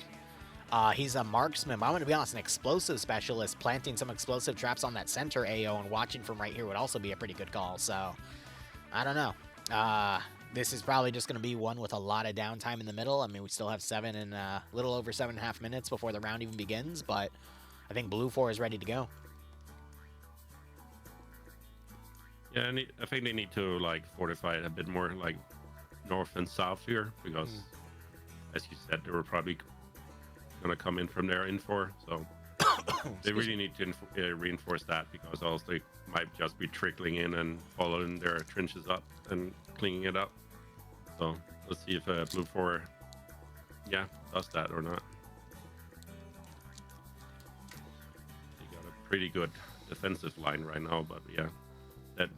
He's a marksman, but I'm going to be honest, an explosive specialist. Planting some explosive traps on that center AO and watching from right here would also be a pretty good call. So, I don't know. This is probably just going to be one with a lot of downtime in the middle. I mean, we still have a little over 7.5 minutes before the round even begins, but I think Blue 4 is ready to go. Yeah, I think they need to like fortify it a bit more, like north and south here, because as you said, they were probably gonna come in from their info, so they really need to reinforce that, because else they might just be trickling in and following their trenches up and cleaning it up. So let's see if Blue 4, does that or not. They got a pretty good defensive line right now, but yeah.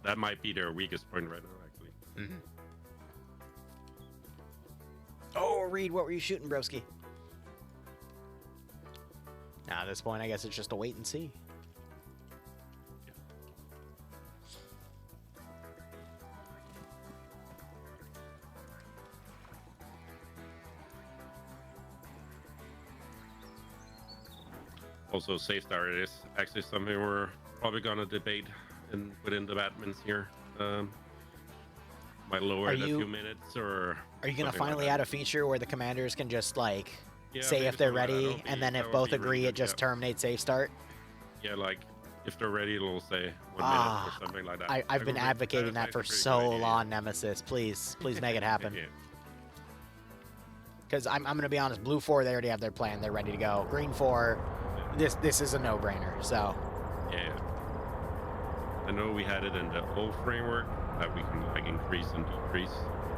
That might be their weakest point right now, actually. Mm-hmm. Oh, Reed, what were you shooting, broski? Now, at this point, I guess it's just a wait and see. Also, safe start is actually something we're probably gonna debate within the admins here. Might lower it a few minutes, or are you gonna something finally like add that. a feature where the commanders can just like say maybe if they're something like that. ready, That'll and be- then that if would both be really agree, good, it just yeah. terminates safe start? Yeah, like if they're ready, it'll say 1 minute or something like that. I've been advocating that for so long, Nemesis. Please make it happen. Yeah. Because I'm gonna be honest, Blue 4, they already have their plan. They're ready to go. Green 4, this is a no-brainer. So Yeah. I know we had it in the old framework that we can like increase and decrease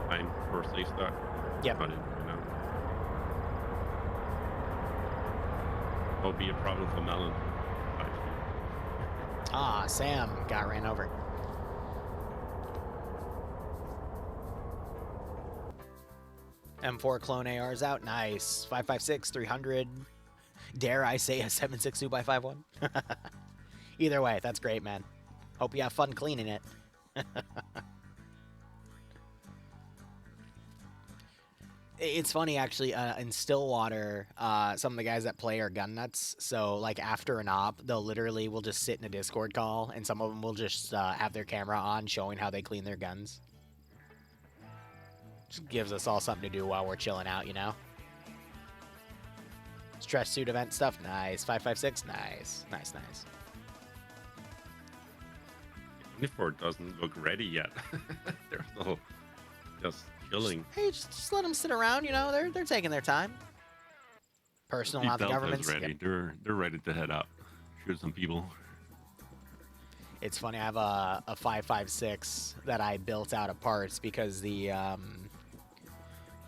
time for safe start. Yep. But it'll be a problem for Melon. Sam got ran over. M4 clone AR's out. Nice. 5.56, 300. Dare I say a 7.62 by 5.1? Either way, that's great, man. Hope you have fun cleaning it. It's funny, actually, in Stillwater, some of the guys that play are gun nuts. So, like, after an op, they'll literally will just sit in a Discord call, and some of them will just have their camera on showing how they clean their guns. Just gives us all something to do while we're chilling out, you know? Stress suit event stuff, nice. 556, nice. Nice, nice. Uniform doesn't look ready yet. They're still just chilling. Hey, just let them sit around, you know? They're taking their time. Personal, not the government's. Ready. Yep. They're ready to head up. Shoot some people. It's funny, I have a 556 that I built out of parts because the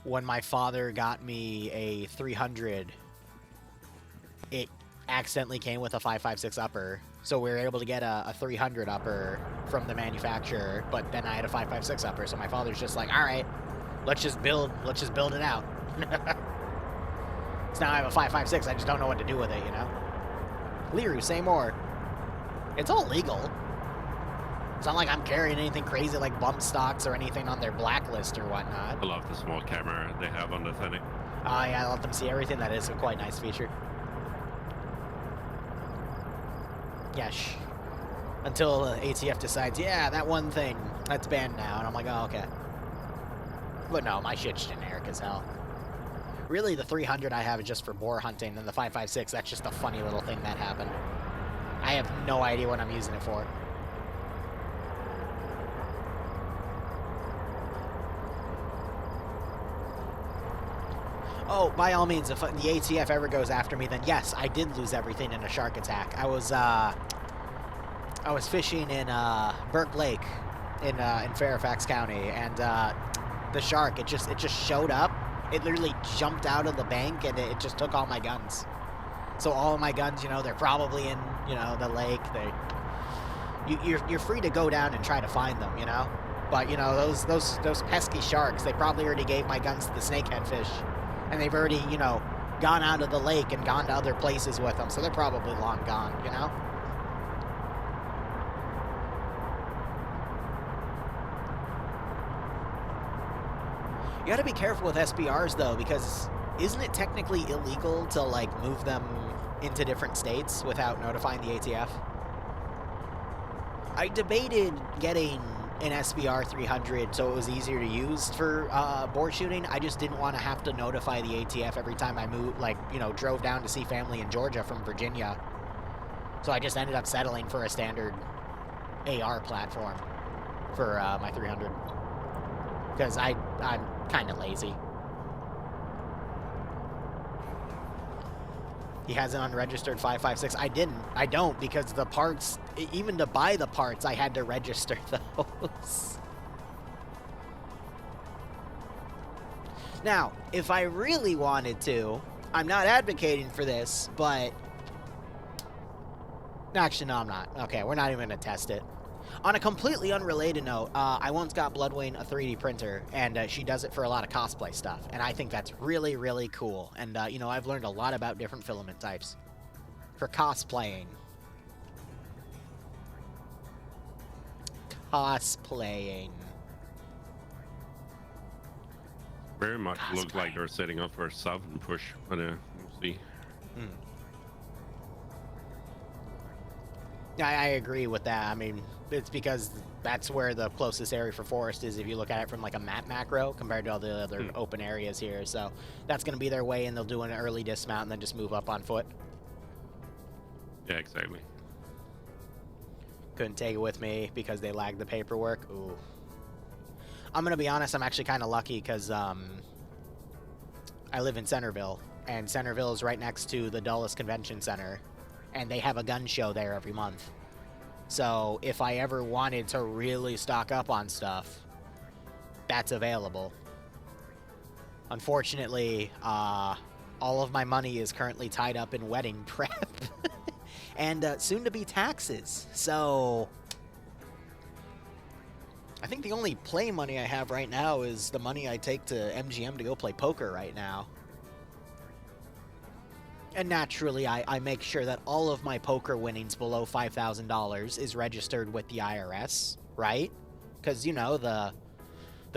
when my father got me a 300, it accidentally came with a 556 upper. So we were able to get a 300 upper from the manufacturer, but then I had a 556 upper. So my father's just like, all right, let's just build it out. So now I have a 556. I just don't know what to do with it, you know. Liru, say more. It's all legal. It's not like I'm carrying anything crazy like bump stocks or anything on their blacklist or whatnot. I love the small camera they have on the Fennec. Oh yeah, I let them see everything. That is a quite nice feature. Yeah, until ATF decides, yeah, that one thing, that's banned now. And I'm like, oh, okay. But no, my shit's generic as hell. Really, the 300 I have is just for boar hunting, and the 556, that's just a funny little thing that happened. I have no idea what I'm using it for. Oh, by all means, if the ATF ever goes after me, then yes, I did lose everything in a shark attack. I was fishing in Burke Lake in Fairfax County, and the shark, it just showed up. It literally jumped out of the bank, and it just took all my guns. So all of my guns, you know, they're probably in, you know, the lake. You're free to go down and try to find them, you know. But you know, those pesky sharks, they probably already gave my guns to the snakehead fish. And they've already, you know, gone out of the lake and gone to other places with them. So they're probably long gone, you know? You gotta be careful with SBRs, though, because isn't it technically illegal to, like, move them into different states without notifying the ATF? I debated getting an SBR 300 so it was easier to use for boar shooting. I just didn't want to have to notify the ATF every time I moved, like, you know, drove down to see family in Georgia from Virginia. So I just ended up settling for a standard AR platform for my 300 because I'm kind of lazy. He has an unregistered 556. I don't, because the parts, even to buy the parts, I had to register those. Now, if I really wanted to, I'm not advocating for this, but... Actually, no, I'm not. Okay, we're not even going to test it. On a completely unrelated note, I once got Bloodwing a 3D printer, and she does it for a lot of cosplay stuff, and I think that's really, really cool. And, you know, I've learned a lot about different filament types for cosplaying. Very much look like they're setting up for a southern push, but we'll see. I agree with that. I mean, it's because that's where the closest area for forest is if you look at it from like a map macro compared to all the other open areas here. So that's going to be their way, and they'll do an early dismount and then just move up on foot. Yeah, exactly. Couldn't take it with me because they lagged the paperwork. Ooh. I'm going to be honest, I'm actually kind of lucky because I live in Centerville, and Centerville is right next to the Dulles Convention Center, and they have a gun show there every month. So if I ever wanted to really stock up on stuff, that's available. Unfortunately, all of my money is currently tied up in wedding prep and soon-to-be taxes. So I think the only play money I have right now is the money I take to MGM to go play poker right now. And naturally, I make sure that all of my poker winnings below $5,000 is registered with the IRS, right? Because, you know, the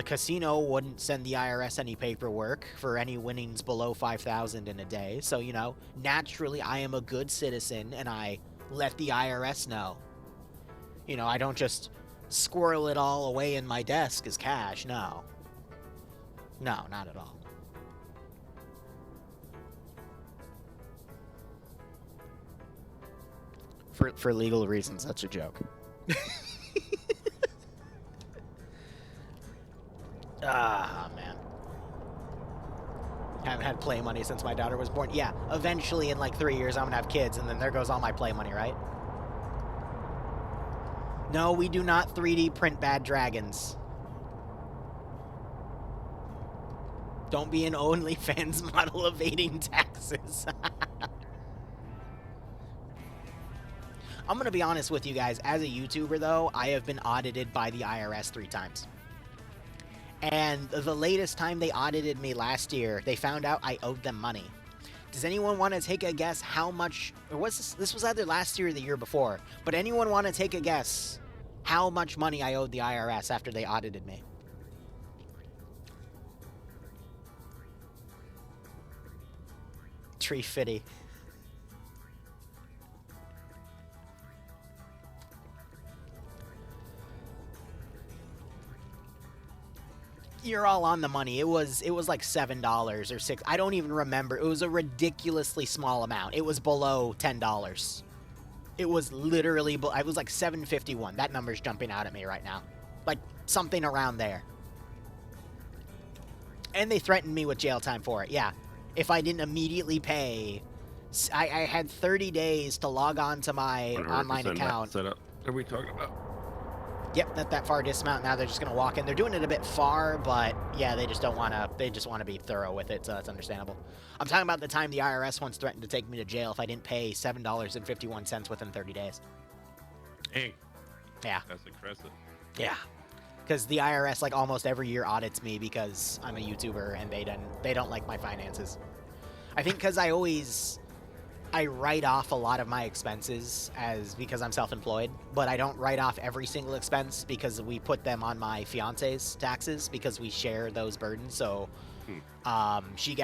casino wouldn't send the IRS any paperwork for any winnings below 5,000 in a day. So, you know, naturally, I am a good citizen, and I let the IRS know. You know, I don't just squirrel it all away in my desk as cash, no. No, not at all. For legal reasons, that's a joke. Ah, man. Haven't had play money since my daughter was born. Yeah, eventually in like 3 years I'm gonna have kids, and then there goes all my play money, right? No, we do not 3D print bad dragons. Don't be an OnlyFans model evading taxes. I'm gonna be honest with you guys, as a YouTuber though, I have been audited by the IRS 3 times. And the latest time they audited me last year, they found out I owed them money. Does anyone want to take a guess how much, or this was either last year or the year before, but anyone want to take a guess how much money I owed the IRS after they audited me? Tree fitty. You're all on the money. It was like $7 or $6. I don't even remember. It was a ridiculously small amount. It was below $10. It was literally, I was like $7.51. That number's jumping out at me right now. Like something around there. And they threatened me with jail time for it. Yeah. If I didn't immediately pay, I had 30 days to log on to my online account. Setup. What are we talking about? Yep, that far dismount. Now they're just going to walk in. They're doing it a bit far, but yeah, they just don't want to. They just want to be thorough with it, so that's understandable. I'm talking about the time the IRS once threatened to take me to jail if I didn't pay $7.51 within 30 days. Dang. Yeah. That's impressive. Yeah. Because the IRS, like, almost every year audits me because I'm a YouTuber and they don't like my finances. I think because I write off a lot of my expenses because I'm self-employed, but I don't write off every single expense because we put them on my fiance's taxes because we share those burdens. So she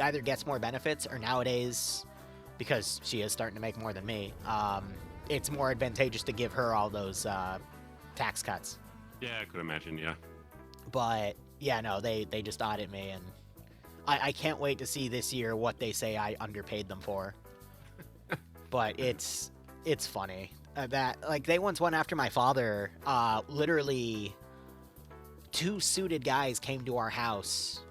either gets more benefits, or nowadays, because she is starting to make more than me, it's more advantageous to give her all those tax cuts. Yeah, I could imagine, yeah. But yeah, no, they just audit me, and I can't wait to see this year what they say I underpaid them for. But it's funny that, like, they once went after my father. Literally 2 suited guys came to our house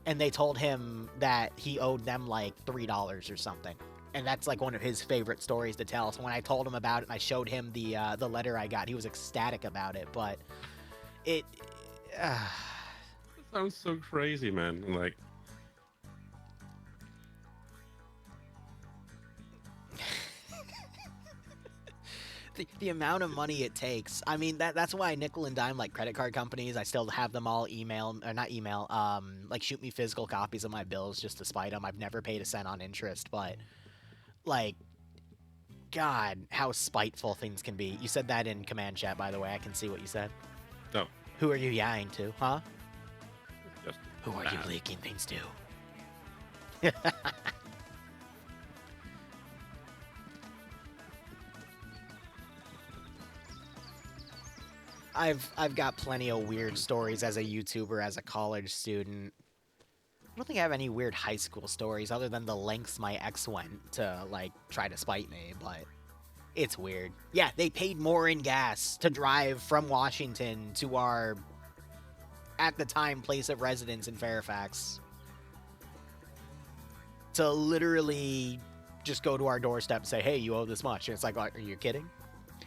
and they told him that he owed them like $3 or something. And that's like one of his favorite stories to tell. So when I told him about it and I showed him the letter I got, he was ecstatic about it. But it sounds so crazy, man. Like, the amount of money it takes. I mean, that's why I nickel and dime like credit card companies. I still have them all like shoot me physical copies of my bills just to spite them. I've never paid a cent on interest, but like, God, how spiteful things can be. You said that in command chat, by the way. I can see what you said. no. Who are you yaying to, huh? Just Who are you leaking things to? I've got plenty of weird stories as a YouTuber, as a college student. I don't think I have any weird high school stories other than the lengths my ex went to, like, try to spite me, but it's weird. Yeah, they paid more in gas to drive from Washington to our, at the time, place of residence in Fairfax. To literally just go to our doorstep and say, hey, you owe this much. And it's like, are you kidding?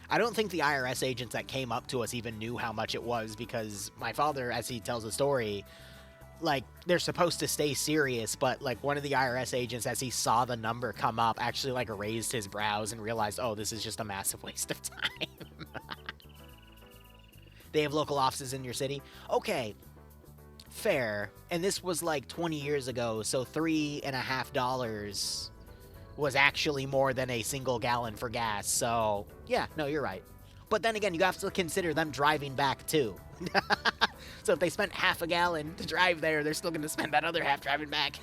I don't think the IRS agents that came up to us even knew how much it was, because my father, as he tells the story, like, they're supposed to stay serious, but, like, one of the IRS agents, as he saw the number come up, actually, like, raised his brows and realized, oh, this is just a massive waste of time. They have local offices in your city? Okay, fair. And this was, like, 20 years ago, so $3.50 was actually more than a single gallon for gas. So, yeah, no, you're right. But then again, you have to consider them driving back, too. So if they spent half a gallon to drive there, they're still going to spend that other half driving back.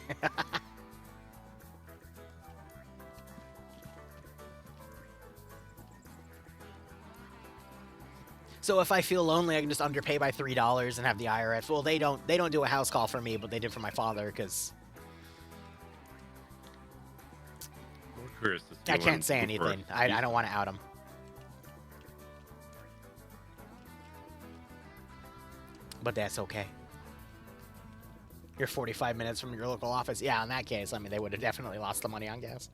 So if I feel lonely, I can just underpay by $3 and have the IRS. Well, they don't do a house call for me, but they did for my father, because I can't say anything. I don't want to out him. But that's okay. You're 45 minutes from your local office. Yeah, in that case, I mean, they would have definitely lost the money on gas.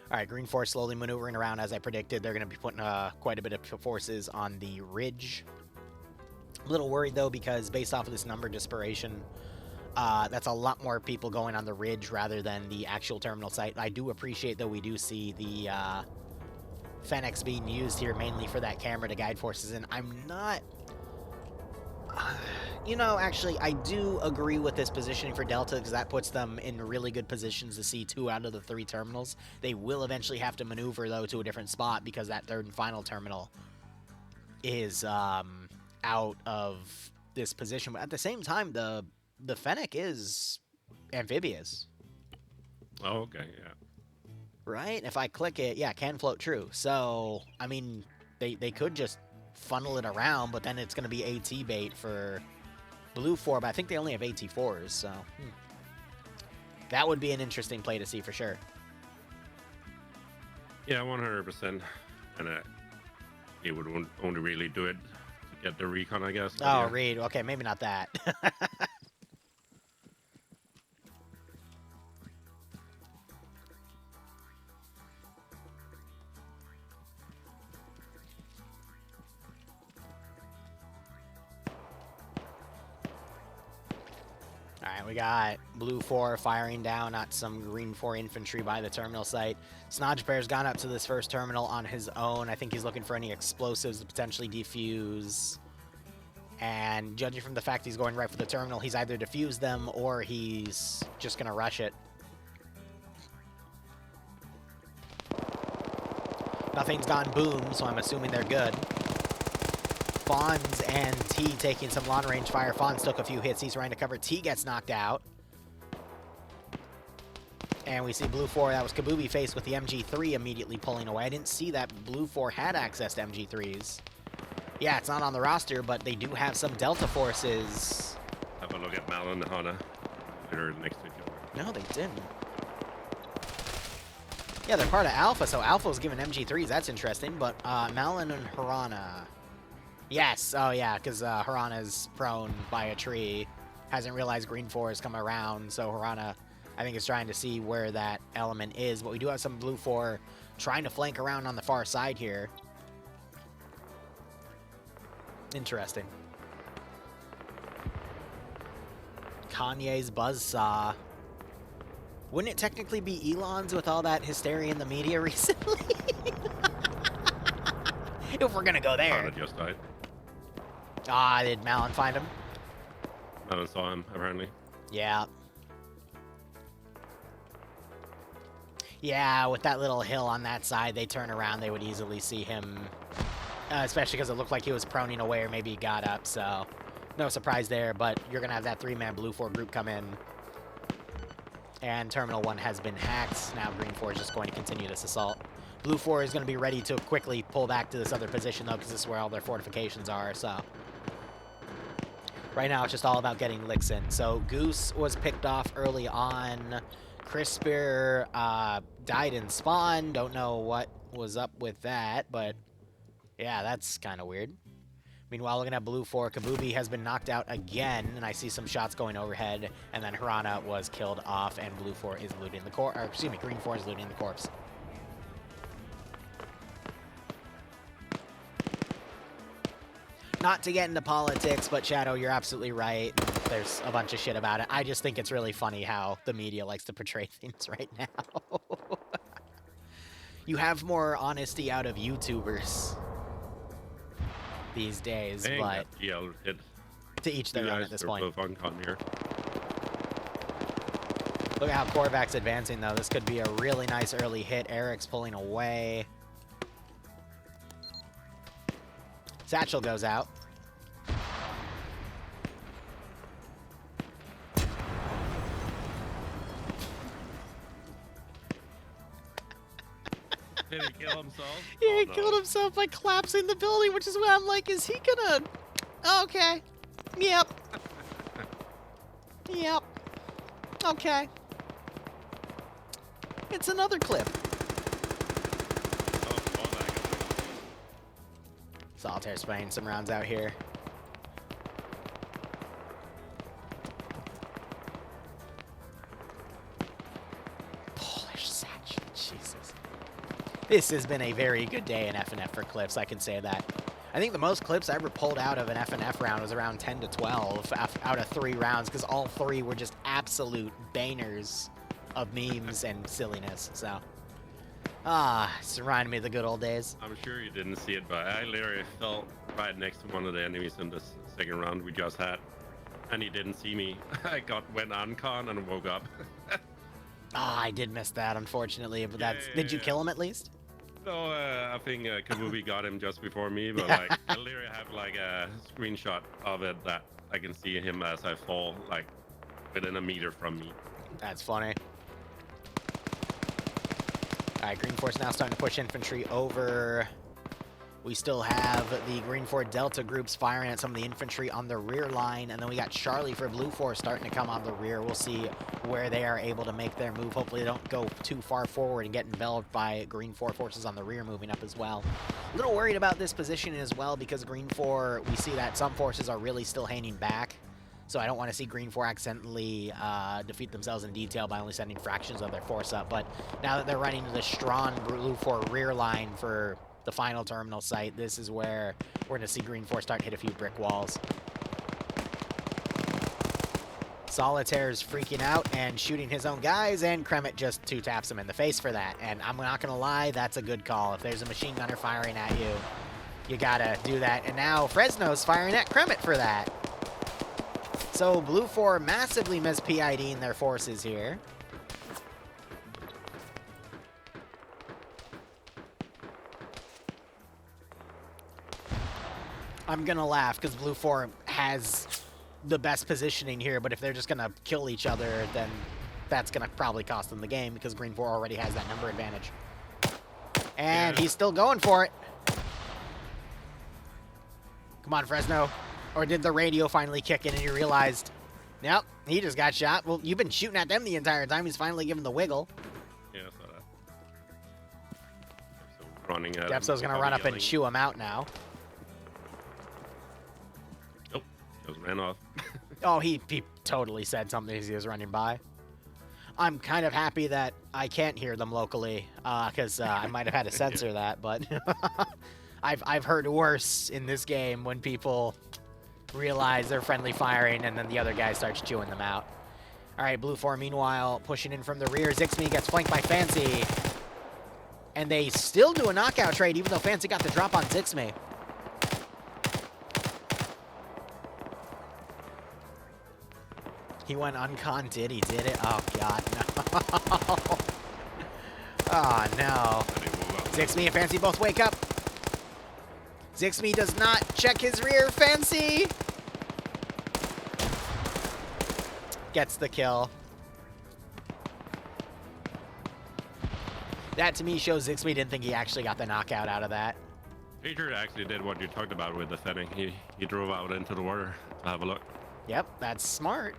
All right, Green Force slowly maneuvering around as I predicted. They're going to be putting quite a bit of forces on the ridge. I'm a little worried, though, because based off of this number disparation, that's a lot more people going on the ridge rather than the actual terminal site. I do appreciate, though, we do see the Fenix being used here mainly for that camera to guide forces, and I'm not... you know, actually, I do agree with this positioning for Delta, because that puts them in really good positions to see 2 out of the 3 terminals. They will eventually have to maneuver, though, to a different spot, because that 3rd and final terminal is out of this position. But at the same time, the Fennec is amphibious. Oh, okay, yeah. Right? If I click it, yeah, can float true. So, I mean, they could just funnel it around, but then it's going to be AT bait for Blue 4, but I think they only have AT4s, so that would be an interesting play to see for sure. Yeah, 100%. And it would only really do it to get the recon, I guess. Oh, yeah. Reed. Okay, maybe not that. Alright, we got Blue 4 firing down at some Green 4 infantry by the terminal site. Snodgebear's gone up to this first terminal on his own. I think he's looking for any explosives to potentially defuse. And judging from the fact he's going right for the terminal, he's either defused them or he's just going to rush it. Nothing's gone boom, so I'm assuming they're good. Fonz and T taking some long-range fire. Fonz took a few hits. He's trying to cover. T gets knocked out. And we see Blue 4. That was Kabubi faced with the MG3 immediately pulling away. I didn't see that Blue 4 had access to MG3s. Yeah, it's not on the roster, but they do have some Delta forces. Have a look at Mal and Hana. They're next to each other. No, they didn't. Yeah, they're part of Alpha, so Alpha was given MG3s. That's interesting. But Malin and Harana... Yes, oh yeah, because Harana's prone by a tree. Hasn't realized Green 4 is coming around, so Harana, I think, is trying to see where that element is. But we do have some Blue 4 trying to flank around on the far side here. Interesting. Kanye's buzzsaw. Wouldn't it technically be Elon's with all that hysteria in the media recently? If we're gonna go there. Hana just died. Ah, did Malin find him? Malin saw him, apparently. Yeah. Yeah, with that little hill on that side, they turn around, they would easily see him. Especially because it looked like he was proning away, or maybe he got up, so no surprise there. But you're going to have that 3-man Blue 4 group come in. And Terminal 1 has been hacked. Now Green 4 is just going to continue this assault. Blue 4 is going to be ready to quickly pull back to this other position, though, because this is where all their fortifications are, so... Right now, it's just all about getting licks in. So, Goose was picked off early on. Crisper died in spawn. Don't know what was up with that, but... Yeah, that's kind of weird. Meanwhile, looking at Blue 4, Kabubi has been knocked out again, and I see some shots going overhead, and then Harana was killed off, and Blue 4 is looting the corpse, or excuse me, Green 4 is looting the corpse. Not to get into politics, but Shadow, you're absolutely right. There's a bunch of shit about it. I just think it's really funny how the media likes to portray things right now. You have more honesty out of YouTubers these days, but to each their own at this point. Both on con here. Look at how Korvac's advancing, though. This could be a really nice early hit. Eric's pulling away. Satchel goes out. Did he kill himself? Yeah, he Oh, no. killed himself by collapsing the building, which is why I'm like, is he gonna... Okay. Yep. Yep. Okay. It's another clip. Oh, all that guy. Solitaire spraying some rounds out here. Polish satchel, Jesus. This has been a very good day in FNF for clips, I can say that. I think the most clips I ever pulled out of an FNF round was around 10 to 12 out of 3 rounds, because all 3 were just absolute bangers of memes and silliness, so. It's reminding me of the good old days. I'm sure you didn't see it, but I literally fell right next to one of the enemies in this second round we just had, and he didn't see me. I went on con and woke up. I did miss that, unfortunately, but that's... Did you kill him at least? No, I think Kabubi got him just before me, but like I literally have like a screenshot of it that I can see him as I fall like within a meter from me. That's funny. Alright, Green Force now starting to push infantry over. We still have the Green 4 Delta groups firing at some of the infantry on the rear line, and then we got Charlie for Blue 4 starting to come on the rear. We'll see where they are able to make their move. Hopefully they don't go too far forward and get enveloped by Green 4 forces on the rear moving up as well. A little worried about this positioning as well, because Green 4, we see that some forces are really still hanging back. So I don't want to see Green 4 accidentally defeat themselves in detail by only sending fractions of their force up. But now that they're running to the strong Blue 4 rear line for the final terminal site, this is where we're going to see Green 4 start to hit a few brick walls. Solitaire's freaking out and shooting his own guys, and Kremet just 2-taps him in the face for that. And I'm not going to lie, that's a good call. If there's a machine gunner firing at you, you got to do that. And now Fresno's firing at Kremet for that. So Blue 4 massively mis-PIDing their forces here. I'm gonna laugh because Blue 4 has the best positioning here, but if they're just gonna kill each other, then that's gonna probably cost them the game because Green 4 already has that number advantage. And he's still going for it. Come on, Fresno. Or did the radio finally kick in and you realized, yep, he just got shot? Well, you've been shooting at them the entire time. He's finally given the wiggle. Yeah, I saw that. So running at Depso's gonna run up and chew him out now. Nope, just ran off. Oh, he totally said something as he was running by. I'm kind of happy that I can't hear them locally, because I might have had to censor that, but I've heard worse in this game when people realize they're friendly firing and then the other guy starts chewing them out. All right, Blue 4, meanwhile, pushing in from the rear. Zixme gets flanked by Fancy. And they still do a knockout trade, even though Fancy got the drop on Zixme. He went uncon, did he? Did it? Oh, God, no. Oh, no. Zixme and Fancy both wake up. Zixme does not check his rear. Fancy gets the kill. That, to me, shows Zixme didn't think he actually got the knockout out of that. Peter actually did what you talked about with the setting. He drove out into the water to have a look. Yep, that's smart.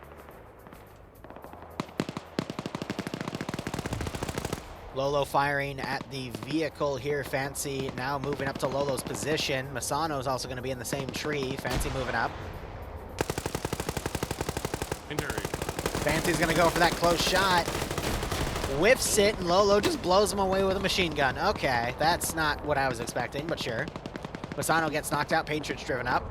Lolo firing at the vehicle here. Fancy now moving up to Lolo's position. Masano's also going to be in the same tree. Fancy moving up. Fancy's going to go for that close shot. Whiffs it, and Lolo just blows him away with a machine gun. Okay, that's not what I was expecting, but sure. Masano gets knocked out. Patriot's driven up.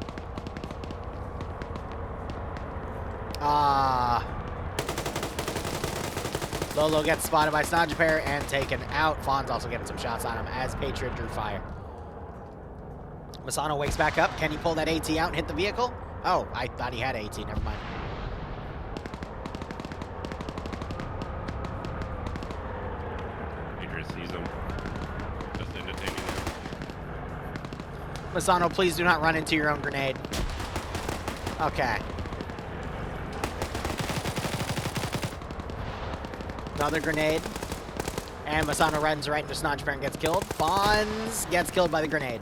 Lolo gets spotted by Snodgepair and taken out. Fawn's also getting some shots on him as Patriot drew fire. Masano wakes back up. Can he pull that AT out and hit the vehicle? Oh, I thought he had AT. Never mind. Masano, please do not run into your own grenade. Okay. Another grenade. And Masano runs right into Snodgebear and gets killed. Fonz gets killed by the grenade.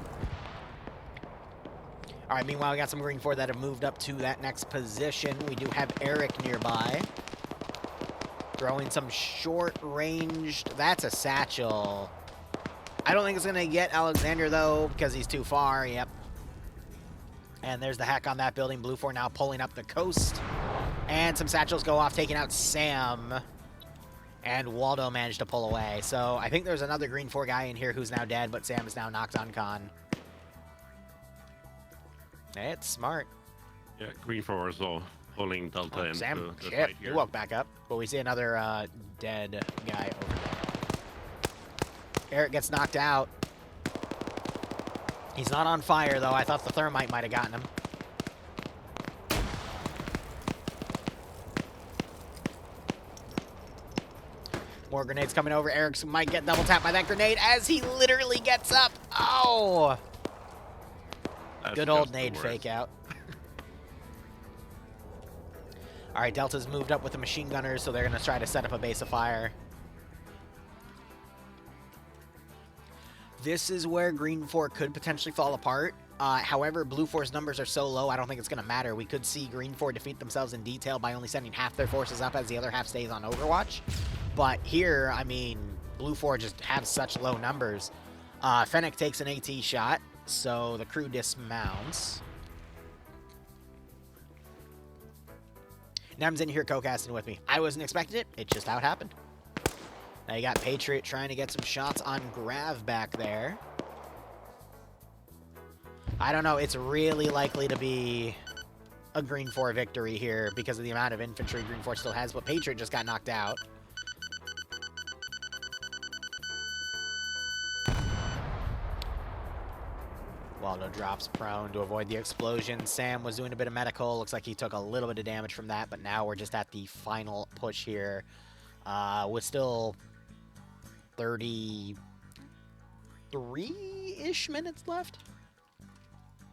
Alright, meanwhile, we got some Green 4 that have moved up to that next position. We do have Eric nearby. Throwing some short-ranged... That's a satchel. I don't think it's going to get Alexander, though, because he's too far. Yep. And there's the hack on that building. Blue 4 now pulling up the coast. And some satchels go off, taking out Sam. And Waldo managed to pull away. So I think there's another Green 4 guy in here who's now dead, but Sam is now knocked on con. It's smart. Yeah, Green 4 is all pulling Delta into Sam, the shit, fight he here. woke back up. But we see another dead guy over there. Eric gets knocked out. He's not on fire, though. I thought the thermite might have gotten him. More grenades coming over. Eric might get double tapped by that grenade as he literally gets up. Oh! That's Good old just the nade worst. fake out. All right, Delta's moved up with the machine gunners, so they're going to try to set up a base of fire. This is where Green 4 could potentially fall apart. However, Blue 4's numbers are so low, I don't think it's going to matter. We could see Green 4 defeat themselves in detail by only sending half their forces up as the other half stays on Overwatch. But here, I mean, Blue 4 just have such low numbers. Fennec takes an AT shot, so the crew dismounts. Nem's in here co-casting with me. I wasn't expecting it. It just how it happened. Now you got Patriot trying to get some shots on Grav back there. I don't know. It's really likely to be a Green 4 victory here because of the amount of infantry Green 4 still has, but Patriot just got knocked out. Waldo drops prone to avoid the explosion. Sam was doing a bit of medical. Looks like he took a little bit of damage from that, but now we're just at the final push here. With still 33-ish minutes left.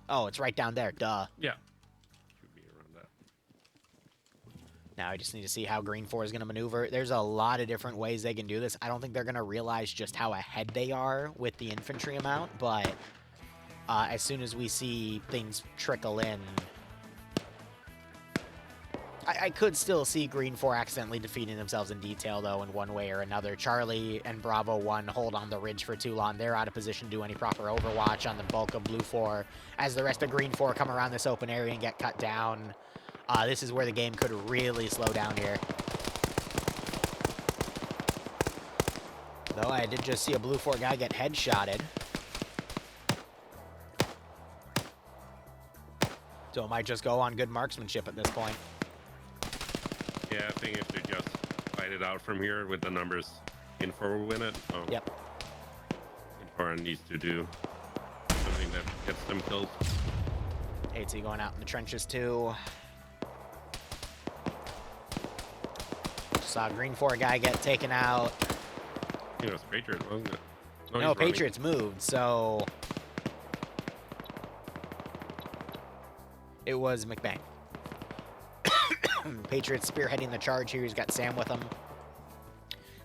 Oh, it's right down there. Duh. Yeah. Should be around that. Now I just need to see how Green 4 is going to maneuver. There's a lot of different ways they can do this. I don't think they're going to realize just how ahead they are with the infantry amount, but as soon as we see things trickle in, I could still see Green 4 accidentally defeating themselves in detail, though, in one way or another. Charlie and Bravo 1 hold on the ridge for too long. They're out of position to do any proper overwatch on the bulk of Blue 4. As the rest of Green 4 come around this open area and get cut down, this is where the game could really slow down here. Though I did just see a Blue 4 guy get headshotted. So it might just go on good marksmanship at this point. Yeah, I think if they just fight it out from here with the numbers, Info will win it. So Yep. Info needs to do something that gets them killed. AT going out in the trenches too. Saw a Green 4 guy get taken out. I think it was Patriot, wasn't it? No, he's running. Patriots moved, so it was McBain. Patriots spearheading the charge here. He's got Sam with him.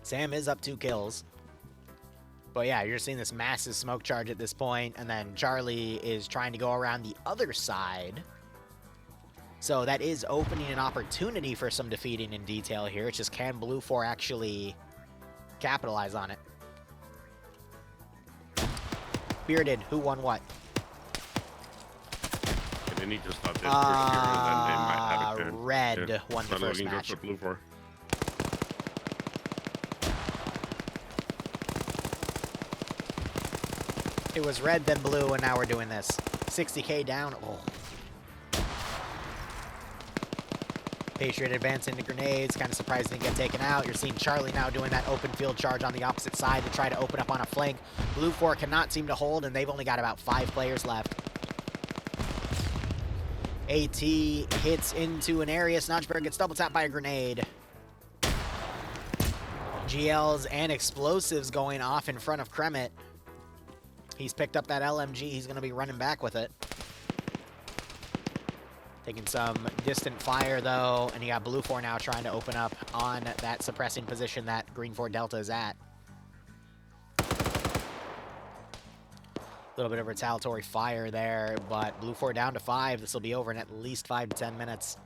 Sam is up 2 kills. But yeah, you're seeing this massive smoke charge at this point, and then Charlie is trying to go around the other side. So that is opening an opportunity for some defeating in detail here. It's just, can Blue 4 actually capitalize on it? Bearded, who won what? They need to stop this first here, and then they might have a chance. Red won the Start first looking good match. for Blue 4. It was red, then blue, and now we're doing this. 60k down. Oh. Patriot advance into grenades. Kind of surprised they didn't get taken out. You're seeing Charlie now doing that open field charge on the opposite side to try to open up on a flank. Blue 4 cannot seem to hold, and they've only got about 5 players left. AT hits into an area. Snodgeberg gets double tapped by a grenade. GLs and explosives going off in front of Kremet. He's picked up that LMG. He's going to be running back with it. Taking some distant fire, though, and you got Blue 4 now trying to open up on that suppressing position that Green 4 Delta is at. A little bit of retaliatory fire there, but Blue 4 down to 5. This will be over in at least 5 to 10 minutes.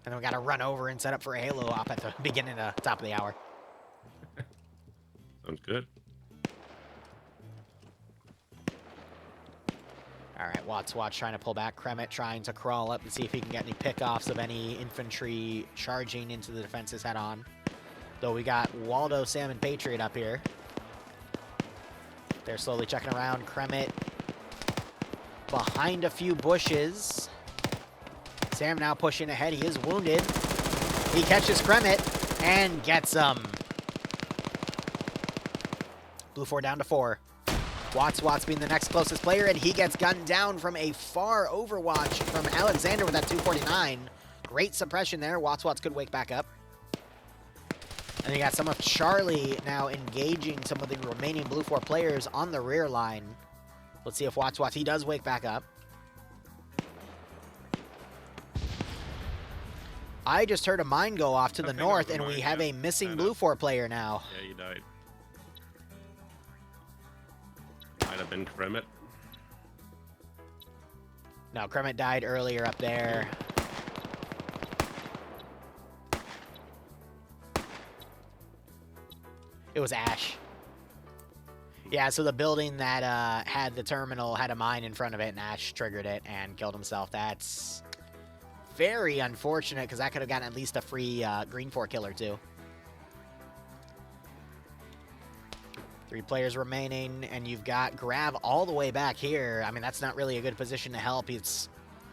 And then we got to run over and set up for a Halo op at the beginning of top of the hour. Sounds good. All right, Watts trying to pull back. Kremet trying to crawl up and see if he can get any pickoffs of any infantry charging into the defenses head on. Though we got Waldo, Sam, and Patriot up here. They're slowly checking around. Kremet behind a few bushes. Sam now pushing ahead. He is wounded. He catches Kremet and gets him. Blue 4 down to 4. Watts being the next closest player, and he gets gunned down from a far overwatch from Alexander with that 249. Great suppression there. Watts could wake back up. And you got some of Charlie now engaging some of the remaining Blue 4 players on the rear line. Let's see if Watts, he does wake back up. I just heard a mine go off to the north, and we have a missing Blue 4 player now. Yeah, he died. Might have been Kremet. No, Kremet died earlier up there. It was Ash. Yeah, so the building that had the terminal had a mine in front of it, and Ash triggered it and killed himself. That's very unfortunate, because that could have gotten at least a free Green 4 kill or two. 3 players remaining, and you've got Grav all the way back here. I mean, that's not really a good position to help.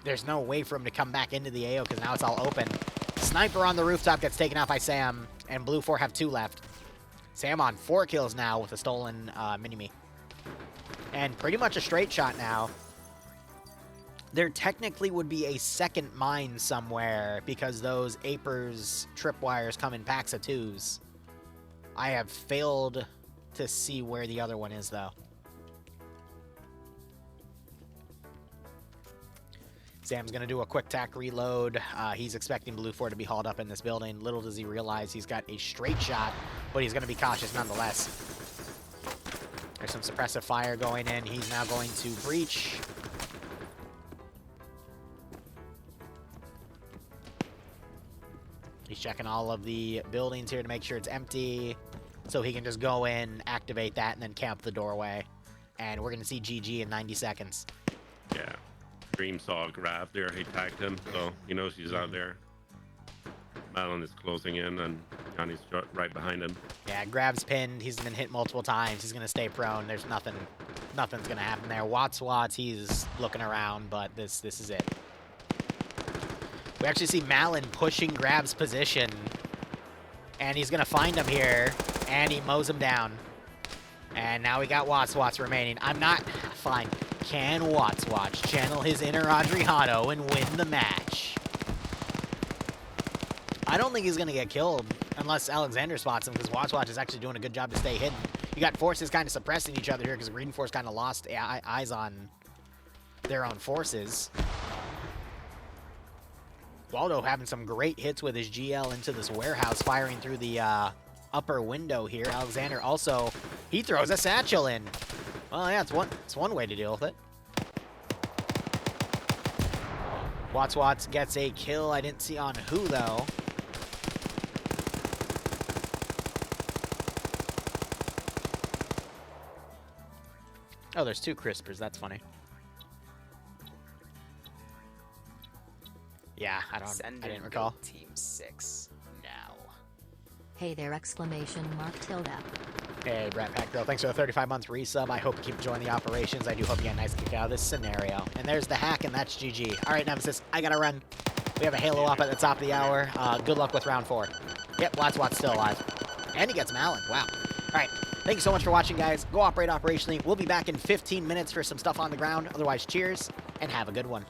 There's no way for him to come back into the AO, because now it's all open. Sniper on the rooftop gets taken out by Sam, and Blue 4 have 2 left. Sam on 4 kills now with a stolen mini-me. And pretty much a straight shot now. There technically would be a second mine somewhere, because those Apers tripwires come in packs of 2s. I have failed to see where the other one is, though. Sam's going to do a quick tack reload. He's expecting Blue 4 to be hauled up in this building. Little does he realize he's got a straight shot, but he's going to be cautious nonetheless. There's some suppressive fire going in. He's now going to breach. He's checking all of the buildings here to make sure it's empty, so he can just go in, activate that, and then camp the doorway. And we're going to see GG in 90 seconds. Yeah. Dream saw Grav there. He tagged him, so he knows he's out there. Malin is closing in, and Johnny's right behind him. Yeah, Grav's pinned. He's been hit multiple times. He's going to stay prone. There's nothing's going to happen there. Watts, he's looking around, but this is it. We actually see Malin pushing Grav's position, and he's going to find him here, and he mows him down. And now we got Watts remaining. Fine. Can Watts channel his inner Adriano and win the match? I don't think he's going to get killed unless Alexander spots him, because Watts is actually doing a good job to stay hidden. You got forces kind of suppressing each other here, because Green Force kind of lost eyes on their own forces. Waldo having some great hits with his GL into this warehouse, firing through the upper window here. Alexander also, he throws a satchel in. Well, yeah, it's one way to deal with it. Watts gets a kill. I didn't see on who, though. Oh, there's 2 Crispers. That's funny. Yeah, I didn't recall. Team 6 now. Hey there, exclamation mark tilde. Hey, Brat Pack Girl, thanks for the 35 months resub. I hope you keep enjoying the operations. I do hope you get a nice kick out of this scenario. And there's the hack, and that's GG. All right, Nemesis, I gotta run. We have a Halo up at the top of the hour. Good luck with round 4. Yep, Watts still alive. And he gets Malin. Wow. All right, thank you so much for watching, guys. Go operate operationally. We'll be back in 15 minutes for some stuff on the ground. Otherwise, cheers, and have a good one.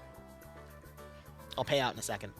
I'll pay out in a second.